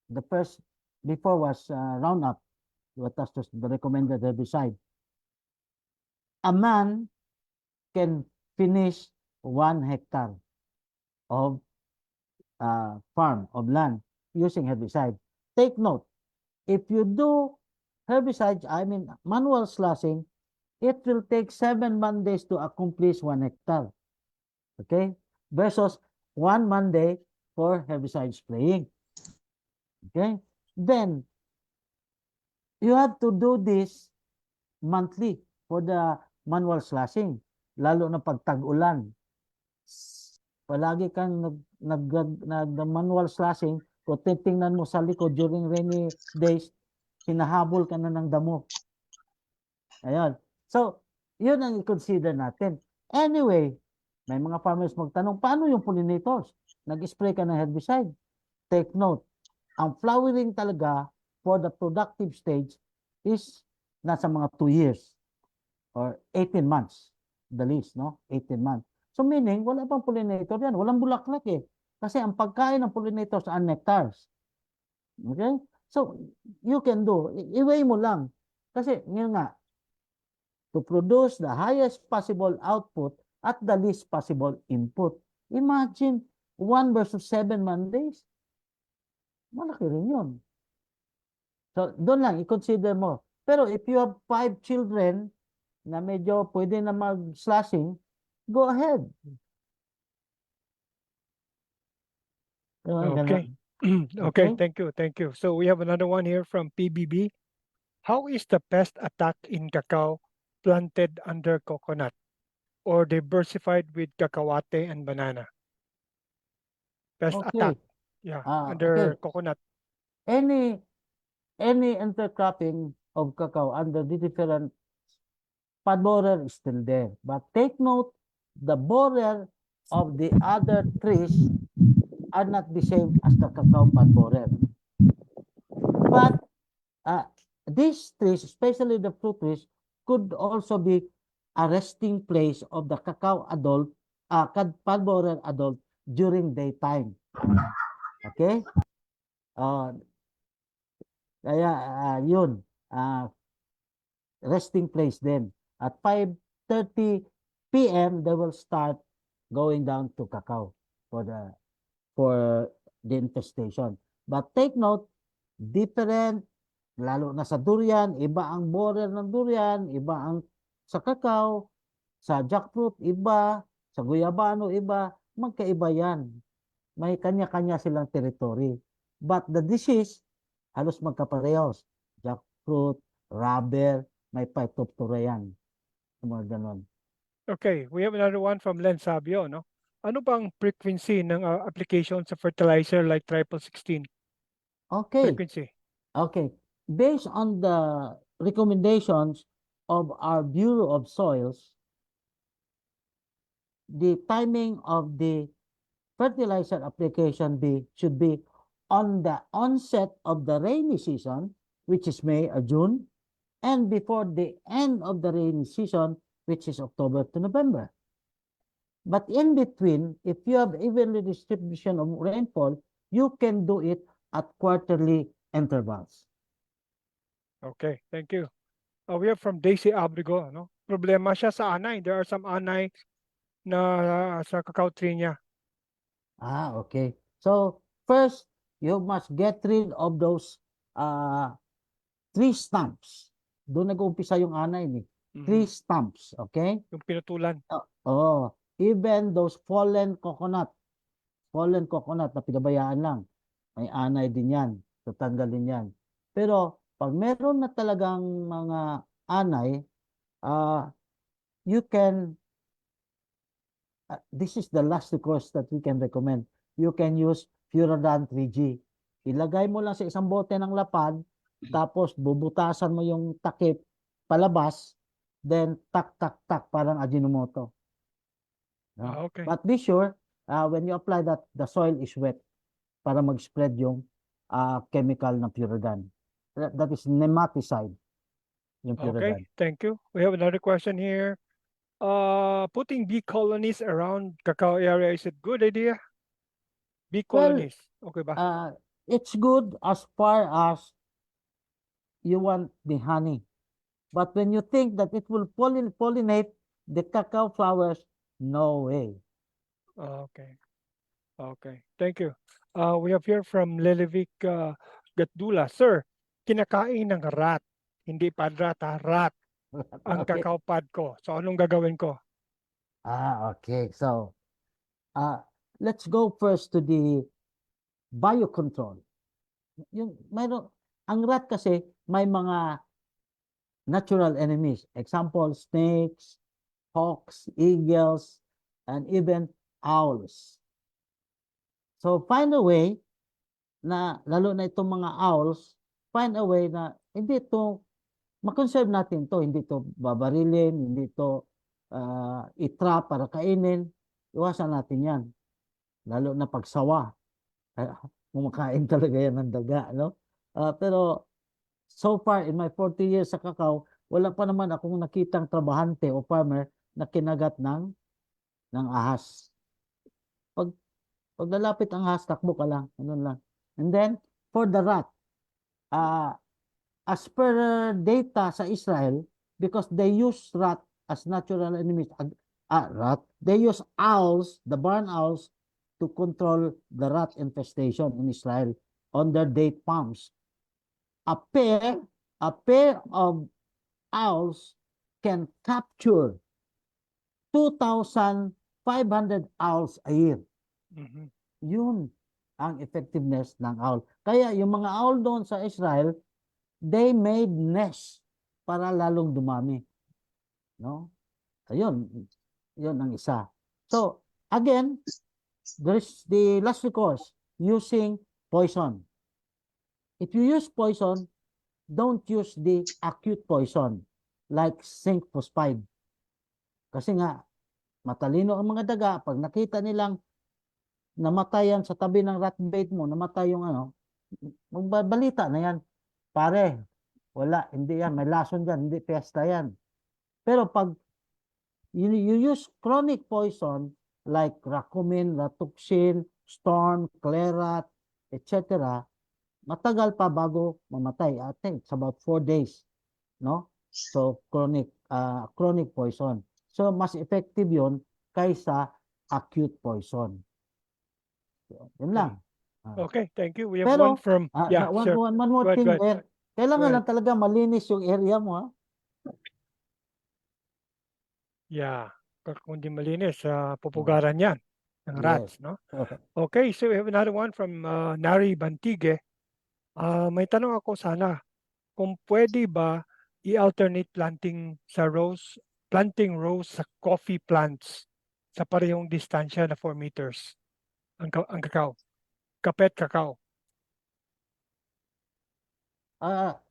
S7: the first before was Roundup, what was the recommended herbicide. A man can finish 1 hectare of farm, of land, using herbicide. Take note, if you do herbicides, I mean manual slashing, it will take 7 Mondays to accomplish 1 hectare. Okay? Versus 1 Monday for herbicide spraying. Okay? Then, you have to do this monthly for the manual slashing. Lalo na pag tag-ulan. Palagi kang nag-manual slashing, kung titingnan mo sa likod during rainy days, hinahabol ka na ng damo. Ayan. So, yun ang i-consider natin. Anyway, may mga farmers magtanong, paano yung pollinators? Nag-spray ka ng herbicide. Take note, ang flowering talaga for the productive stage is nasa mga 2 years or 18 months. The least, no? 18 months. So meaning, wala pang pollinator yan. Walang bulaklak eh. Kasi ang pagkain ng pollinators are nectars. Okay? So, you can do. I-weigh mo lang. Kasi, yun nga, to produce the highest possible output at the least possible input. Imagine, 1 versus 7 Mondays. Malaki rin yun. So, doon lang, i-consider mo. Pero if you have 5 children na medyo pwede na mag-slashing, go ahead.
S1: Okay. Okay, thank you. So we have another one here from PBB. How is the pest attack in cacao planted under coconut or diversified with cacahuate and banana? Pest attack. Yeah, under coconut.
S7: Any intercropping of cacao under the different pod borer is still there. But take note, the borer of the other trees are not the same as the cacao pod borer. But these trees, especially the fruit trees, could also be a resting place of the cacao adult, pod borer adult during daytime. Okay? Kaya yun, resting place din. At 5:30 p.m. they will start going down to cacao for the infestation. But take note, different, lalo na sa durian, iba ang borer ng durian, iba ang sa cacao, sa jackfruit, iba, sa guyabano, iba, magkaiba yan. May kanya-kanya silang territory. But the disease, halos magkaparehos. Jackfruit, rubber, may phytophthora yan. Mga ganon.
S1: Okay, we have another one from Len Sabio, no? Ano bang frequency ng application sa fertilizer like 1616?
S7: Okay.
S1: Frequency.
S7: Okay. Based on the recommendations of our Bureau of Soils, the timing of the fertilizer application should be on the onset of the rainy season, which is May or June, and before the end of the rainy season, which is October to November. But in between, if you have evenly distribution of rainfall, you can do it at quarterly intervals.
S1: Okay, thank you. We have from Daisy Abrigo, no? Problema siya sa anay. There are some anay na sa cacao tree niya.
S7: Okay. So, first, you must get rid of those tree stumps. Doon nag-uumpisa yung anay ni. Tree stumps, okay?
S1: Yung pinutulan.
S7: Even those fallen coconut na pinabayaan lang. May anay din yan. Tatanggalin yan. Pero, pag meron na talagang mga anay, you can, this is the last recourse that we can recommend. You can use Furadan 3G. Ilagay mo lang sa isang bote ng lapad, tapos bubutasan mo yung takip palabas, then tak, parang Ajinomoto. No?
S1: Okay.
S7: But be sure, when you apply that, the soil is wet para mag-spread yung chemical na Puridan. That is nematicide, yung Puridan.
S1: Okay, thank you. We have another question here. Putting bee colonies around cacao area, is it good idea? Bee
S7: Well,
S1: colonies, okay ba?
S7: It's good as far as you want the honey. But when you think that it will pollinate the cacao flowers, no way.
S1: Okay. Okay. Thank you. We have here from Lelevic Gatdula. Sir, kinakain ng rat. Hindi padrat, rat. Ang
S7: Okay.
S1: cacao pod ko. So, anong gagawin ko?
S7: Okay. So, let's go first to the biocontrol. Ang rat kasi may mga natural enemies. Example, snakes, hawks, eagles, and even owls. So find a way na, lalo na itong mga owls, find a way na hindi ito, makonserve natin to, hindi to babarilin, hindi to itrap para kainin. Iwasan natin yan. Lalo na pagsawa. Kumakain talaga yan ng daga, no? Pero so far, in my 40 years sa cacao, wala pa naman akong nakitang trabahante o farmer na kinagat ng ahas. Pag lalapit ang ahas, takbo ka lang. Ganun lang. And then, for the rat, as per data sa Israel, because they use rat as natural enemies, they use owls, the barn owls, to control the rat infestation in Israel on their date palms. A pair of owls can capture 2,500 owls a year.
S1: Mhm.
S7: Yun ang effectiveness ng owl. Kaya yung mga owl doon sa Israel, they made nests para lalong dumami. No? Ayun, yun ang isa. So, again, there's the last recourse, using poison. If you use poison, don't use the acute poison like zinc phosphide. Kasi nga, matalino ang mga daga. Pag nakita nilang namatayan sa tabi ng rat bait mo, namatay yung magbabalita na yan. Pare, wala, hindi yan. May lason dyan, hindi pesta yan. Pero pag you use chronic poison like racumin, ratuxin, storm, claret, etc., matagal pa bago mamatay. I think it's about 4 days. No? So, chronic poison. So, mas effective yun kaysa acute poison. So, yun lang.
S1: Okay, thank you. We have one from, yeah, sure.
S7: One more
S1: Go ahead,
S7: thing
S1: go ahead.
S7: there. Kailangan
S1: Go
S7: lang talaga malinis yung area mo. Ha?
S1: Yeah. Kung di malinis, pupugaran yan ng rats, no? Okay, so we have another one from Nari Bantige. May tanong ako sana, kung pwede ba i-alternate planting rows sa coffee plants sa parehong distansya na 4 meters ang cacao, kapet cacao.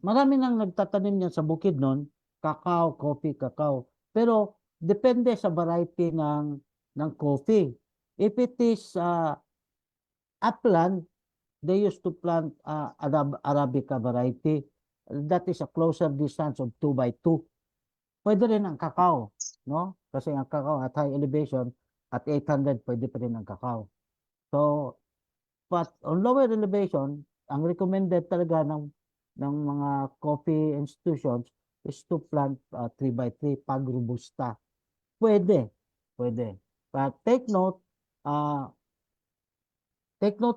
S7: Marami nang nagtatanim niyan sa bukid nun, cacao, coffee, cacao. Pero depende sa variety ng coffee. If it is upland, they used to plant Arabica variety. That is a closer distance of 2 by 2. Pwede rin ang cacao, no? Kasi ang cacao at high elevation, at 800, pwede pa rin ang cacao. So, but on lower elevation, ang recommended talaga ng mga coffee institutions is to plant 3 by 3 pag robusta. Pwede. But take note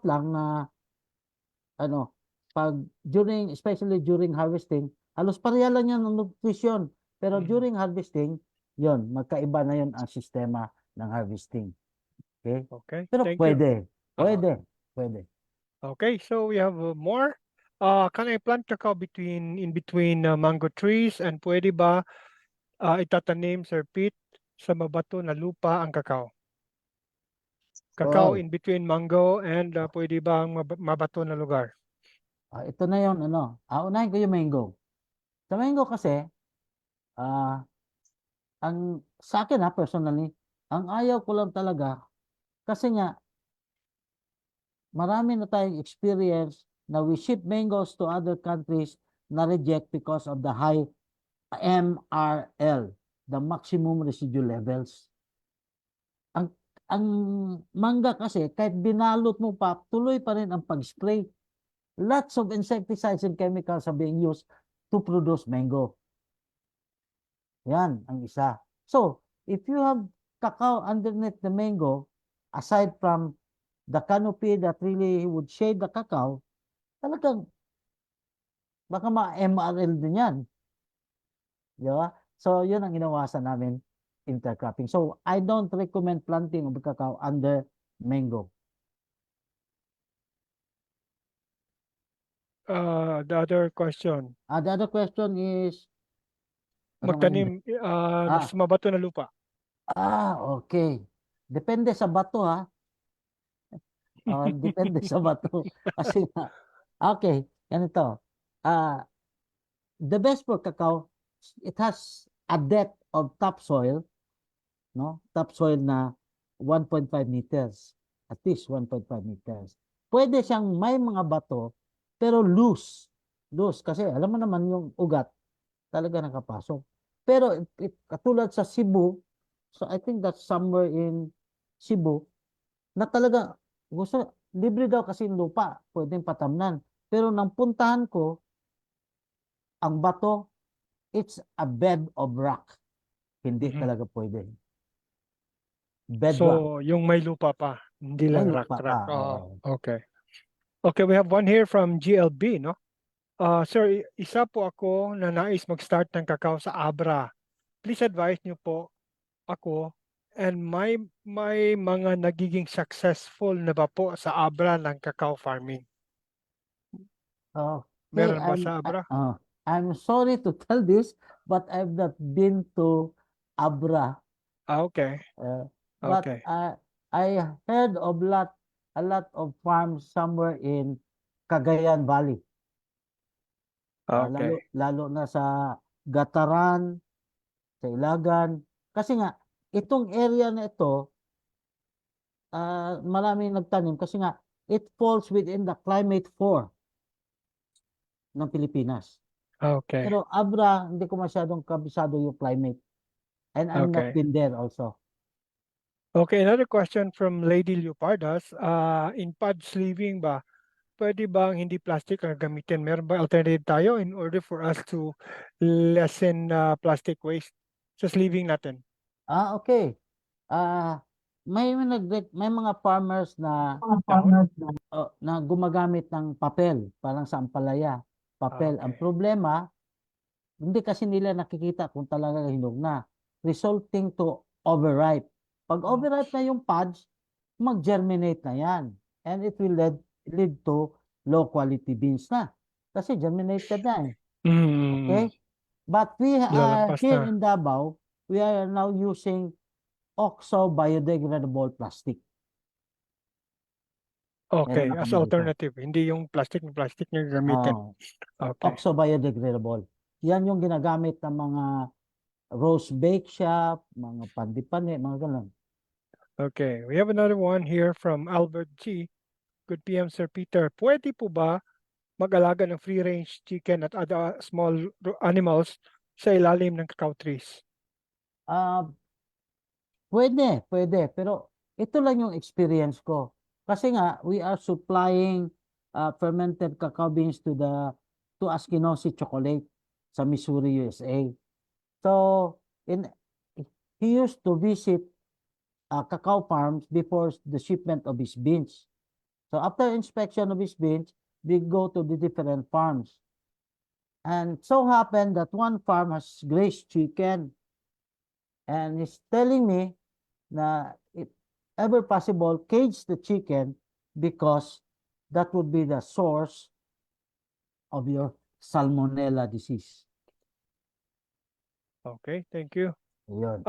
S7: lang na especially during harvesting, halos pareha lang yan ng nutrition. Pero during harvesting, yon magkaiba na yon ang sistema ng harvesting. Okay?
S1: Okay,
S7: Pero
S1: thank
S7: pwede.
S1: you.
S7: Pwede.
S1: Okay, so we have more. Can I plant cacao in between mango trees, and pwede ba itatanim, Sir Pete, sa mabato na lupa ang cacao? Cacao in between mango and pwede ba ang mabato na lugar?
S7: Ito na yon unahin ko yung mango. Sa mango kasi, ang sa akin personally, ang ayaw ko lang talaga, Kasi nga, marami na tayong experience na we ship mangoes to other countries na reject because of the high MRL, the maximum residual levels. Ang mangga kasi, kahit binalot mo pa, tuloy pa rin ang pag-spray. Lots of insecticides and chemicals are being used to produce mango. Yan, ang isa. So, if you have cacao underneath the mango, aside from the canopy that really would shade the cacao, talagang baka ma-MRL din yan. Di ba? So, yun ang inawasan namin, intercropping. So, I don't recommend planting of cacao under mango.
S1: The other question,
S7: The other question is,
S1: magtanim sa mabato na lupa.
S7: Okay. Depende sa bato, ha? Depende sa bato. Kasi nga, okay, ganito. The best for cacao, it has a depth of topsoil, no? Topsoil na 1.5 meters. At least 1.5 meters. Pwede siyang may mga bato, pero loose. Loose. Kasi alam mo naman yung ugat, talaga nakapasok. Pero katulad sa Cebu, so I think that's somewhere in Cebu, na talaga, gusto, libre daw kasi yung lupa, pwedeng patamnan. Pero nang puntahan ko, ang bato, it's a bed of rock. Hindi talaga pwede. Bedrock.
S1: So, yung may lupa pa, hindi lang
S7: May lupa
S1: rock.
S7: pa, oo.
S1: Okay. Okay, we have one here from GLB, no? Sir, isa po ako na nais mag-start ng kakao sa Abra. Please advise niyo po ako and may mga nagiging successful na ba po sa Abra ng cacao farming?
S7: Okay,
S1: Meron ba sa Abra?
S7: I'm sorry to tell this, but I've not been to Abra.
S1: Okay.
S7: But
S1: Okay.
S7: I heard of a lot of farms somewhere in Cagayan Valley.
S1: Okay.
S7: Lalo na sa Gataran, sa Ilagan. Kasi nga, itong area na ito, maraming nagtanim kasi nga, it falls within the climate 4 ng Pilipinas.
S1: Okay.
S7: Pero Abra, hindi ko masyadong kabisado yung climate. And I'm not
S1: Okay.
S7: been there also.
S1: Okay, another question from Lady Leopardas. In pod sleeving ba, pwede bang hindi plastic ang gamitin? Meron ba alternative tayo in order for us to lessen plastic waste sa sleeving natin?
S7: Okay. May mga farmers na na gumagamit ng papel, parang sa ampalaya. Papel. Ang
S1: Okay.
S7: problema, hindi kasi nila nakikita kung talaga hinog na. Resulting to overripe. Pag overripe na yung pods, mag-germinate na yan. And it will lead to low quality beans na. Kasi germinated na eh. Okay? But we
S1: Lalabas
S7: here
S1: na.
S7: in Davao, we are now using oxo biodegradable plastic.
S1: Okay,
S7: Meron na
S1: as
S7: kami dito.
S1: alternative. Hindi yung plastic na gamitin. Okay.
S7: Oxo biodegradable. Yan yung ginagamit ng mga roast bake shop, mga pandipane, mga ganun.
S1: Okay, we have another one here from Albert G. Good PM, Sir Peter. Pwede po ba mag-alaga ng free-range chicken at other small animals sa ilalim ng cacao trees?
S7: Pwede. Pero ito lang yung experience ko. Kasi nga, we are supplying fermented cacao beans to Askinosie Tsokolate sa Missouri, USA. So, he used to visit cacao farms before the shipment of his beans. So, after inspection of his beans, we go to the different farms. And so happened that one farm has grazed chicken. And he's telling me na if ever possible, cage the chicken because that would be the source of your salmonella disease.
S1: Okay, thank you.
S7: Yun.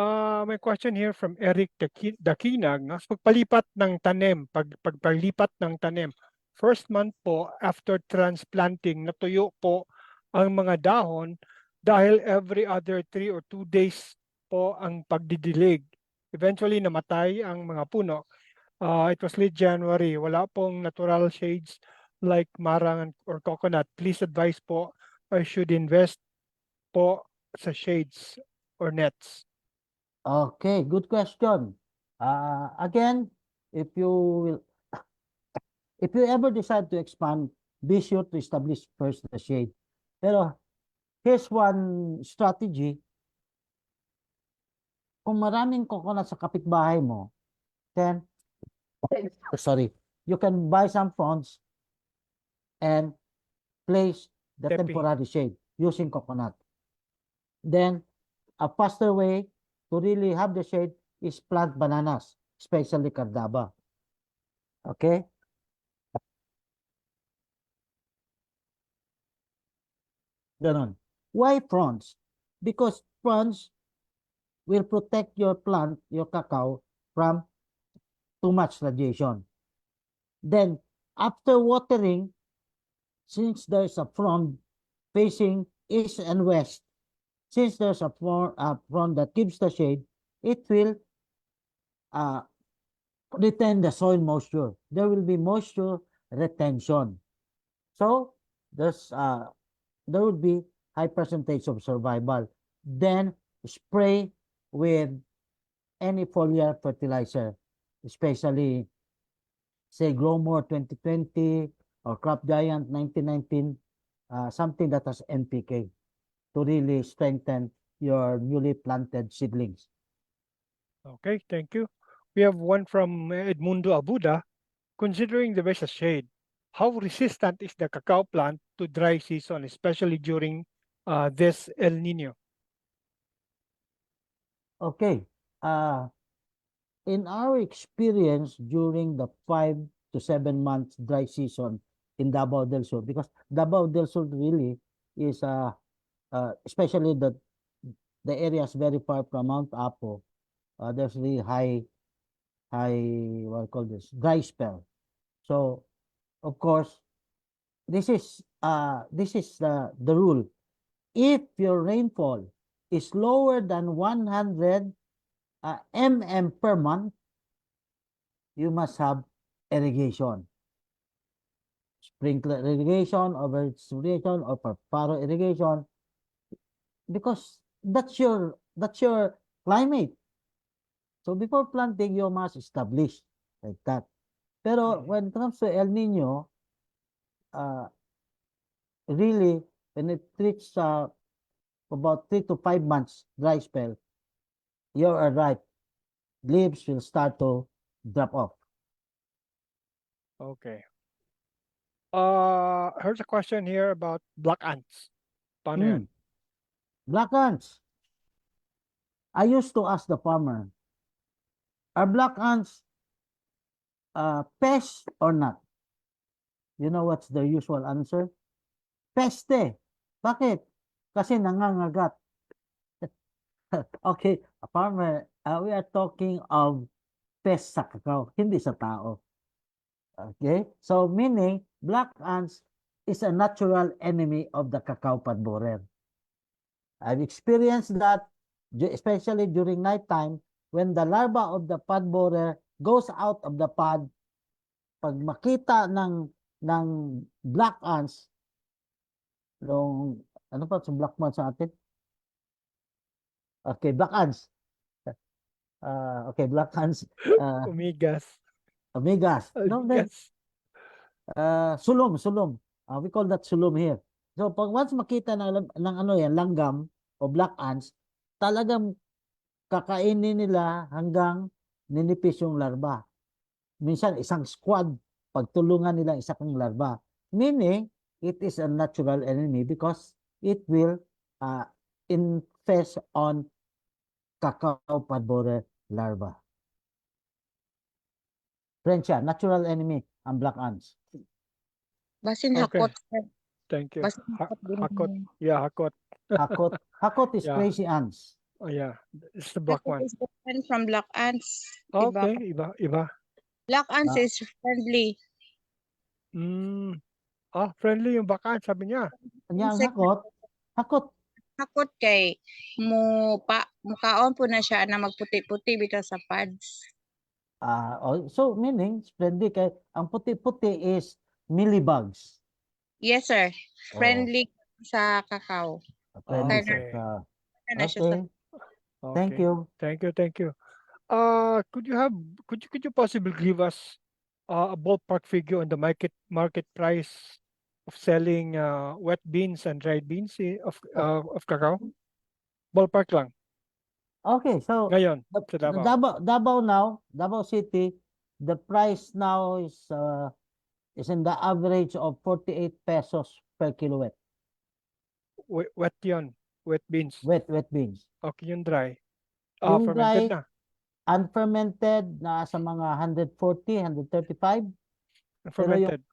S1: May question here from Eric Dakinag. No? So, pagpalipat ng tanim, pagpalipat ng tanim, first month po after transplanting, natuyo po ang mga dahon dahil every other 3 or 2 days po ang pagdidilig. Eventually namatay ang mga puno. It was late January. Wala pong natural shades like marang or coconut. Please advise po, I should invest po sa shades or nets.
S7: Okay, good question. Again, if you ever decide to expand, be sure to establish first the shade. Pero here's one strategy. Kung maraming coconut sa kapitbahay mo, then you can buy some fronds and place the
S1: Tepi.
S7: temporary shade using coconut. Then a faster way to really have the shade is plant bananas, especially cardaba. Okay? Ganon. Why fronds? Because fronds will protect your plant, your cacao, from too much radiation. Then, after watering, since there's a frond facing east and west, since there's a frond that gives the shade, it will retain the soil moisture. There will be moisture retention. So, there would be high percentage of survival. Then, spray with any foliar fertilizer, especially say Growmore 2020 or Crop Giant 1919, something that has NPK to really strengthen your newly planted seedlings.
S1: Okay, thank you. We have one from Edmundo Abuda. Considering the best shade, how resistant is the cacao plant to dry season, especially during this El Nino?
S7: Okay. In our experience during the 5 to 7 months dry season in Davao del Sur, because Davao del Sur really is especially the areas very far from Mount Apo, there's really high what I call this dry spell. So of course this is the rule. If your rainfall is lower than 100 mm per month, you must have irrigation. Sprinkler irrigation, over irrigation, or faro irrigation, because that's your climate. So before planting, you must establish like that. Pero when it comes to El Nino, really, when it reaches about 3 to 5 months dry spell, you are right. Leaves will start to drop off.
S1: Okay. Here's a question here about black ants. Paano yan?
S7: Black ants. I used to ask the farmer, are black ants pests or not? You know what's the usual answer? Peste. Bakit? Kasi nangangagat. Okay, farmer, we are talking of pest sa cacao, hindi sa tao. Okay? So meaning, black ants is a natural enemy of the cacao pod borer. I've experienced that, especially during nighttime, when the larva of the pod borer goes out of the pod. Pag makita ng black ants, ano pa sa black ants sa atin? Okay, black ants. Okay, black ants.
S1: Omegas.
S7: No, then, sulom. We call that sulom here. So, pag once makita ng ano yan, langgam o black ants, talagang kakainin nila hanggang ninipis yung larva. Minsan, isang squad, pagtulungan nila isa kang larva. Meaning, it is a natural enemy because it will infest on cacao pod borer larva. Friends siya, natural enemy ang black ants.
S12: Basin
S1: Okay.
S12: hakot.
S1: Thank you.
S12: Basin
S1: Hakot. Yeah, hakot.
S7: Hakot is
S1: Yeah.
S7: crazy ants.
S1: Oh, yeah. It's the black one.
S12: Hakot is different from black ants.
S1: Okay, iba.
S12: Black ants is friendly.
S1: Friendly yung baka, sabi niya.
S7: Kanya ang
S12: Insect.
S7: hakot.
S12: Hakot kay mukaon po na siya na magputi-puti bitaw sa pads.
S7: So meaning, friendly kay ang puti-puti is millibugs.
S12: Yes, sir.
S7: Oh,
S12: Friendly sa cacao.
S7: friendly
S1: Okay.
S7: sa
S12: Ano siya sa
S7: Okay. Thank
S1: Okay.
S7: you.
S1: Thank you. Could you possibly give us a ballpark figure on the market price of selling wet beans and dried beans of cacao? Ballpark lang.
S7: Okay, so
S1: Ngayon,
S7: the,
S1: sa
S7: the
S1: Davao.
S7: Davao City, the price now is in the average of 48 pesos per kilowatt.
S1: Wet yun. Wet beans.
S7: Wet beans.
S1: Okay, yung dry.
S7: Yung
S1: Fermented
S7: dry,
S1: na.
S7: unfermented, nasa mga 140, 135. Pero
S1: Fermented.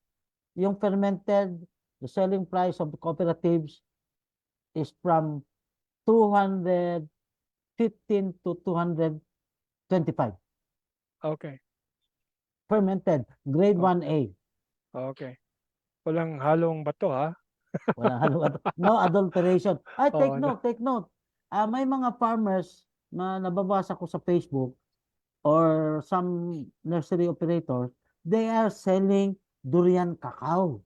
S7: yung fermented, the selling price of the cooperatives is from 215 to 225.
S1: Okay.
S7: Fermented, grade
S1: Oh.
S7: 1A.
S1: Okay. Walang halong bato, ha?
S7: Walang halong no adulteration. Ay, take
S1: Oh,
S7: note, take note. May mga farmers na nababasa ko sa Facebook or some nursery operators, they are selling durian cacao.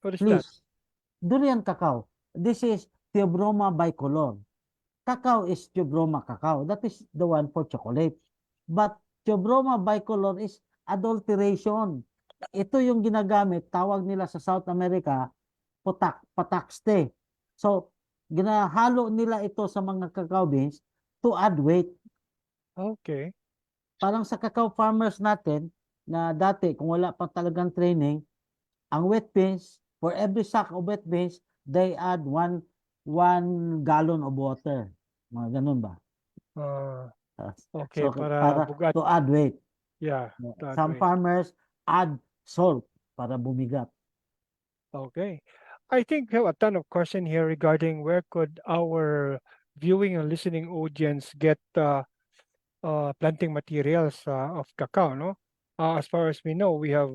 S1: What is that?
S7: Please, durian cacao. This is Theobroma bicolor. Cacao is Theobroma cacao. That is the one for chocolate. But Theobroma bicolor is adulteration. Ito yung ginagamit, tawag nila sa South America, patakste. So, ginahalo nila ito sa mga cacao beans to add weight.
S1: Okay.
S7: Parang sa cacao farmers natin, na dati, kung wala pa talagang training, ang wet beans, for every sack of wet beans, they add one gallon of water. Mga ganun ba?
S1: Okay,
S7: So,
S1: para bugat.
S7: to add weight.
S1: Yeah. to add
S7: Some
S1: weight.
S7: farmers add salt para bumigat.
S1: Okay. I think we have a ton of question here regarding where could our viewing and listening audience get planting materials of cacao, no? As far as we know, we are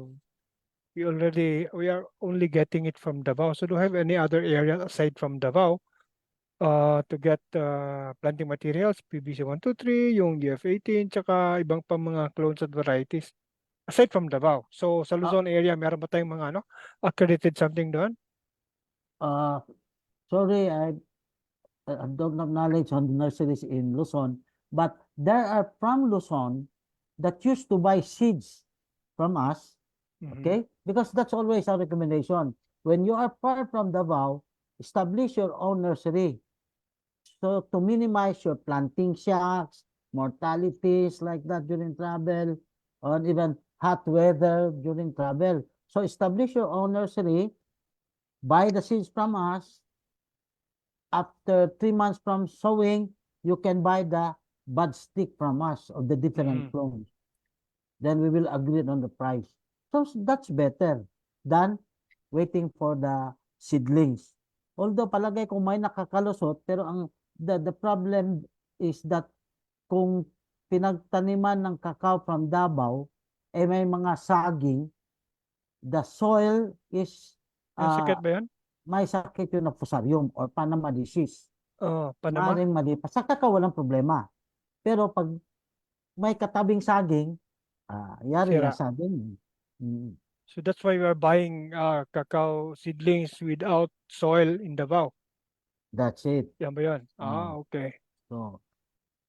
S1: only getting it from Davao. So do you have any other area aside from Davao to get planting materials, PBC 123, yung DF18, tsaka ibang pa mga clones at varieties aside from Davao? So sa Luzon area, meron ba tayong mga accredited something doon?
S7: Sorry, I don't have knowledge on the nurseries in Luzon, but there are from Luzon that used to buy seeds from us, okay? Because that's always our recommendation. When you are far from Davao, establish your own nursery. So to minimize your planting shocks, mortalities like that during travel, or even hot weather during travel. So establish your own nursery, buy the seeds from us. After 3 months from sowing, you can buy the bud stick from us of the different clones. Then we will agree on the price. So that's better than waiting for the seedlings. Although palagay ko may nakakalusot, pero the problem is that kung pinagtaniman ng cacao from Davao, may mga saging, the soil is
S1: Sakit ba yan?
S7: may sakit yun ng fusarium or Panama disease.
S1: Panama?
S7: Maring malipas. Sa cacao, walang problema. Pero pag may katabing saging, yari na saging.
S1: So that's why we are buying cacao seedlings without soil in Davao.
S7: That's it.
S1: Yan ba yun? Okay.
S7: So,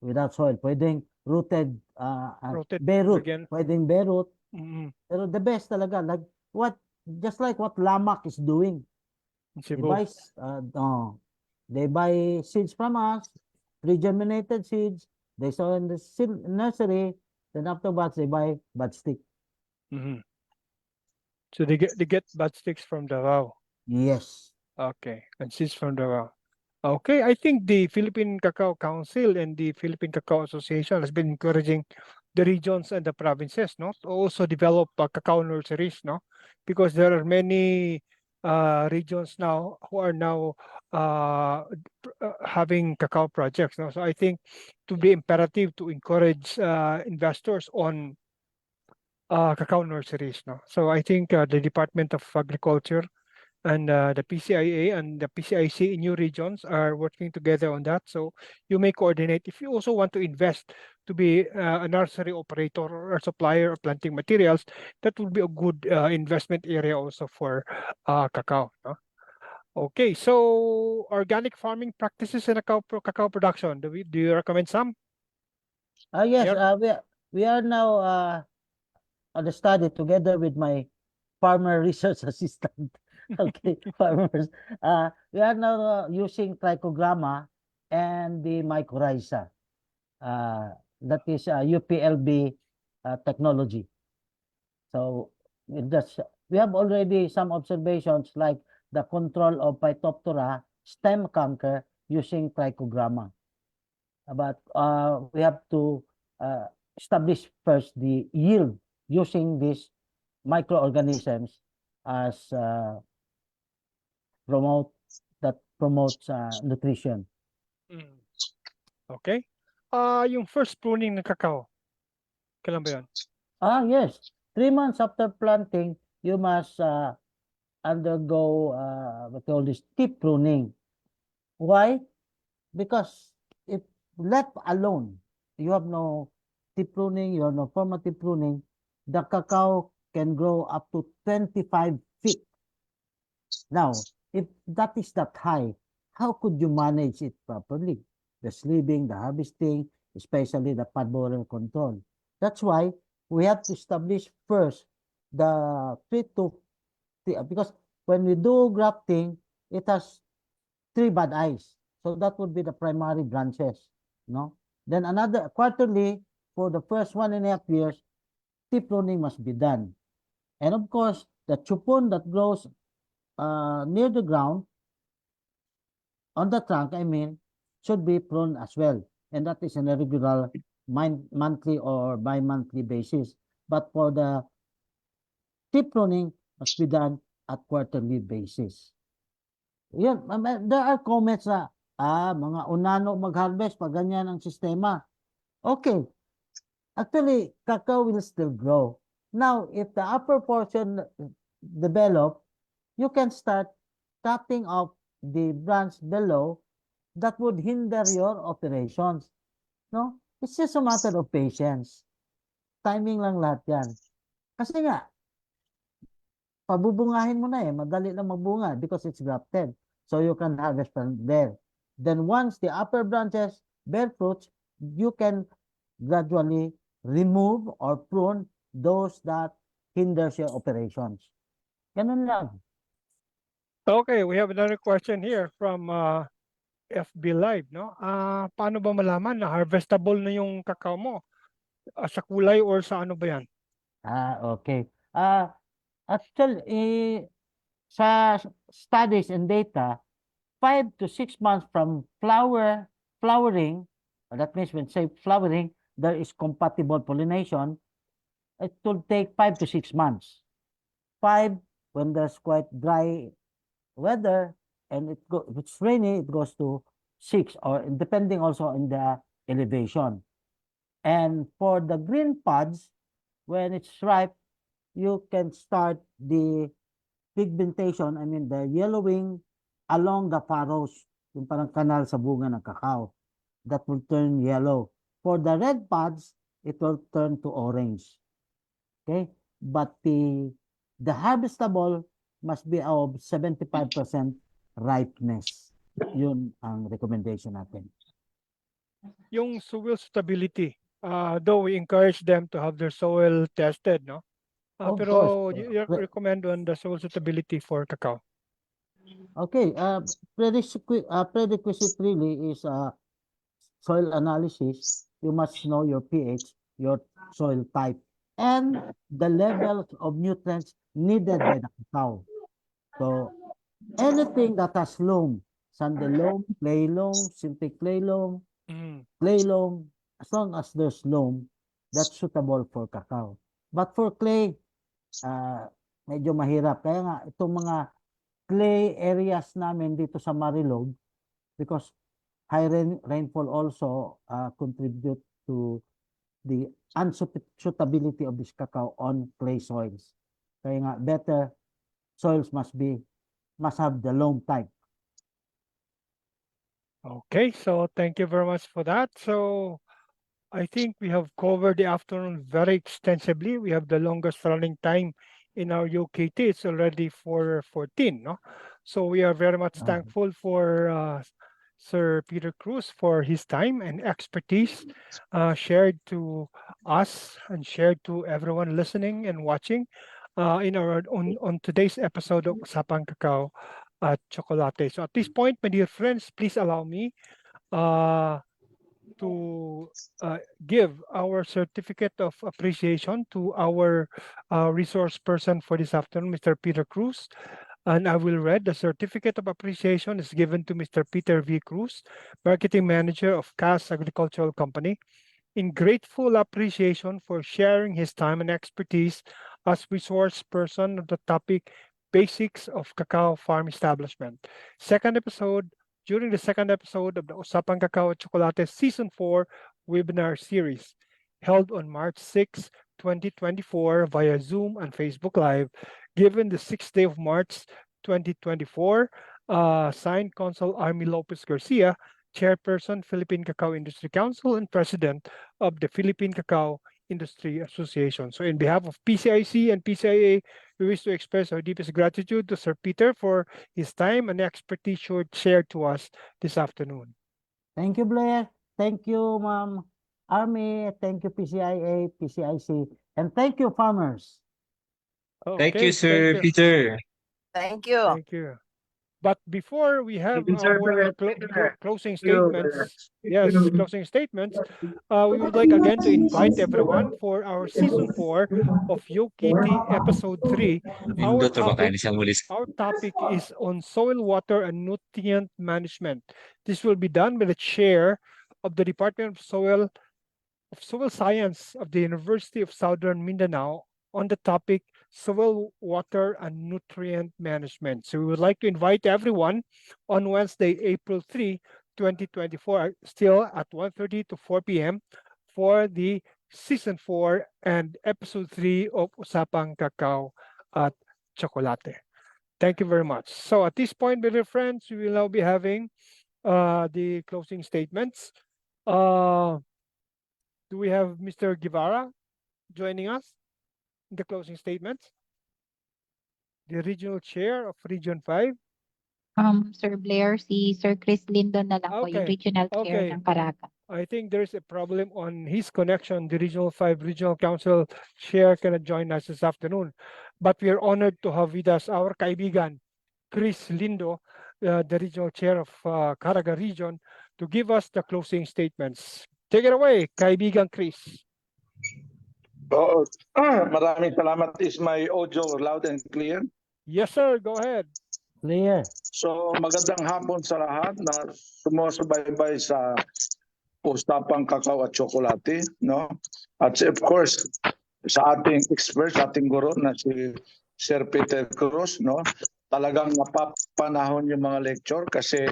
S7: without soil. Pwedeng rooted, bare root.
S1: Again.
S7: Pwedeng bare root.
S1: Mm-hmm.
S7: Pero the best talaga, just like what Lamak is doing. They buy seeds from us, pre-germinated seeds. They sow in the nursery. Then afterwards, they buy bud stick.
S1: So they get bud sticks from Davao.
S7: Yes.
S1: Okay, and seeds from Davao. Okay, I think the Philippine Cacao Council and the Philippine Cacao Association has been encouraging the regions and the provinces, no, to also develop cacao nurseries, no, because there are many regions now who are now having cacao projects, no. So I think to be imperative to encourage investors on cacao nurseries, no. So I think the Department of Agriculture and the PCIA and the PCIC in your regions are working together on that. So you may coordinate if you also want to invest to be a nursery operator or a supplier of planting materials. That would be a good investment area also for cacao. No? Okay, so organic farming practices in cacao production. Do you recommend some?
S7: Yes,
S1: Yep.
S7: we are now on the study together with my farmer research assistant. Okay, farmers. We are now using trichogramma and the mycorrhiza. That is UPLB technology. So we have already some observations like the control of Phytophthora stem canker using trichogramma. But we have to establish first the yield using these microorganisms as promotes nutrition.
S1: Mm. Okay. Yung first pruning ng cacao, kailan ba yun?
S7: Yes. 3 months after planting, you must undergo what we call this tip pruning. Why? Because if left alone, you have no tip pruning, you have no formative pruning, the cacao can grow up to 25 feet. Now, if that is that high, how could you manage it properly? The sleeving, the harvesting, especially the pod borer control. That's why we have to establish first the because when we do grafting, it has 3 bad eyes. So that would be the primary branches, no? Then another quarterly for the first 1.5 years, tip pruning must be done. And of course, the chupon that grows near the ground, on the trunk, I mean, should be pruned as well. And that is on a regular monthly or bi-monthly basis. But for the tip pruning, must be done at quarterly basis. Yan, there are comments na, mga unano mag-harvest pag ganyan ang sistema. Okay. Actually, cacao will still grow. Now, if the upper portion develop, you can start cutting off the branch below that would hinder your operations. No? It's just a matter of patience. Timing lang lahat yan. Kasi nga, pabubungahin mo na madali lang magbunga because it's grafted. So you can harvest from there. Then once the upper branches bear fruits, you can gradually remove or prune those that hinders your operations. Ganun lang.
S1: Okay, we have another question here from FB Live, no? Paano ba malaman na harvestable na yung cacao mo? Sa kulay or sa ano ba yan?
S7: Okay. Actually, sa studies and data, 5 to 6 months from flowering, that means when say flowering, there is compatible pollination, it will take 5 to 6 months. 5 when there's quite dry weather and if it's rainy, it goes to 6 or depending also on the elevation. And for the green pods, when it's ripe, you can start the pigmentation, I mean the yellowing along the furrows, yung parang kanal sa bunga ng cacao. That will turn yellow. For the red pods, it will turn to orange. Okay? But the harvestable must be of 75% ripeness. Yun ang recommendation natin.
S1: Yung soil stability, though we encourage them to have their soil tested, no?
S7: Of
S1: Pero
S7: course.
S1: you recommend on the soil suitability for cacao.
S7: Okay, prerequisite really is soil analysis. You must know your pH, your soil type, and the levels of nutrients needed by the cacao. So anything that has loam, sandy loam, clay loam, synthetic clay loam, clay loam, as long as there's loam, that's suitable for cacao. But for clay, medyo mahirap. Kaya nga, itong mga clay areas namin dito sa Marilog, because high rainfall also contribute to the unsuitability of this cacao on clay soils. Kaya nga, better soils must be must have the long time.
S1: Okay, so thank you very much for that. So I think we have covered the afternoon very extensively. We have the longest running time in our UKT. It's already 4:14, no? So we are very much thankful for Sir Peter Cruz for his time and expertise shared to us and shared to everyone listening and watching on today's episode of Usapang Kakao at Tsokolate. So at this point, my dear friends, please allow me to give our certificate of appreciation to our resource person for this afternoon, Mr. Peter Cruz. And I will read the certificate of appreciation is given to Mr. Peter V. Cruz, Marketing Manager of CAS Agricultural Company, in grateful appreciation for sharing his time and expertise as resource person of the topic Basics of Cacao Farm Establishment. During the second episode of the Usapang Kakao at Tsokolate Season 4 webinar series, held on March 6, 2024 via Zoom and Facebook Live, given the 6th day of March 2024, signed Consul Army Lopez Garcia, Chairperson, Philippine Cacao Industry Council, and President of the Philippine Cacao Industry Association. So in behalf of PCIC and PCIA, we wish to express our deepest gratitude to Sir Peter for his time and expertise shared to us this afternoon.
S7: Thank you, Blair. Thank you, Ma'am Army. Thank you, PCIA, PCIC. And thank you, farmers.
S13: Thank you, Sir Peter.
S4: Thank you.
S1: Thank you. But before we have our closing statements, closing statements, we would like again to invite everyone for our Season 4 of UKT Episode 3. Our topic is on soil, water, and nutrient management. This will be done by the chair of the Department of Soil Science of the University of Southern Mindanao on the topic soil, water, and nutrient management. So we would like to invite everyone on Wednesday, April 3, 2024, still at 1:30 to 4 p.m. for the Season 4 and Episode 3 of Usapang Kakao at Tsokolate. Thank you very much. So at this point, my dear friends, we will now be having the closing statements. Do we have Mr. Guevara joining us in the closing statements? The regional chair of Region 5.
S14: Sir Blair, si Sir Chris Lindon na lang po, yung regional chair ng Caraga.
S1: I think there's a problem on his connection. The Regional 5 Regional Council chair cannot join us this afternoon. But we are honored to have with us our kaibigan, Chris Lindo, the regional chair of Caraga region, to give us the closing statements. Take it away, kaibigan Chris.
S15: Maraming salamat. Is my audio loud and clear?
S1: Yes, sir. Go ahead.
S7: Clear.
S15: So magandang hapon sa lahat na sumusubaybay sa Usapang Kakao at Tsokolate, no? At of course, sa ating expert, sa ating guro na si Sir Peter Cruz, no? Talagang napapanahon yung mga lecture kasi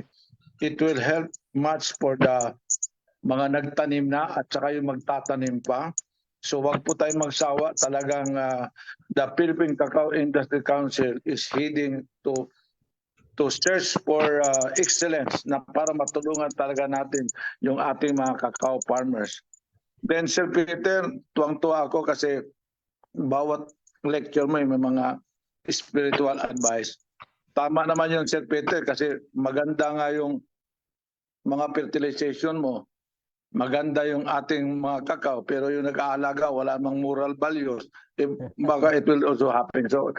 S15: it will help much for the mga nagtanim na at saka yung magtatanim pa. So wag po tayong magsawa. Talagang the Philippine Cacao Industry Council is heading to search for excellence na para matulungan talaga natin yung ating mga cacao farmers. Then Sir Peter, tuwang-tuwa ako kasi bawat lecture may mga spiritual advice. Tama naman yun Sir Peter kasi maganda nga yung mga fertilization mo. Maganda yung ating mga cacao pero yung nag-aalaga wala mang moral values. Baka it will also happen. So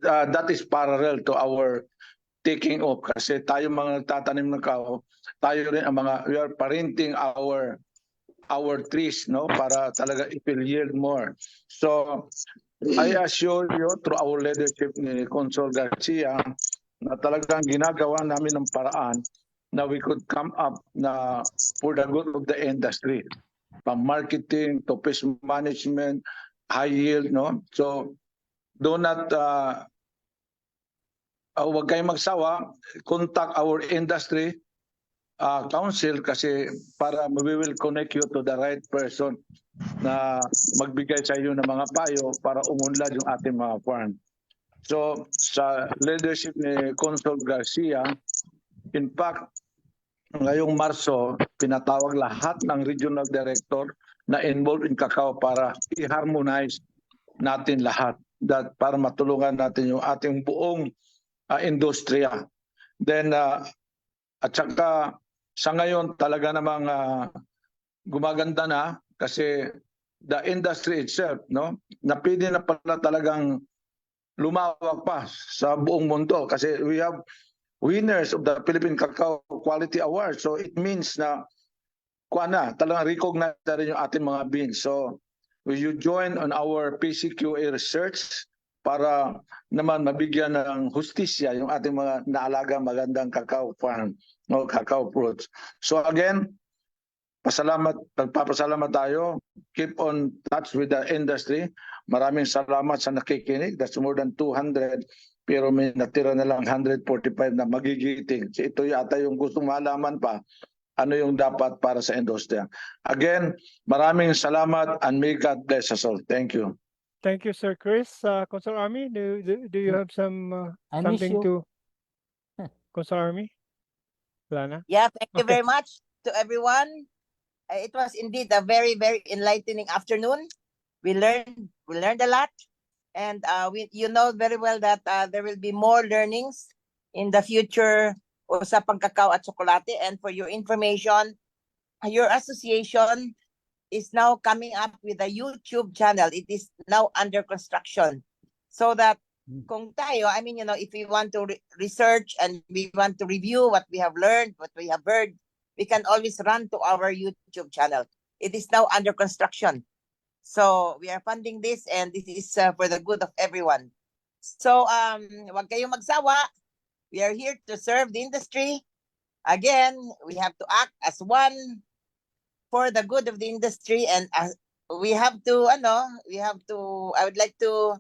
S15: that is parallel to our taking off kasi tayo mga nagtatanim ng cacao, tayo rin ang mga we are parenting our trees, no, para talaga it will yield more. So I assure you through our leadership ni Consul Garcia na talagang ginagawa namin ng paraan na we could come up na for the good of the industry, from marketing to pest management, high yield, no. So do not huwag kayong magsawa, contact our industry council kasi para we will connect you to the right person na magbigay sa iyo ng mga payo para umunlad yung ating mga farm. So sa leadership ni Consul Garcia, in fact, ngayong Marso, pinatawag lahat ng regional director na involved in Kakao para i-harmonize natin lahat para matulungan natin yung ating buong industriya. Then at saka sa ngayon talaga namang gumaganda na kasi the industry itself, no, na pwede na pala talagang lumawak pa sa buong mundo kasi we have winners of the Philippine Cacao Quality Award. So it means na talagang recognize na rin yung ating mga beans. So will you join on our PCQA research para naman mabigyan ng hustisya yung ating mga naalaga magandang cacao farm o cacao fruits. So again, nagpapasalamat tayo. Keep on touch with the industry. Maraming salamat sa nakikinig. That's more than 200. Pero may natira na lang 145 na magigiting. So ito yata yung gusto malaman pa ano yung dapat para sa industriya. Again, maraming salamat and may God bless us all. Thank you.
S1: Thank you, Sir Chris. Consul Army, do you have something to Consul Army? Lana?
S4: Yeah, thank you very much to everyone. It was indeed a very, very enlightening afternoon. We learned a lot, and you know very well that there will be more learnings in the future. Usapang Kakao at Tsokolate. And for your information, your association is now coming up with a YouTube channel. It is now under construction. So that kung tayo, I mean, you know, if we want to research and we want to review what we have learned, what we have heard, we can always run to our YouTube channel. It is now under construction. So we are funding this and this is for the good of everyone. So wag kayong magsawa. We are here to serve the industry. Again, we have to act as one for the good of the industry, and we have to, I would like to,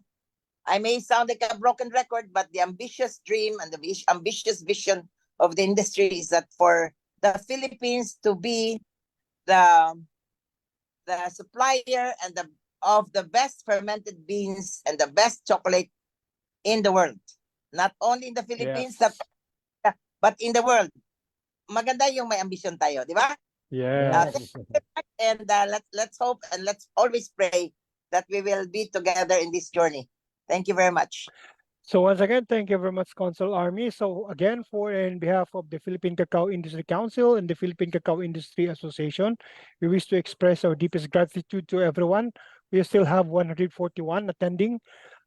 S4: I may sound like a broken record, but the ambitious dream and the ambitious vision of the industry is that for the Philippines to be the supplier and of the best fermented beans and the best chocolate in the world. Not only in the Philippines, but in the world. Maganda yung may ambition tayo, di ba?
S1: Yes.
S4: And let's hope and let's always pray that we will be together in this journey. Thank you very much.
S1: So once again, thank you very much, Consul Army. So again, in behalf of the Philippine Cacao Industry Council and the Philippine Cacao Industry Association, we wish to express our deepest gratitude to everyone. We still have 141 attending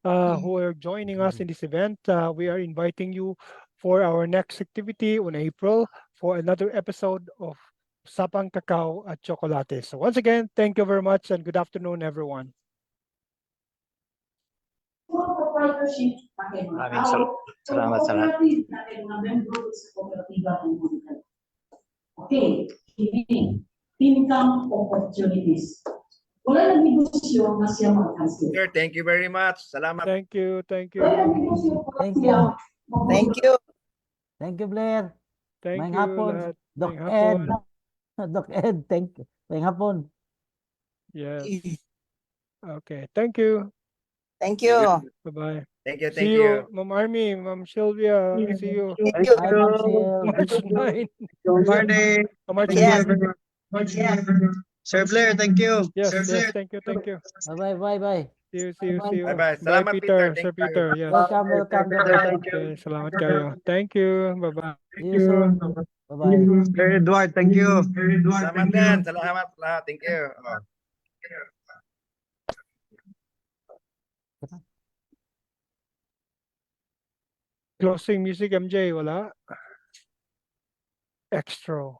S1: who are joining us in this event. We are inviting you for our next activity on April for another episode of Usapang Kakao at Tsokolate. So once again, thank you very much and good afternoon, everyone.
S16: Maraming salamat sa lahat.
S17: Okay, income opportunities. Wala nang negosyo na siya mag-cancel.
S16: Sir, thank you very much. Salamat.
S1: Thank you.
S7: Thank you.
S4: Thank you.
S7: Thank you, Blair.
S1: Thank
S7: Mayang
S1: you
S7: hapon.
S1: lahat.
S7: Doc
S1: Mayang
S7: Ed.
S1: hapon.
S7: Doc Ed, thank you. Mayang hapon.
S1: Yes. Okay. Thank you.
S4: Thank you.
S1: Bye-bye.
S16: Thank you.
S1: See you, Ma'am Army, Ma'am Sylvia. See you.
S4: Thank you.
S7: Hi, Ma'am Sil.
S1: March 9.
S9: Good morning.
S1: March
S4: Yes.
S1: 11.
S9: Sir Blair, thank you.
S1: Yes, yes, thank you.
S7: Bye-bye.
S1: See you.
S16: Bye-bye.
S1: Bye,
S16: Salamat,
S1: Peter.
S16: Peter.
S1: Sir
S16: Thank you.
S1: Peter, yes.
S7: Welcome. Bye-bye.
S1: Okay, salamat kayo. Thank you. Bye-bye.
S7: See you soon. Bye-bye.
S9: Sir Edward, thank you.
S16: Salamat din. Salamat lahat. Thank you. Oh.
S1: Closing music, MJ, wala? Extra.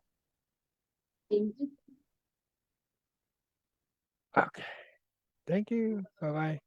S1: Okay. Thank you. Bye-bye.